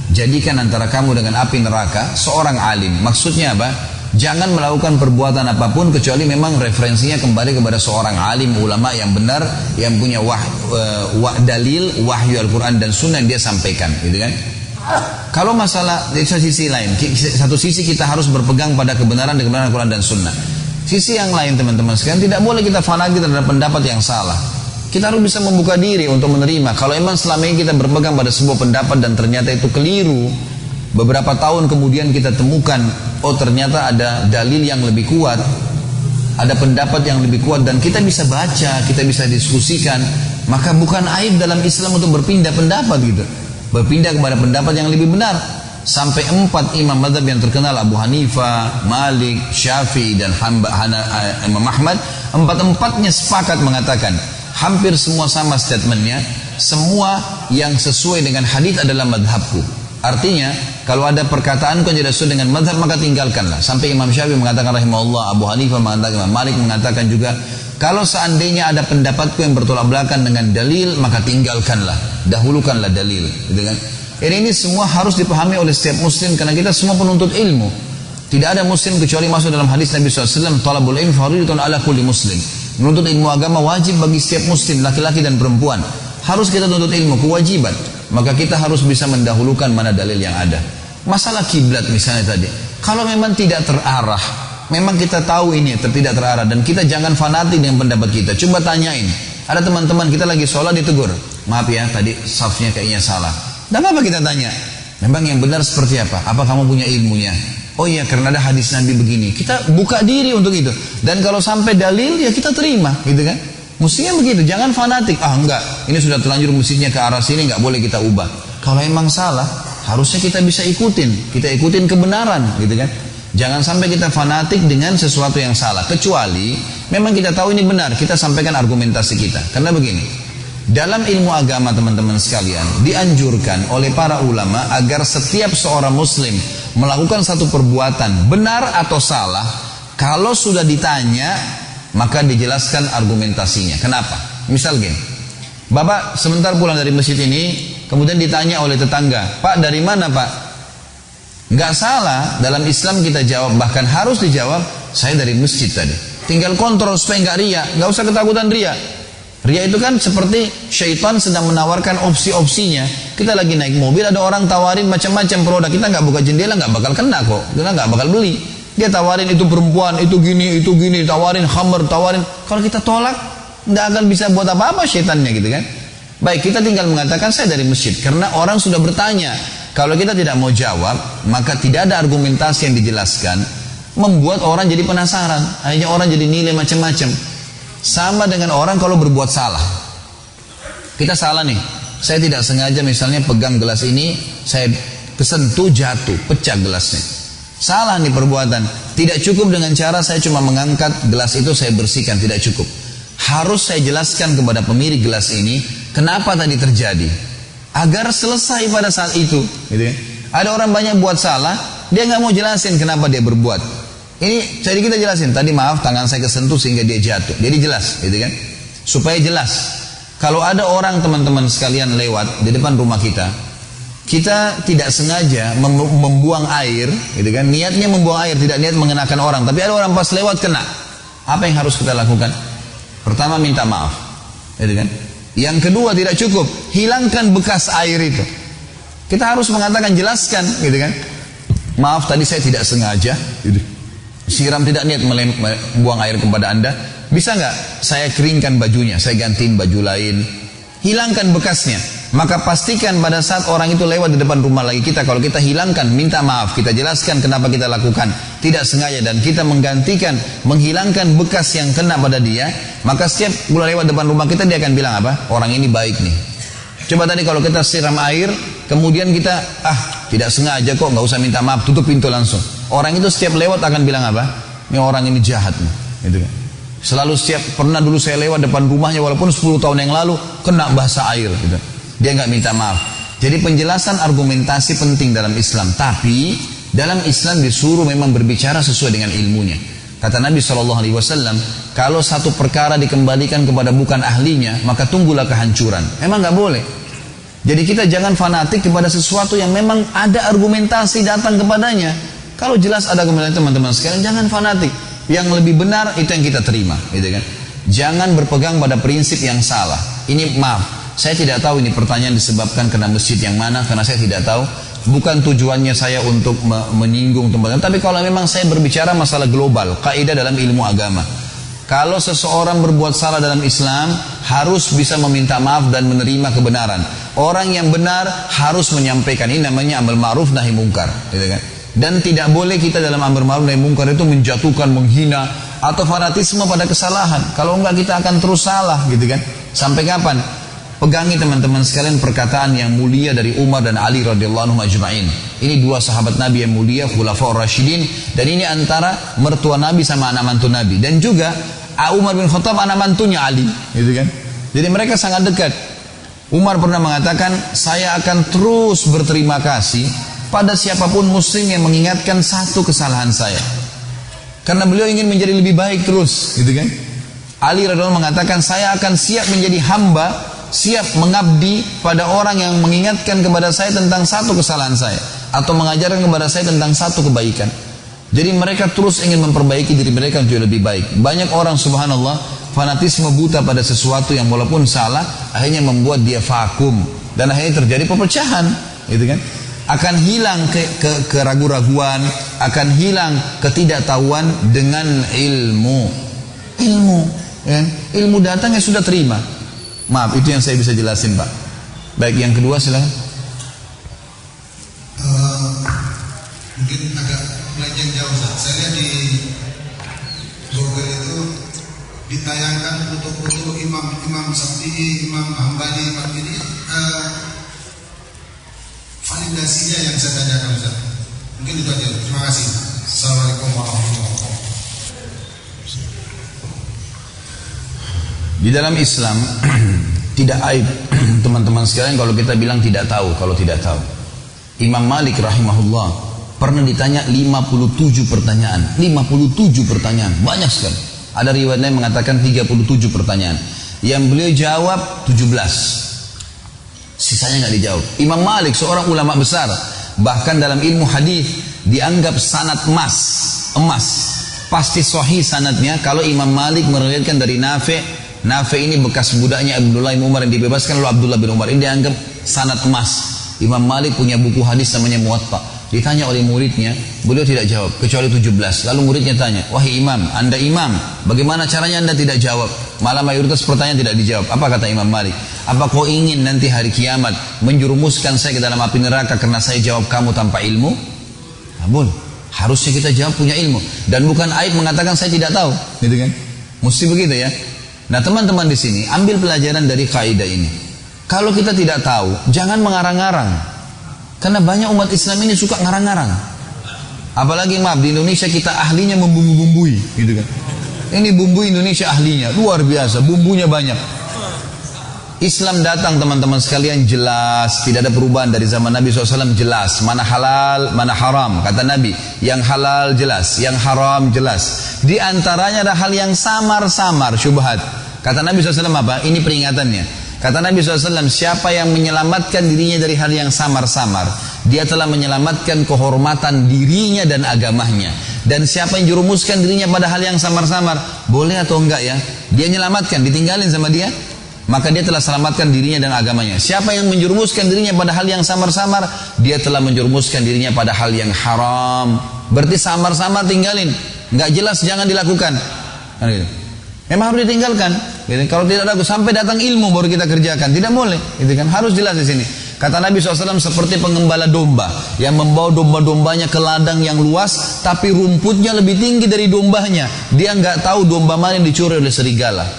Jadikan antara kamu dengan api neraka seorang alim. Maksudnya apa? Jangan melakukan perbuatan apapun kecuali memang referensinya kembali kepada seorang alim, ulama yang benar, yang punya dalil wahyu Al-Quran dan Sunnah yang dia sampaikan, gitu kan? Kalau masalah dari sisi lain, satu sisi kita harus berpegang pada kebenaran Al-Quran dan Sunnah. Sisi yang lain teman-teman sekalian, tidak boleh kita fanatik terhadap pendapat yang salah. Kita harus bisa membuka diri untuk menerima. Kalau memang selama ini kita berpegang pada sebuah pendapat dan ternyata itu keliru, beberapa tahun kemudian kita temukan, oh ternyata ada dalil yang lebih kuat, ada pendapat yang lebih kuat, dan kita bisa baca, kita bisa diskusikan, maka bukan aib dalam Islam untuk berpindah pendapat gitu, berpindah kepada pendapat yang lebih benar. Sampai 4 imam mazhab yang terkenal, Abu Hanifah, Malik, Syafi'i dan Imam Ahmad, 4-empatnya sepakat mengatakan, hampir semua sama statementnya, semua yang sesuai dengan hadis adalah madhabku. Artinya kalau ada perkataan yang tidak sesuai dengan madhab maka tinggalkanlah. Sampai Imam Syafi'i mengatakan rahimahullah, Abu Hanifah mengatakan, Malik mengatakan juga, kalau seandainya ada pendapatku yang bertolak belakang dengan dalil maka tinggalkanlah, dahulukanlah dalil, gitu kan? Ini semua harus dipahami oleh setiap muslim, karena kita semua penuntut ilmu. Tidak ada muslim kecuali masuk dalam hadis Nabi SAW, talabul ilmi fardhun ala kulli muslim. Menuntut ilmu agama wajib bagi setiap muslim, laki-laki dan perempuan. Harus kita tuntut ilmu, kewajiban. Maka kita harus bisa mendahulukan mana dalil yang ada. Masalah kiblat misalnya tadi, kalau memang tidak terarah, memang kita tahu ini tidak terarah, dan kita jangan fanatik dengan pendapat kita. Coba tanyain, ada teman-teman kita lagi sholat ditegur, maaf ya tadi safnya kayaknya salah. Dan apa kita tanya, memang yang benar seperti apa? Apa kamu punya ilmunya? Oh iya, karena ada hadis Nabi begini. Kita buka diri untuk itu. Dan kalau sampai dalil ya kita terima, gitu kan? Mestinya begitu, jangan fanatik. Ah enggak, ini sudah terlanjur mestinya ke arah sini, enggak boleh kita ubah. Kalau emang salah, harusnya kita bisa ikutin. Kita ikutin kebenaran, gitu kan? Jangan sampai kita fanatik dengan sesuatu yang salah. Kecuali memang kita tahu ini benar, kita sampaikan argumentasi kita. Karena begini, dalam ilmu agama teman-teman sekalian, dianjurkan oleh para ulama agar setiap seorang muslim melakukan satu perbuatan benar atau salah, kalau sudah ditanya maka dijelaskan argumentasinya. Kenapa? Misal gini, Bapak sebentar pulang dari masjid ini, kemudian ditanya oleh tetangga, Pak dari mana Pak? Nggak salah, dalam Islam kita jawab, bahkan harus dijawab, saya dari masjid tadi. Tinggal kontrol supaya nggak ria, nggak usah ketakutan ria. Ria itu kan seperti syaitan sedang menawarkan opsi-opsinya. Kita lagi naik mobil, ada orang tawarin macam-macam produk, kita nggak buka jendela nggak bakal kena kok, kita nggak bakal beli. Dia tawarin itu perempuan, itu gini, tawarin khamr, tawarin. Kalau kita tolak, nggak akan bisa buat apa-apa syaitannya, gitu kan? Baik, kita tinggal mengatakan saya dari masjid, karena orang sudah bertanya. Kalau kita tidak mau jawab, maka tidak ada argumentasi yang dijelaskan, membuat orang jadi penasaran, akhirnya orang jadi nilai macam-macam. Sama dengan orang kalau berbuat salah. Kita salah nih, saya tidak sengaja misalnya pegang gelas ini, saya kesentuh jatuh, pecah gelasnya. Salah nih perbuatan. Tidak cukup dengan cara saya cuma mengangkat gelas itu saya bersihkan, tidak cukup. Harus saya jelaskan kepada pemilik gelas ini kenapa tadi terjadi, agar selesai pada saat itu, gitu ya. Ada orang banyak buat salah, dia nggak mau jelasin kenapa dia berbuat. Ini jadi kita jelasin. Tadi maaf tangan saya kesentuh sehingga dia jatuh. Jadi jelas, gitu kan? Supaya jelas. Kalau ada orang teman-teman sekalian lewat di depan rumah kita tidak sengaja membuang air, gitu kan? Niatnya membuang air, tidak niat mengenakan orang. Tapi ada orang pas lewat kena. Apa yang harus kita lakukan? Pertama minta maaf, gitu kan? Yang kedua tidak cukup, hilangkan bekas air itu. Kita harus mengatakan, jelaskan, gitu kan? Maaf tadi saya tidak sengaja, gitu. Siram tidak niat buang air kepada Anda. Bisa nggak saya keringkan bajunya, saya gantiin baju lain, hilangkan bekasnya. Maka pastikan pada saat orang itu lewat di depan rumah lagi kita, kalau kita hilangkan, minta maaf, kita jelaskan kenapa kita lakukan, tidak sengaja, dan kita menggantikan, menghilangkan bekas yang kena pada dia, maka setiap mulai lewat depan rumah kita, dia akan bilang apa? Orang ini baik nih. Coba tadi kalau kita siram air, kemudian kita tidak sengaja kok, nggak usah minta maaf, tutup pintu langsung. Orang itu setiap lewat akan bilang apa? Ini orang ini jahat nih, gitu kan? Selalu pernah dulu saya lewat depan rumahnya walaupun 10 tahun yang lalu kena basah air, gitu. Dia nggak minta maaf. Jadi penjelasan argumentasi penting dalam Islam. Tapi dalam Islam disuruh memang berbicara sesuai dengan ilmunya. Kata Nabi SAW, kalau satu perkara dikembalikan kepada bukan ahlinya, maka tunggulah kehancuran. Memang nggak boleh. Jadi kita jangan fanatik kepada sesuatu yang memang ada argumentasi datang kepadanya. Kalau jelas ada argumentasi teman-teman sekalian, jangan fanatik. Yang lebih benar itu yang kita terima, gitu kan? Jangan berpegang pada prinsip yang salah. Ini maaf, saya tidak tahu ini pertanyaan disebabkan kena masjid yang mana, karena saya tidak tahu. Bukan tujuannya saya untuk menyinggung teman-teman, tapi kalau memang saya berbicara masalah global, kaidah dalam ilmu agama. Kalau seseorang berbuat salah dalam Islam, harus bisa meminta maaf dan menerima kebenaran. Orang yang benar harus menyampaikan. Ini namanya amar ma'ruf nahi mungkar, gitu kan? Dan tidak boleh kita dalam amar ma'ruf nahi mungkar itu menjatuhkan, menghina, atau fanatisme pada kesalahan. Kalau enggak kita akan terus salah, gitu kan? Sampai kapan? Pegangi teman-teman sekalian perkataan yang mulia dari Umar dan Ali radhiyallahu anhum ajma'in. Ini dua sahabat Nabi yang mulia, khulafaur rasyidin, dan ini antara mertua Nabi sama anak mantu Nabi, dan juga Umar bin Khattab anak mantunya Ali, gitu kan? Jadi mereka sangat dekat. Umar pernah mengatakan, saya akan terus berterima kasih pada siapapun muslim yang mengingatkan satu kesalahan saya, karena beliau ingin menjadi lebih baik terus, gitu kan? Ali radhiyallahu anhu mengatakan, saya akan siap menjadi hamba, siap mengabdi pada orang yang mengingatkan kepada saya tentang satu kesalahan saya, atau mengajarkan kepada saya tentang satu kebaikan. Jadi mereka terus ingin memperbaiki diri mereka menjadi lebih baik. Banyak orang subhanallah fanatisme buta pada sesuatu yang walaupun salah, akhirnya membuat dia vakum, dan akhirnya terjadi perpecahan, gitu kan? Akan hilang keraguan-raguan, akan hilang ketidaktahuan dengan ilmu. Ya? Ilmu datang ya sudah terima. Maaf, itu yang saya bisa jelasin, Pak. Baik, yang kedua silakan.
Mungkin agak melenceng jauh, Ustaz. Saya lihat di Google itu ditayangkan foto-foto Imam Syafi'i, Imam Hambali, Imam ini validasinya yang saya tanyakan, Ustaz. Mungkin itu aja. Terima kasih. Assalamualaikum warahmatullahi wabarakatuh.
Di dalam Islam tidak aib teman-teman sekalian kalau kita bilang tidak tahu, kalau tidak tahu. Imam Malik rahimahullah pernah ditanya 57 pertanyaan. 57 pertanyaan, banyak sekali. Ada riwayat lain mengatakan 37 pertanyaan. Yang beliau jawab 17. Sisanya nggak dijawab. Imam Malik seorang ulama besar, bahkan dalam ilmu hadis dianggap sanad emas. Pasti sahih sanadnya kalau Imam Malik meriwayatkan dari Nafi ini bekas budaknya Abdullah bin Umar yang dibebaskan oleh Abdullah bin Umar. Ini dianggap sanad emas. Imam Malik punya buku hadis namanya Muwatta. Ditanya oleh muridnya, beliau tidak jawab kecuali 17. Lalu muridnya tanya, wahai imam, anda imam, bagaimana caranya anda tidak jawab? Malah mayoritas pertanyaan tidak dijawab. Apa kata Imam Malik? Apa kau ingin nanti hari kiamat menjerumuskan saya ke dalam api neraka karena saya jawab kamu tanpa ilmu? Abul, harusnya kita jawab punya ilmu. Dan bukan aib mengatakan saya tidak tahu, gitu kan? Mesti begitu ya. Nah teman-teman di sini ambil pelajaran dari kaidah ini. Kalau kita tidak tahu, jangan mengarang-arang. Karena banyak umat Islam ini suka ngarang-ngarang. Apalagi maaf di Indonesia kita ahlinya membumbu-bumbui, gitu kan? Ini bumbu Indonesia ahlinya luar biasa, bumbunya banyak. Islam datang teman-teman sekalian jelas, tidak ada perubahan dari zaman Nabi SAW, jelas. Mana halal, mana haram. Kata Nabi, yang halal jelas, yang haram jelas. Di antaranya ada hal yang samar-samar, syubhat. Kata Nabi SAW apa? Ini peringatannya. Kata Nabi SAW, siapa yang menyelamatkan dirinya dari hal yang samar-samar, dia telah menyelamatkan kehormatan dirinya dan agamanya. Dan siapa yang jerumuskan dirinya pada hal yang samar-samar, boleh atau enggak ya, dia menyelamatkan, ditinggalin sama dia, maka dia telah selamatkan dirinya dan agamanya. Siapa yang menjerumuskan dirinya pada hal yang samar-samar, dia telah menjerumuskan dirinya pada hal yang haram. Berarti samar-samar tinggalin, nggak jelas jangan dilakukan. Memang harus ditinggalkan. Kalau tidak laku sampai datang ilmu baru kita kerjakan, tidak boleh. Itu kan harus jelas di sini. Kata Nabi SAW seperti pengembala domba yang membawa domba-dombanya ke ladang yang luas, tapi rumputnya lebih tinggi dari dombanya. Dia nggak tahu domba mana yang dicuri oleh serigala.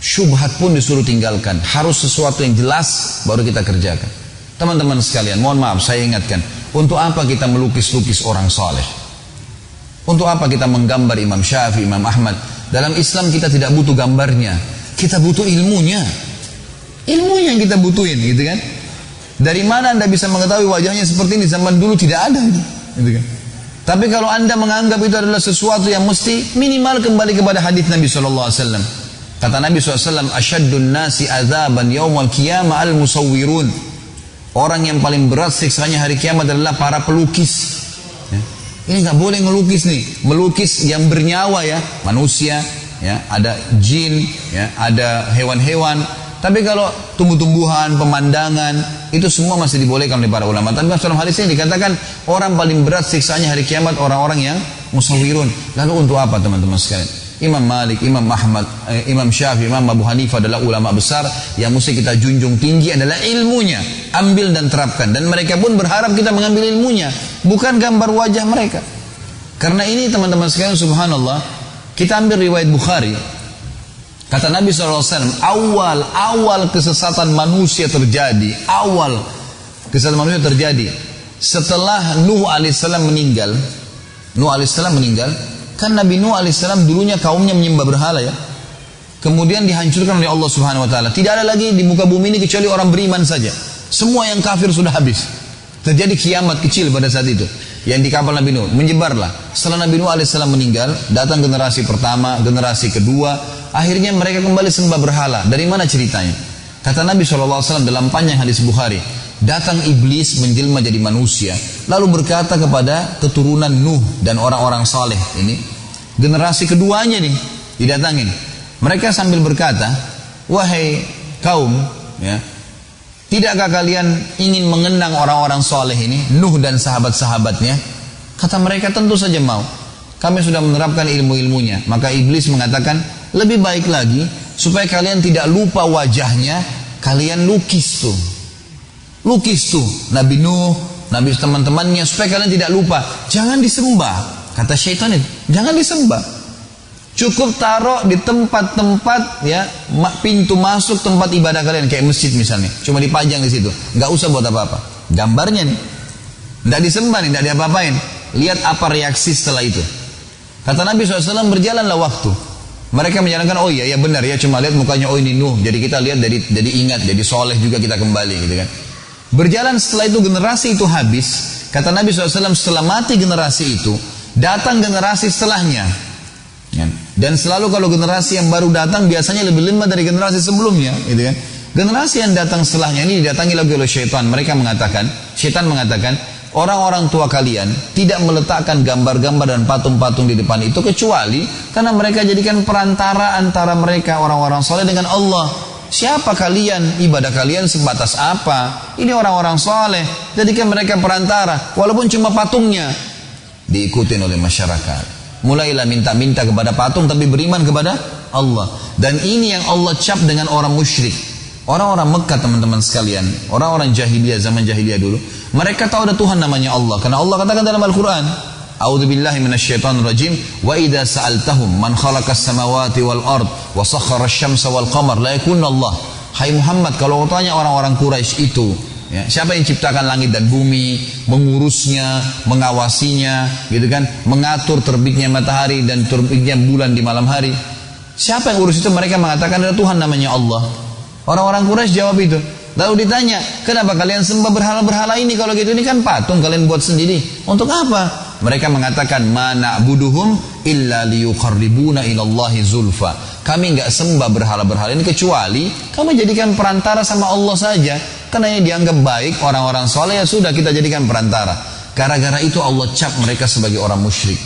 Syubhat pun disuruh tinggalkan. Harus sesuatu yang jelas baru kita kerjakan. Teman-teman sekalian, mohon maaf saya ingatkan, untuk apa kita melukis-lukis orang saleh? Untuk apa kita menggambar Imam Syafi'i, Imam Ahmad? Dalam Islam kita tidak butuh gambarnya, kita butuh ilmunya. Ilmunya yang kita butuhin, gitu kan? Dari mana Anda bisa mengetahui wajahnya seperti ini? Zaman dulu tidak ada, gitu kan? Tapi kalau Anda menganggap itu adalah sesuatu yang mesti, minimal kembali kepada hadis Nabi SAW. Kata Nabi SAW, asyaddun nasi azaban yawmal qiyamah al-musawwirun. Orang yang paling berat siksanya hari kiamat adalah para pelukis. Ya. Ini nggak boleh ngelukis nih, melukis yang bernyawa ya, manusia, ya, ada jin, ya, ada hewan-hewan. Tapi kalau tumbuh-tumbuhan, pemandangan, itu semua masih dibolehkan oleh para ulama. Tapi dalam hadis ini dikatakan orang paling berat siksanya hari kiamat orang-orang yang musawwirun. Lalu untuk apa teman-teman sekalian? Imam Malik, Imam Ahmad, Imam Syafi'i, Imam Abu Hanifah adalah ulama besar yang mesti kita junjung tinggi adalah ilmunya. Ambil dan terapkan. Dan mereka pun berharap kita mengambil ilmunya, bukan gambar wajah mereka. Karena ini teman-teman sekalian, subhanallah, kita ambil riwayat Bukhari. Kata Nabi SAW, awal kesesatan manusia terjadi. Awal kesesatan manusia terjadi setelah Nuh alaihissalam meninggal. Nuh alaihissalam meninggal. Kan Nabi Nuh alaihissalam dulunya kaumnya menyembah berhala ya. Kemudian dihancurkan oleh Allah Subhanahu wa taala. Tidak ada lagi di muka bumi ini kecuali orang beriman saja. Semua yang kafir sudah habis. Terjadi kiamat kecil pada saat itu. Yang di kapal Nabi Nuh menyebarlah. Setelah Nabi Nuh alaihissalam meninggal, datang generasi pertama, generasi kedua, akhirnya mereka kembali sembah berhala. Dari mana ceritanya? Kata Nabi SAW dalam panjang hadis Bukhari, datang iblis menjelma jadi manusia, lalu berkata kepada keturunan Nuh dan orang-orang saleh ini, generasi keduanya nih didatangin. Mereka sambil berkata, wahai kaum, ya, tidakkah kalian ingin mengenang orang-orang saleh ini, Nuh dan sahabat-sahabatnya? Kata mereka, tentu saja mau. Kami sudah menerapkan ilmu-ilmunya. Maka iblis mengatakan, lebih baik lagi supaya kalian tidak lupa wajahnya, kalian lukis tuh. Lukis tuh Nabi Nuh, Nabi teman-temannya, supaya kalian tidak lupa. Jangan disembah. Kata syaitan itu, jangan disembah. Cukup taruh di tempat-tempat ya, pintu masuk tempat ibadah kalian, kayak masjid misalnya. Cuma dipajang di situ. Nggak usah buat apa-apa. Gambarnya nih. Nggak disembah nih, nggak diapa-apain. Lihat apa reaksi setelah itu. Kata Nabi SAW, berjalanlah waktu. Mereka menyarankan, oh iya, ya benar ya, cuma lihat mukanya, oh ini Nuh. Jadi kita lihat, jadi ingat, jadi soleh juga kita kembali gitu kan. Berjalan setelah itu generasi itu habis. Kata Nabi SAW, setelah mati generasi itu, datang generasi setelahnya. Dan selalu kalau generasi yang baru datang biasanya lebih lemah dari generasi sebelumnya, gitu kan. Generasi yang datang setelahnya ini didatangi lagi oleh syaitan. Mereka mengatakan, syaitan mengatakan, orang-orang tua kalian tidak meletakkan gambar-gambar dan patung-patung di depan itu kecuali karena mereka jadikan perantara antara mereka orang-orang soleh dengan Allah. Siapa kalian? Ibadah kalian sebatas apa? Ini orang-orang soleh, jadikan mereka perantara, walaupun cuma patungnya. Diikutin oleh masyarakat. Mulailah minta-minta kepada patung tapi beriman kepada Allah. Dan ini yang Allah cap dengan orang musyrik. Orang-orang Mekah teman-teman sekalian, orang-orang jahiliyah, zaman jahiliyah dulu, mereka tahu ada Tuhan namanya Allah. Karena Allah katakan dalam Al-Quran, A'udzubillahi minasyaitonir rajim, wa idza sa'altahum man khalaqas samawati wal ard wa sakhkhara asy-syamsa wal qamar la yakunna Allah. Hai Muhammad, kalau kau tanya orang-orang Quraisy itu, ya, siapa yang ciptakan langit dan bumi, mengurusnya, mengawasinya, gitu kan, mengatur terbitnya matahari dan terbitnya bulan di malam hari. Siapa yang urus itu? Mereka mengatakan ada Tuhan namanya Allah. Orang-orang Quraisy jawab itu. Lalu ditanya, kenapa kalian sembah berhala-berhala ini? Kalau gitu ini kan patung kalian buat sendiri. Untuk apa? Mereka mengatakan, ma na'buduhum illa liyuqarribuna ilallahi zulfa. Kami enggak sembah berhala-berhala ini kecuali kami jadikan perantara sama Allah saja. Karena yang dianggap baik orang-orang soleh, ya sudah kita jadikan perantara. Gara-gara itu Allah cap mereka sebagai orang musyrik.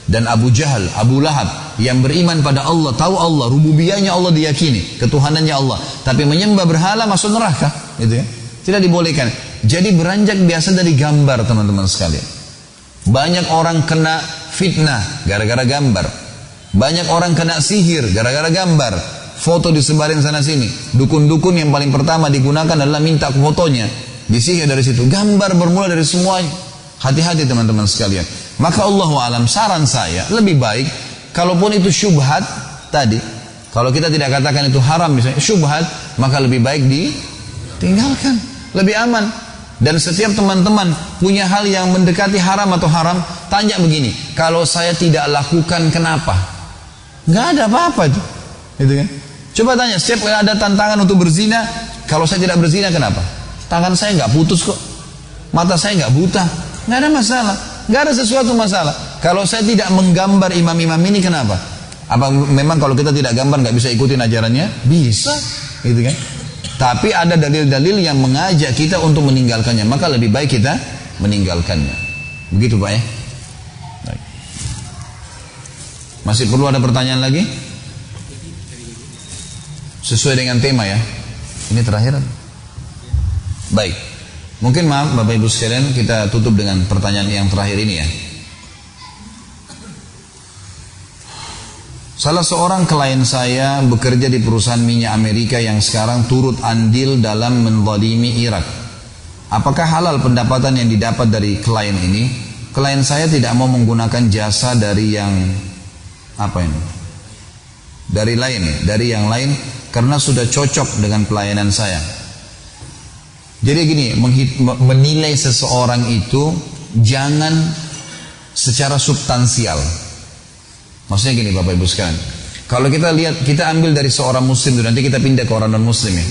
Dan Abu Jahal, Abu Lahab yang beriman pada Allah, tahu Allah, rububiyahnya Allah diyakini, ketuhanannya Allah, tapi menyembah berhala masuk neraka, gitu ya. Tidak dibolehkan. Jadi beranjak biasa dari gambar, teman-teman sekalian. Banyak orang kena fitnah gara-gara gambar. Banyak orang kena sihir gara-gara gambar. Foto disebarin sana sini. Dukun-dukun yang paling pertama digunakan adalah minta fotonya, disihir dari situ. Gambar bermula dari semuanya. Hati-hati teman-teman sekalian. Maka Allahu alam, saran saya lebih baik, kalaupun itu syubhat tadi, kalau kita tidak katakan itu haram misalnya, syubhat, maka lebih baik ditinggalkan, lebih aman. Dan setiap teman-teman punya hal yang mendekati haram atau haram, tanya begini, kalau saya tidak lakukan kenapa? Nggak ada apa-apa itu, gitu kan? Coba tanya, setiap kali ada tantangan untuk berzina, kalau saya tidak berzina kenapa? Tangan saya nggak putus kok, mata saya nggak buta, nggak ada masalah. Gak ada sesuatu masalah. Kalau saya tidak menggambar imam-imam ini kenapa? Apa memang kalau kita tidak gambar gak bisa ikutin ajarannya? Bisa, gitu kan? Tapi ada dalil-dalil yang mengajak kita untuk meninggalkannya. Maka lebih baik kita meninggalkannya. Begitu Pak ya? Baik. Masih perlu ada pertanyaan lagi? Sesuai dengan tema ya. Ini terakhir. Baik. Mungkin maaf Bapak Ibu sekalian, kita tutup dengan pertanyaan yang terakhir ini ya. Salah seorang klien saya bekerja di perusahaan minyak Amerika yang sekarang turut andil dalam menzalimi Irak. Apakah halal pendapatan yang didapat dari klien ini? Klien saya tidak mau menggunakan jasa dari yang dari yang lain karena sudah cocok dengan pelayanan saya. Jadi gini, menilai seseorang itu jangan secara substansial. Maksudnya gini Bapak Ibu sekalian, kalau kita lihat, kita ambil dari seorang muslim, nanti kita pindah ke orang non muslim ya.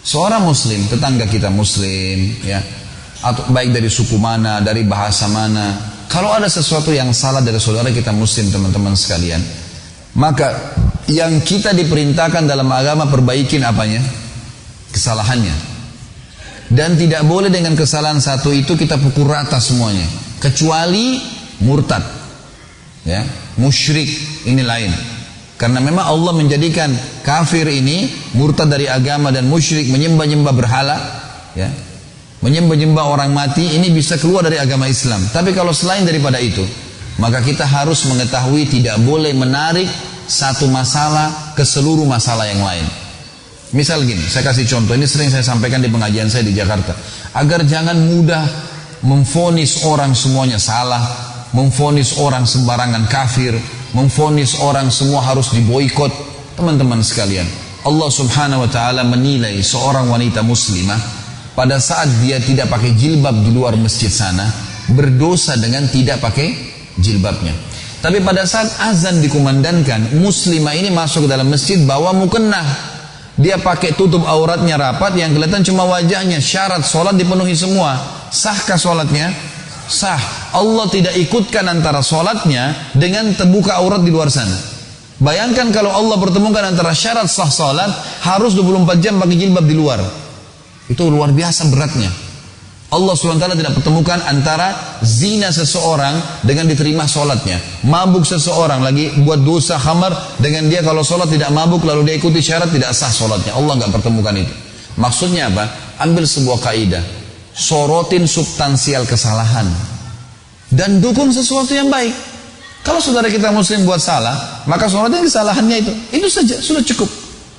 Seorang muslim, tetangga kita muslim ya, atau baik dari suku mana, dari bahasa mana, kalau ada sesuatu yang salah dari saudara kita muslim teman-teman sekalian, maka yang kita diperintahkan dalam agama perbaikin apanya? Kesalahannya. Dan tidak boleh dengan kesalahan satu itu kita pukul rata semuanya, kecuali murtad ya, musyrik, ini lain. Karena memang Allah menjadikan kafir ini murtad dari agama dan musyrik, menyembah-nyembah berhala ya, menyembah-nyembah orang mati, ini bisa keluar dari agama Islam. Tapi kalau selain daripada itu, maka kita harus mengetahui tidak boleh menarik satu masalah ke seluruh masalah yang lain. Misal gini, saya kasih contoh, ini sering saya sampaikan di pengajian saya di Jakarta. Agar jangan mudah memvonis orang semuanya salah, memvonis orang sembarangan kafir, memvonis orang semua harus diboikot. Teman-teman sekalian, Allah subhanahu wa ta'ala menilai seorang wanita muslimah pada saat dia tidak pakai jilbab di luar masjid sana, berdosa dengan tidak pakai jilbabnya. Tapi pada saat azan dikumandangkan, muslimah ini masuk ke dalam masjid bawa mukennah. Dia pakai tutup auratnya rapat, yang kelihatan cuma wajahnya. Syarat solat dipenuhi semua. Sahkah solatnya? Sah. Allah tidak ikutkan antara solatnya dengan terbuka aurat di luar sana. Bayangkan kalau Allah pertemukan antara syarat sah solat, harus 24 jam pakai jilbab di luar. Itu luar biasa beratnya. Allah SWT tidak pertemukan antara zina seseorang dengan diterima solatnya, mabuk seseorang lagi buat dosa khamar dengan dia kalau solat tidak mabuk lalu dia ikuti syarat, tidak sah solatnya. Allah nggak pertemukan itu. Maksudnya apa? Ambil sebuah kaidah, sorotin substansial kesalahan dan dukung sesuatu yang baik. Kalau saudara kita muslim buat salah, maka sorotin kesalahannya itu saja sudah cukup,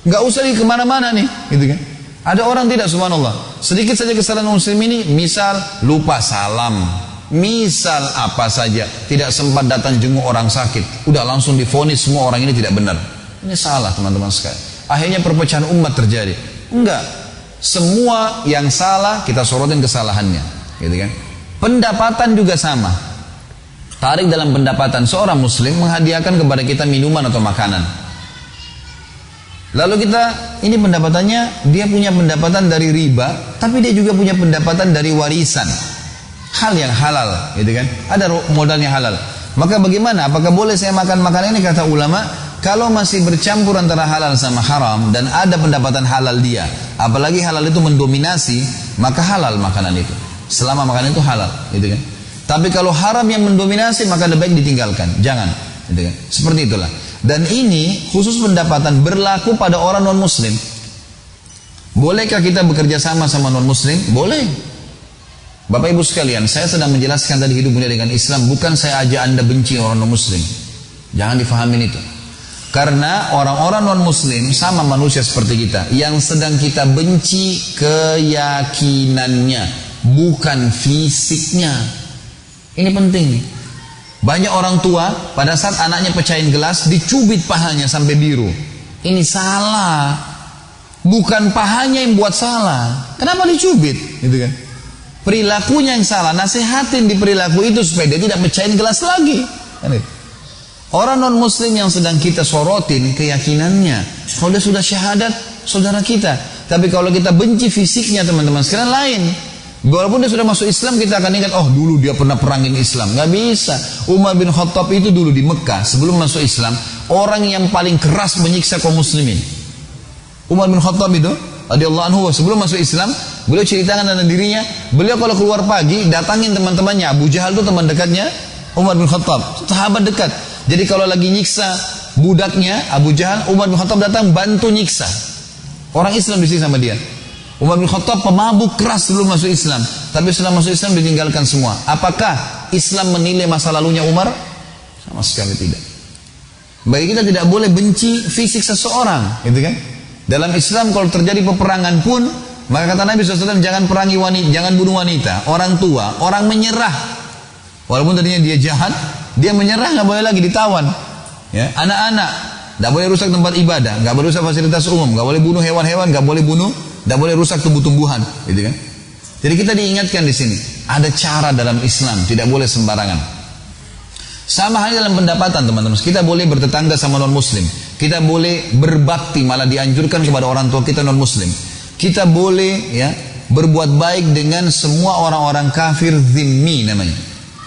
nggak usah di kemana-mana nih, gitu kan? Ada orang tidak, subhanallah, sedikit saja kesalahan muslim ini, misal lupa salam, misal apa saja, tidak sempat datang jenguk orang sakit, udah langsung divonis semua orang ini tidak benar. Ini salah teman-teman sekalian. Akhirnya perpecahan umat terjadi. Enggak, semua yang salah kita sorotin kesalahannya, gitu kan? Pendapatan juga sama. Tarik dalam pendapatan, seorang muslim menghadiahkan kepada kita minuman atau makanan. Lalu ini pendapatannya, dia punya pendapatan dari riba, tapi dia juga punya pendapatan dari warisan. Hal yang halal, gitu kan? Ada modalnya halal. Maka bagaimana? Apakah boleh saya makan makanan ini? Kata ulama, kalau masih bercampur antara halal sama haram dan ada pendapatan halal dia, apalagi halal itu mendominasi, maka halal makanan itu. Selama makanan itu halal, gitu kan? Tapi kalau haram yang mendominasi, maka lebih baik ditinggalkan. Jangan, gitu kan? Seperti itulah. Dan ini khusus pendapatan berlaku pada orang non muslim. Bolehkah kita bekerja sama non muslim? Boleh. Bapak ibu sekalian, saya sedang menjelaskan tadi hidup mulia dengan Islam, bukan saya ajak anda benci orang non muslim. Jangan difahamin itu. Karena orang-orang non muslim sama manusia seperti kita, yang sedang kita benci keyakinannya, bukan fisiknya. Ini penting nih. Banyak orang tua pada saat anaknya pecahin gelas dicubit pahanya sampai biru. Ini salah. Bukan pahanya yang buat salah. Kenapa dicubit? Gitu kan? Perilakunya yang salah. Nasihatin di perilaku itu supaya dia tidak pecahin gelas lagi. Orang non muslim yang sedang kita sorotin keyakinannya. Kalau dia sudah syahadat, saudara kita. Tapi kalau kita benci fisiknya teman-teman sekalian lain. Walaupun dia sudah masuk Islam, kita akan ingat, oh dulu dia pernah perangin Islam. Gak bisa. Umar bin Khattab itu dulu di Mekah sebelum masuk Islam, orang yang paling keras menyiksa kaum muslimin. Umar bin Khattab itu radhiyallahu anhu, sebelum masuk Islam, beliau ceritakan tentang dirinya, beliau kalau keluar pagi datangin teman-temannya. Abu Jahal itu teman dekatnya Umar bin Khattab, sahabat dekat. Jadi kalau lagi nyiksa budaknya Abu Jahal, Umar bin Khattab datang bantu nyiksa. Orang Islam di sini sama dia. Umar bin Khattab pemabuk keras sebelum masuk Islam, tapi setelah masuk Islam ditinggalkan semua. Apakah Islam menilai masa lalunya Umar? Sama sekali tidak. Bagi kita tidak boleh benci fisik seseorang, gitu kan? Dalam Islam kalau terjadi peperangan pun, maka kata Nabi SAW, jangan perangi wanita, jangan bunuh wanita, orang tua, orang menyerah. Walaupun tadinya dia jahat, dia menyerah, nggak boleh lagi ditawan. Ya, anak-anak, nggak boleh rusak tempat ibadah, nggak boleh rusak fasilitas umum, nggak boleh bunuh hewan-hewan, nggak boleh rusak tumbuh-tumbuhan, gitu kan? Jadi kita diingatkan di sini, ada cara dalam Islam, tidak boleh sembarangan. Sama halnya dalam pendapatan teman-teman, kita boleh bertetangga sama non muslim, kita boleh berbakti, malah dianjurkan kepada orang tua kita non muslim. Kita boleh ya berbuat baik dengan semua orang-orang kafir zimmi namanya.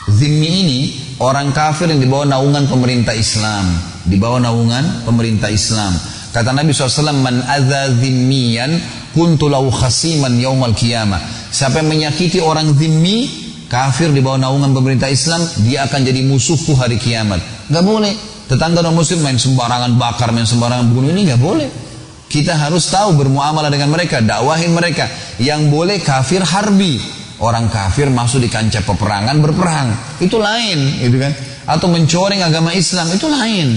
Zimmi ini orang kafir yang di bawah naungan pemerintah Islam, di bawah naungan pemerintah Islam. Kata Nabi SAW, man adza zimmiyan kuntu lahu khasiman yaumal qiyamah. Siapa yang menyakiti orang zimmi, kafir di bawah naungan pemerintah Islam, dia akan jadi musuhku hari kiamat. Gak boleh. Tetangga non muslim main sembarangan bakar, main sembarangan bunuh, ini gak boleh. Kita harus tahu bermuamalah dengan mereka, dakwahin mereka. Yang boleh kafir harbi. Orang kafir masuk di kancah peperangan berperang. Itu lain, gitu kan? Atau mencoreng agama Islam, itu lain.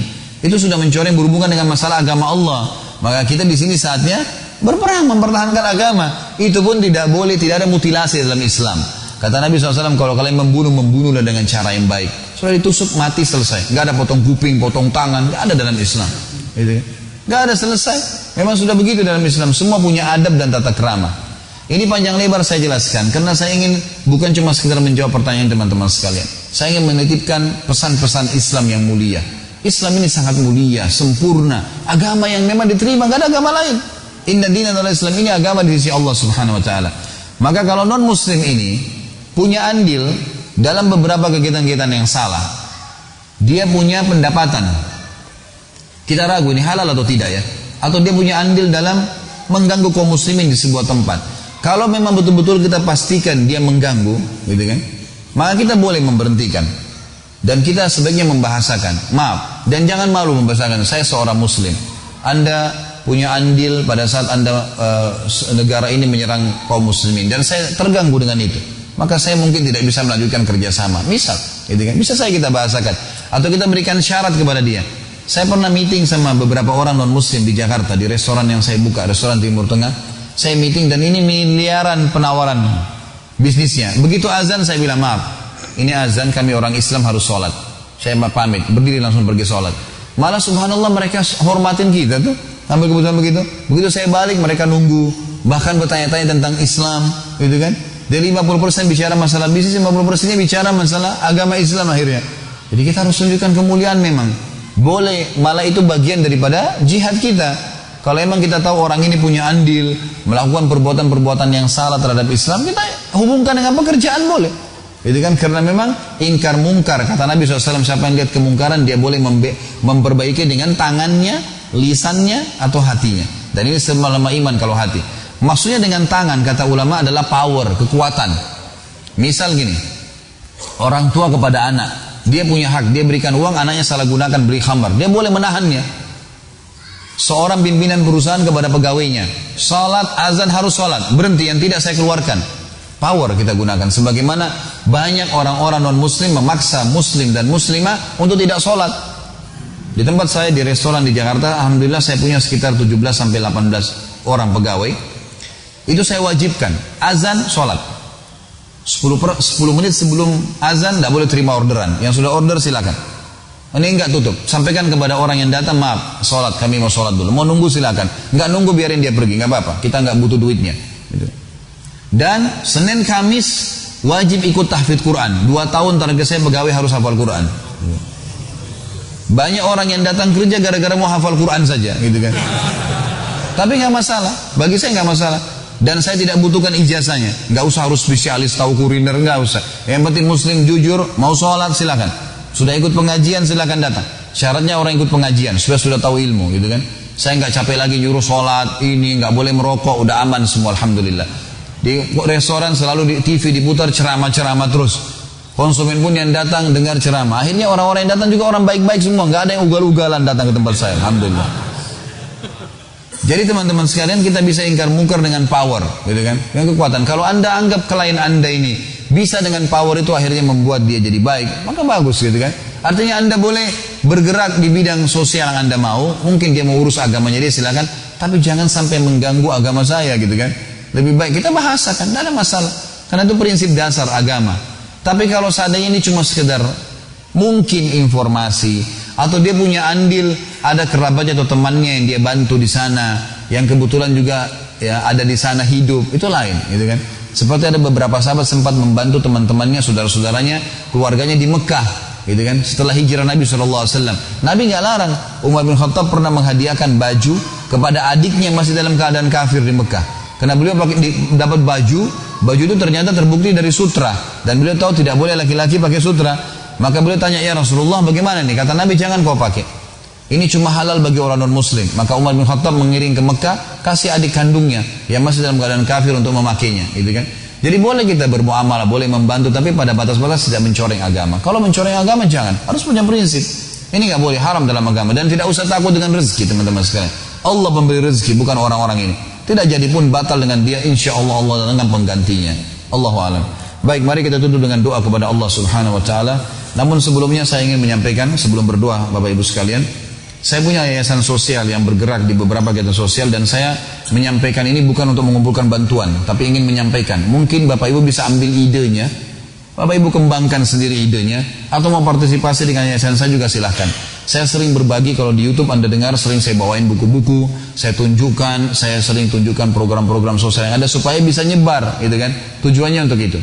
Itu sudah mencoreng berhubungan dengan masalah agama Allah. Maka kita di sini saatnya berperang mempertahankan agama. Itu pun tidak boleh, tidak ada mutilasi dalam Islam. Kata Nabi SAW, kalau kalian membunuhlah dengan cara yang baik. Sudah ditusuk mati selesai. Gak ada potong kuping, potong tangan, gak ada dalam Islam. Gitu. Gak ada selesai. Memang sudah begitu dalam Islam. Semua punya adab dan tata krama. Ini panjang lebar saya jelaskan karena saya ingin bukan cuma sekedar menjawab pertanyaan teman-teman sekalian. Saya ingin menitipkan pesan-pesan Islam yang mulia. Islam ini sangat mulia, sempurna, agama yang memang diterima, gak ada agama lain. Inna dina adalah Islam, ini agama di sisi Allah Subhanahu wa taala. Maka kalau non muslim ini punya andil dalam beberapa kegiatan-kegiatan yang salah, dia punya pendapatan, kita ragu ini halal atau tidak ya, atau dia punya andil dalam mengganggu kaum muslimin di sebuah tempat. Kalau memang betul-betul kita pastikan dia mengganggu, gitu kan, maka kita boleh memberhentikan. Dan kita sebaiknya membahasakan, maaf, dan jangan malu membahasakan, saya seorang muslim. Anda punya andil pada saat Anda negara ini menyerang kaum muslimin, dan saya terganggu dengan itu. Maka saya mungkin tidak bisa melanjutkan kerjasama. Misal, gitu kan? Bisa kita bahasakan. Atau kita berikan syarat kepada dia. Saya pernah meeting sama beberapa orang non muslim di Jakarta, di restoran yang saya buka, restoran Timur Tengah. Saya meeting dan ini miliaran penawaran bisnisnya. Begitu azan saya bilang, maaf, ini azan, kami orang Islam harus sholat. Saya pamit, berdiri langsung pergi sholat. Malah subhanallah mereka hormatin kita tuh, sampai kebetulan begitu. Begitu saya balik mereka nunggu, bahkan bertanya-tanya tentang Islam, gitu kan. Dari 50% bicara masalah bisnis, 50%-nya bicara masalah agama Islam akhirnya. Jadi kita harus tunjukkan kemuliaan memang. Boleh, malah itu bagian daripada jihad kita. Kalau emang kita tahu orang ini punya andil, melakukan perbuatan-perbuatan yang salah terhadap Islam, kita hubungkan dengan pekerjaan boleh. Itu kan karena memang ingkar mungkar, kata Nabi SAW, siapa yang lihat kemungkaran dia boleh memperbaiki dengan tangannya, lisannya atau hatinya. Dan ini selama iman kalau hati. Maksudnya dengan tangan kata ulama adalah power, kekuatan. Misal gini, orang tua kepada anak, dia punya hak, dia berikan uang, anaknya salah gunakan beli khamar, dia boleh menahannya. Seorang pimpinan perusahaan kepada pegawainya, salat, azan harus salat, berhenti, yang tidak saya keluarkan. Power kita gunakan. Sebagaimana banyak orang-orang non-muslim memaksa muslim dan muslimah untuk tidak sholat. Di tempat saya di restoran di Jakarta, alhamdulillah saya punya sekitar 17-18 orang pegawai. Itu saya wajibkan azan sholat. 10 menit sebelum azan tidak boleh terima orderan. Yang sudah order silakan. Ini enggak tutup. Sampaikan kepada orang yang datang, maaf, sholat, kami mau sholat dulu. Mau nunggu silakan. Enggak nunggu, biarin dia pergi, enggak apa-apa. Kita enggak butuh duitnya. Gitu. Dan Senin Kamis wajib ikut tahfidz Quran. 2 tahun target saya pegawai harus hafal Quran. Banyak orang yang datang kerja gara-gara mau hafal Quran saja, gitu kan. Tapi nggak masalah, bagi saya nggak masalah. Dan saya tidak butuhkan ijazahnya. Nggak usah harus spesialis tahu kuliner, nggak usah. Yang penting muslim jujur, mau sholat silakan. Sudah ikut pengajian silakan datang. Syaratnya orang ikut pengajian, sudah tahu ilmu, gitu kan. Saya nggak capek lagi nyuruh sholat, ini nggak boleh merokok, udah aman semua, alhamdulillah. Di restoran selalu di TV diputar ceramah-ceramah terus. Konsumen pun yang datang dengar ceramah. Akhirnya orang-orang yang datang juga orang baik-baik semua. Nggak ada yang ugal-ugalan datang ke tempat saya. Alhamdulillah. Jadi teman-teman sekalian, kita bisa ingkar mungkar dengan power, gitu kan? Dengan kekuatan. Kalau anda anggap klien anda ini bisa dengan power itu akhirnya membuat dia jadi baik, maka bagus, gitu kan? Artinya anda boleh bergerak di bidang sosial yang anda mau. Mungkin dia mau urus agamanya dia silakan. Tapi jangan sampai mengganggu agama saya, gitu kan? Lebih baik kita bahasakan, tidak ada masalah. Karena itu prinsip dasar agama. Tapi kalau seandainya ini cuma sekedar mungkin informasi, atau dia punya andil, ada kerabatnya atau temannya yang dia bantu di sana, yang kebetulan juga ya ada di sana hidup, itu lain, gitu kan? Seperti ada beberapa sahabat sempat membantu teman-temannya, saudara-saudaranya, keluarganya di Mekah, gitu kan? Setelah hijrah Nabi SAW, Nabi nggak larang. Umar bin Khattab pernah menghadiahkan baju kepada adiknya yang masih dalam keadaan kafir di Mekah. Karena beliau dapat baju itu ternyata terbukti dari sutra, dan beliau tahu tidak boleh laki-laki pakai sutra. Maka beliau tanya, ya Rasulullah bagaimana nih? Kata Nabi, jangan kau pakai. Ini cuma halal bagi orang non-muslim. Maka Umar bin Khattab mengiring ke Mekah, kasih adik kandungnya yang masih dalam keadaan kafir untuk memakainya, gitu kan? Jadi boleh kita bermuamalah, boleh membantu, tapi pada batas-batas tidak mencoreng agama. Kalau mencoreng agama jangan, harus punya prinsip. Ini nggak boleh, haram dalam agama, dan tidak usah takut dengan rezeki, teman-teman sekalian. Allah memberi rezeki, bukan orang-orang ini. Tidak jadi pun batal dengan dia, insya Allah Allah dengan penggantinya. Allahu a'lam. Baik, mari kita tutup dengan doa kepada Allah Subhanahu Wa Taala. Namun sebelumnya saya ingin menyampaikan, sebelum berdoa Bapak Ibu sekalian, saya punya yayasan sosial yang bergerak di beberapa kegiatan sosial, dan saya menyampaikan ini bukan untuk mengumpulkan bantuan, tapi ingin menyampaikan. Mungkin Bapak Ibu bisa ambil idenya, Bapak Ibu kembangkan sendiri idenya, atau mau partisipasi dengan yayasan saya juga silahkan. Saya sering berbagi, kalau di YouTube Anda dengar, sering saya bawain buku-buku, saya tunjukkan, saya sering tunjukkan program-program sosial yang ada supaya bisa nyebar, gitu kan? Tujuannya untuk itu.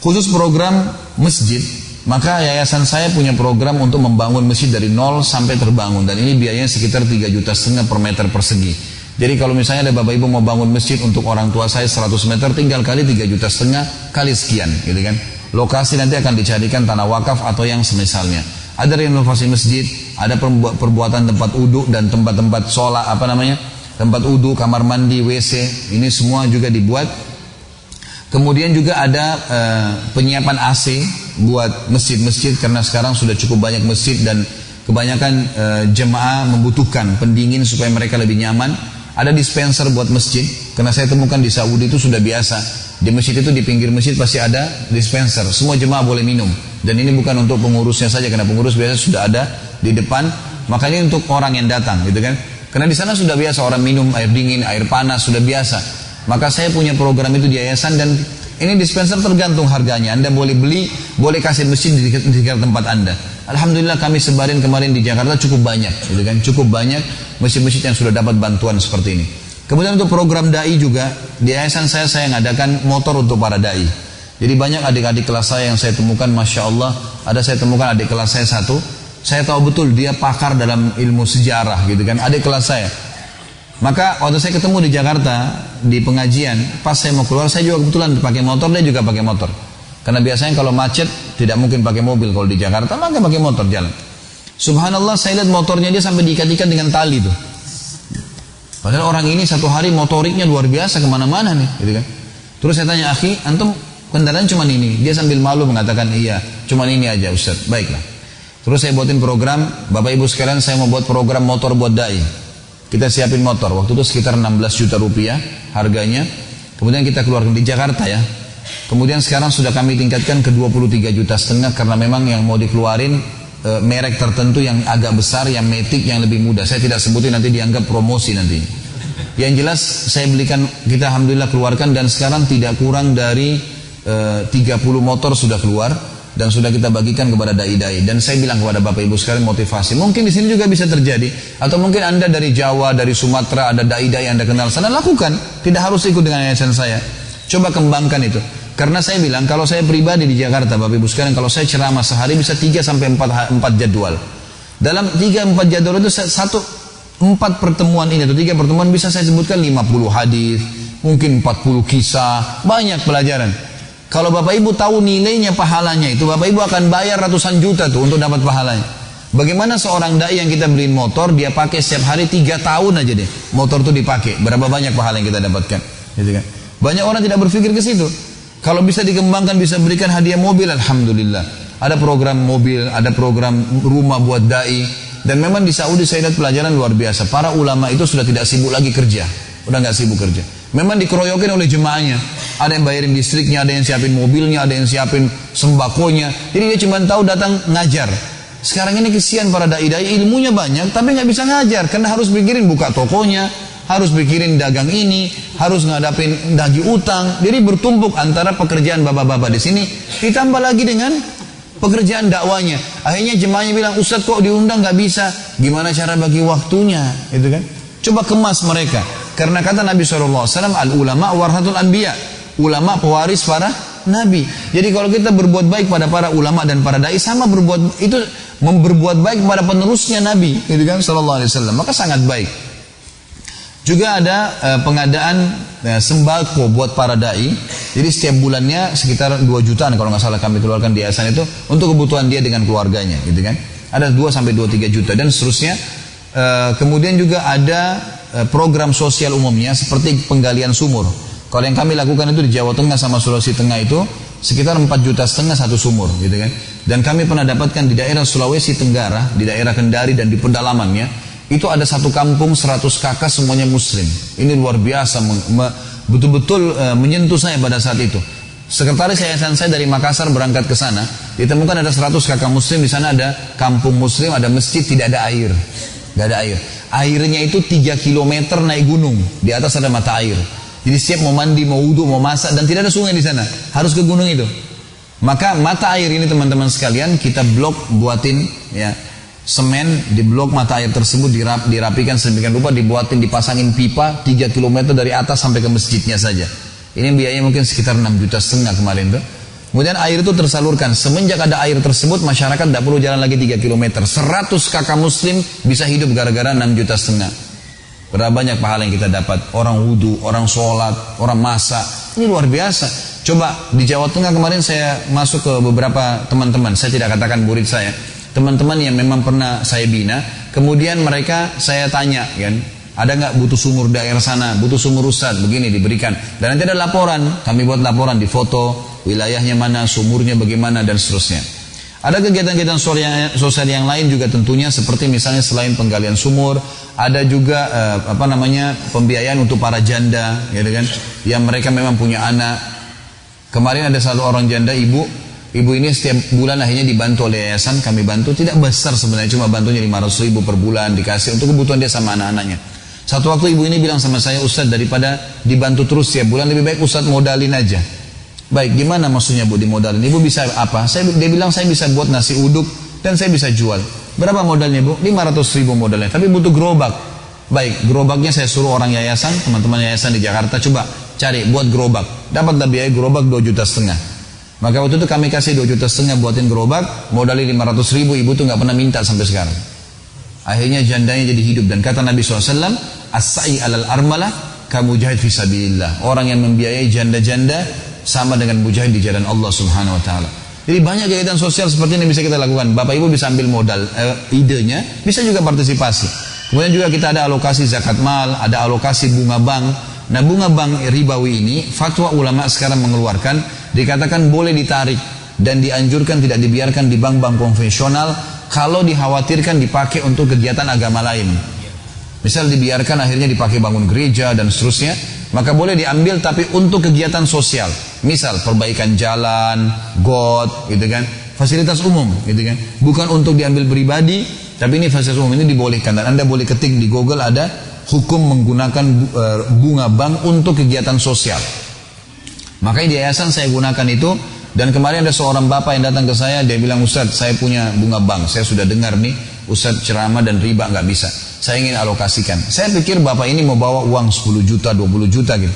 Khusus program masjid, maka yayasan saya punya program untuk membangun masjid dari nol sampai terbangun, dan ini biayanya sekitar 3,5 juta per meter persegi. Jadi kalau misalnya ada Bapak Ibu mau bangun masjid untuk orang tua saya 100 meter, tinggal kali 3,5 juta kali sekian, gitu kan? Lokasi nanti akan dicarikan tanah wakaf atau yang semisalnya. Ada renovasi masjid, ada perbuatan tempat uduk dan tempat-tempat sholat, tempat uduk, kamar mandi, WC, ini semua juga dibuat. Kemudian juga ada penyiapan AC buat masjid-masjid, karena sekarang sudah cukup banyak masjid dan kebanyakan jemaah membutuhkan pendingin supaya mereka lebih nyaman. Ada dispenser buat masjid, karena saya temukan di Saudi itu sudah biasa. Di masjid itu, di pinggir masjid pasti ada dispenser, semua jemaah boleh minum. Dan ini bukan untuk pengurusnya saja, karena pengurus biasa sudah ada di depan. Makanya untuk orang yang datang, gitu kan? Karena di sana sudah biasa orang minum air dingin, air panas, sudah biasa. Maka saya punya program itu di yayasan, dan ini dispenser tergantung harganya. Anda boleh beli, boleh kasih masjid di dekat tempat Anda. Alhamdulillah kami sebarin kemarin di Jakarta cukup banyak, gitu kan? Cukup banyak masjid-masjid yang sudah dapat bantuan seperti ini. Kemudian untuk program dai juga, di yayasan saya ngadakan motor untuk para dai. Jadi banyak adik-adik kelas saya yang saya temukan, Masya Allah, ada saya temukan adik kelas saya satu, saya tahu betul dia pakar dalam ilmu sejarah, gitu kan, adik kelas saya. Maka waktu saya ketemu di Jakarta di pengajian, pas saya mau keluar saya juga kebetulan pakai motor, dia juga pakai motor. Karena biasanya kalau macet tidak mungkin pakai mobil kalau di Jakarta, maka pakai motor jalan. Subhanallah, saya lihat motornya dia sampai diikat-ikat dengan tali tuh. Padahal orang ini satu hari motoriknya luar biasa kemana-mana nih, gitu kan. Terus saya tanya, akhi, antum kendaraan cuma ini? Dia sambil malu mengatakan, iya, cuma ini aja Ustaz. Baiklah. Terus saya buatin program, Bapak Ibu sekalian, saya mau buat program motor buat dai. Kita siapin motor, waktu itu sekitar 16 juta rupiah harganya. Kemudian kita keluarkan di Jakarta ya. Kemudian sekarang sudah kami tingkatkan ke 23,5 juta karena memang yang mau dikeluarin merek tertentu yang agak besar, yang Matic, yang lebih mudah. Saya tidak sebutin nanti dianggap promosi nanti. Yang jelas saya belikan, kita alhamdulillah keluarkan dan sekarang tidak kurang dari 30 motor sudah keluar. Dan sudah kita bagikan kepada dai-dai. Dan saya bilang kepada Bapak Ibu sekalian motivasi. Mungkin di sini juga bisa terjadi. Atau mungkin Anda dari Jawa, dari Sumatera, ada dai-dai yang Anda kenal sana, lakukan. Tidak harus ikut dengan yayasan saya. Coba kembangkan itu. Karena saya bilang, kalau saya pribadi di Jakarta, Bapak Ibu sekalian, kalau saya ceramah sehari bisa 3-4 jadwal. Dalam 3-4 jadwal itu 4 pertemuan ini atau 3 pertemuan bisa saya sebutkan 50 hadis, mungkin 40 kisah, banyak pelajaran. Kalau Bapak Ibu tahu nilainya pahalanya itu, Bapak Ibu akan bayar ratusan juta tuh untuk dapat pahalanya. Bagaimana seorang dai yang kita beliin motor, dia pakai setiap hari 3 tahun aja deh. Motor tuh dipakai, berapa banyak pahala yang kita dapatkan. Gitu kan? Banyak orang tidak berpikir ke situ. Kalau bisa dikembangkan, bisa berikan hadiah mobil, alhamdulillah. Ada program mobil, ada program rumah buat dai. Dan memang di Saudi saya lihat pelajaran luar biasa. Para ulama itu sudah tidak sibuk lagi kerja. Udah nggak sibuk kerja. Memang dikeroyokin oleh jemaahnya. Ada yang bayarin listriknya, ada yang siapin mobilnya, ada yang siapin sembakonya. Jadi dia cuma tahu datang ngajar. Sekarang ini kesian para dai-dai, ilmunya banyak tapi nggak bisa ngajar karena harus pikirin buka tokonya, harus pikirin dagang ini, harus ngadapin daging utang. Jadi bertumpuk antara pekerjaan bapak-bapak di sini ditambah lagi dengan pekerjaan dakwanya. Akhirnya jemaahnya bilang, Ustaz kok diundang nggak bisa? Gimana cara bagi waktunya? Itu kan? Coba kemas mereka. Karena kata Nabi SAW, al-ulama warhatul anbiya. Ulama pewaris para nabi. Jadi kalau kita berbuat baik pada para ulama dan para dai, sama berbuat itu berbuat baik kepada penerusnya Nabi, gitu kan, sallallahu alaihi wasallam. Maka sangat baik. Juga ada pengadaan sembako buat para dai. Jadi setiap bulannya sekitar 2 jutaan kalau nggak salah kami keluarkan di yayasan itu untuk kebutuhan dia dengan keluarganya, gitu kan. Ada 2-3 juta dan seterusnya. Kemudian juga ada program sosial umumnya seperti penggalian sumur. Kalau yang kami lakukan itu di Jawa Tengah sama Sulawesi Tengah itu sekitar 4,5 juta satu sumur, gitu kan. Dan kami pernah dapatkan di daerah Sulawesi Tenggara, di daerah Kendari dan di pedalamannya itu ada satu kampung 100 kakak semuanya muslim. Ini luar biasa, betul-betul menyentuh saya pada saat itu. Sekretaris yayasan saya dari Makassar berangkat ke sana, ditemukan ada 100 kakak muslim, di sana ada kampung muslim, ada masjid, tidak ada air. Gak ada air. Airnya itu 3 km naik gunung. Di atas ada mata air. Jadi setiap mau mandi, mau wudhu, mau masak, dan tidak ada sungai di sana. Harus ke gunung itu. Maka mata air ini teman-teman sekalian kita blok, buatin ya semen di blok mata air tersebut, dirapikan sedemikian rupa, dibuatin, dipasangin pipa 3 km dari atas sampai ke masjidnya saja. Ini biayanya mungkin sekitar 6,5 juta kemarin tuh. Kemudian air itu tersalurkan. Semenjak ada air tersebut, masyarakat tidak perlu jalan lagi 3 km. 100 kakak muslim bisa hidup gara-gara 6,5 juta. Berapa banyak pahala yang kita dapat. Orang wudhu, orang sholat, orang masak. Ini luar biasa. Coba di Jawa Tengah kemarin saya masuk ke beberapa teman-teman. Saya tidak katakan murid saya. Teman-teman yang memang pernah saya bina. Kemudian mereka saya tanya kan, ada nggak butuh sumur daerah sana, butuh sumur Ustaz, begini diberikan. Dan nanti ada laporan, kami buat laporan di foto, wilayahnya mana, sumurnya bagaimana, dan seterusnya. Ada kegiatan-kegiatan sosial yang lain juga tentunya, seperti misalnya selain penggalian sumur, ada juga pembiayaan untuk para janda, gitu kan, yang mereka memang punya anak. Kemarin ada satu orang janda, ibu ini setiap bulan akhirnya dibantu oleh yayasan, kami bantu, tidak besar sebenarnya, cuma bantunya 500.000 per bulan dikasih untuk kebutuhan dia sama anak-anaknya. Satu waktu ibu ini bilang sama saya, Ustaz, daripada dibantu terus tiap bulan, lebih baik Ustaz modalin aja. Baik, gimana maksudnya Bu dimodalin? Ibu bisa apa? Dia bilang saya bisa buat nasi uduk dan saya bisa jual. Berapa modalnya Bu? 500.000 modalnya, tapi butuh gerobak. Baik, gerobaknya saya suruh orang yayasan, teman-teman yayasan di Jakarta, coba cari buat gerobak. Dapatlah biaya gerobak 2,5 juta. Maka waktu itu kami kasih 2,5 juta buatin gerobak, modalin 500.000, ibu tuh nggak pernah minta sampai sekarang. Akhirnya jandanya jadi hidup. Dan kata Nabi SAW, as-sa'i alal armalah kamujahid fi sabilillah. Orang yang membiayai janda-janda sama dengan mujahid di jalan Allah Subhanahu wa taala. Jadi banyak kegiatan sosial seperti ini bisa kita lakukan. Bapak Ibu bisa ambil modal idenya, bisa juga partisipasi. Kemudian juga kita ada alokasi zakat mal, ada alokasi bunga bank. Nah, bunga bank ribawi ini fatwa ulama sekarang mengeluarkan dikatakan boleh ditarik dan dianjurkan tidak dibiarkan di bank-bank konvensional kalau dikhawatirkan dipakai untuk kegiatan agama lain. Misal dibiarkan akhirnya dipakai bangun gereja dan seterusnya, maka boleh diambil tapi untuk kegiatan sosial. Misal perbaikan jalan, got, gitu kan, fasilitas umum, gitu kan. Bukan untuk diambil pribadi, tapi ini fasilitas umum, ini dibolehkan. Dan Anda boleh ketik di Google ada hukum menggunakan bunga bank untuk kegiatan sosial. Makanya di yayasan saya gunakan itu. Dan kemarin ada seorang bapak yang datang ke saya, dia bilang, Ustaz, saya punya bunga bank, saya sudah dengar nih Ustaz ceramah dan riba nggak bisa, saya ingin alokasikan. Saya pikir bapak ini mau bawa uang 10 juta, 20 juta gitu.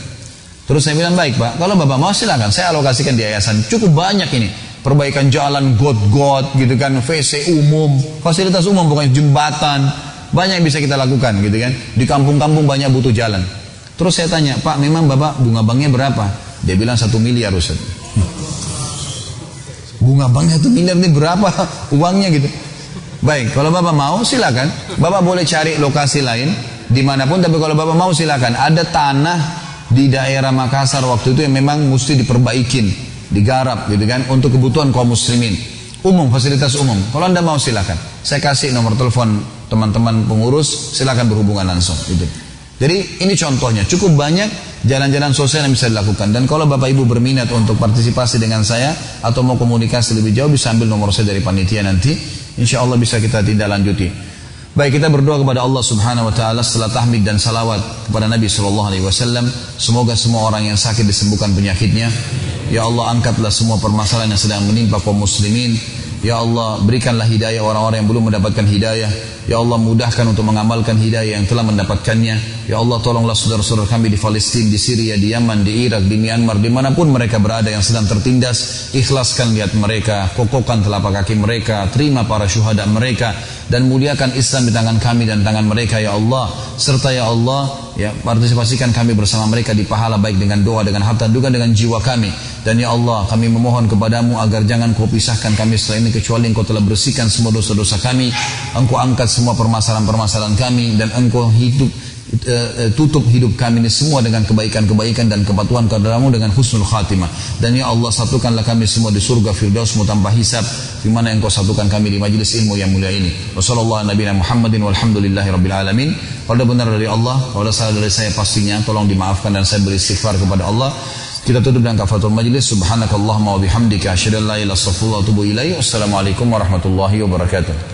Terus saya bilang, baik Pak, kalau bapak mau silakan, saya alokasikan di yayasan. Cukup banyak ini, perbaikan jalan, got-got gitu kan, WC umum, fasilitas umum, bukan jembatan, banyak yang bisa kita lakukan gitu kan. Di kampung-kampung banyak butuh jalan. Terus saya tanya, Pak, memang bapak bunga banknya berapa? Dia bilang 1 miliar Ustaz. Bunga banknya 1 miliar ini berapa uangnya gitu. Baik, kalau bapak mau silakan. Bapak boleh cari lokasi lain dimanapun, tapi kalau bapak mau silakan. Ada tanah di daerah Makassar waktu itu yang memang mesti diperbaikin, digarap gitu kan, untuk kebutuhan kaum muslimin. Umum, fasilitas umum. Kalau Anda mau silakan. Saya kasih nomor telepon teman-teman pengurus, silakan berhubungan langsung gitu. Jadi ini contohnya, cukup banyak jalan-jalan sosial yang bisa dilakukan. Dan kalau Bapak Ibu berminat untuk partisipasi dengan saya atau mau komunikasi lebih jauh, bisa ambil nomor saya dari panitia nanti. Insya Allah bisa kita tindak lanjuti. Baik, kita berdoa kepada Allah Subhanahu wa taala setelah tahmid dan salawat kepada Nabi sallallahu alaihi wasallam. Semoga semua orang yang sakit disembuhkan penyakitnya. Ya Allah, angkatlah semua permasalahan yang sedang menimpa kaum muslimin. Ya Allah, berikanlah hidayah orang-orang yang belum mendapatkan hidayah. Ya Allah, mudahkan untuk mengamalkan hidayah yang telah mendapatkannya. Ya Allah, tolonglah saudara-saudara kami di Palestina, di Syria, di Yaman, di Irak, di Myanmar, dimanapun mereka berada yang sedang tertindas. Ikhlaskan lihat mereka, kokohkan telapak kaki mereka, terima para syuhada mereka, dan muliakan Islam di tangan kami dan tangan mereka ya Allah. Serta ya Allah, ya partisipasikan kami bersama mereka di pahala, baik dengan doa, dengan harta, juga dengan jiwa kami. Dan ya Allah, kami memohon kepadamu agar jangan kau pisahkan kami setelah ini, kecuali engkau telah bersihkan semua dosa-dosa kami. Engkau angkat semua permasalahan-permasalahan kami, dan engkau tutup hidup kami ini semua dengan kebaikan-kebaikan dan kepatuhan kepadamu dengan husnul khatimah. Dan ya Allah, satukanlah kami semua di surga firdausmu tanpa hisab, di mana engkau satukan kami di majlis ilmu yang mulia ini. Wassallallahu ala nabiyina Muhammadin walhamdulillahi rabbil alamin. Kalau ada benar dari Allah, kalau ada salah dari saya pastinya tolong dimaafkan, dan saya beristighfar kepada Allah. Kita tutup dengan kafaratul majlis. Subhanakallahumma wa bihamdika asyhadu an la ilaha illa anta astaghfiruka wa atubu ilaik. Wassalamualaikum warahmatullahi wabarakatuh.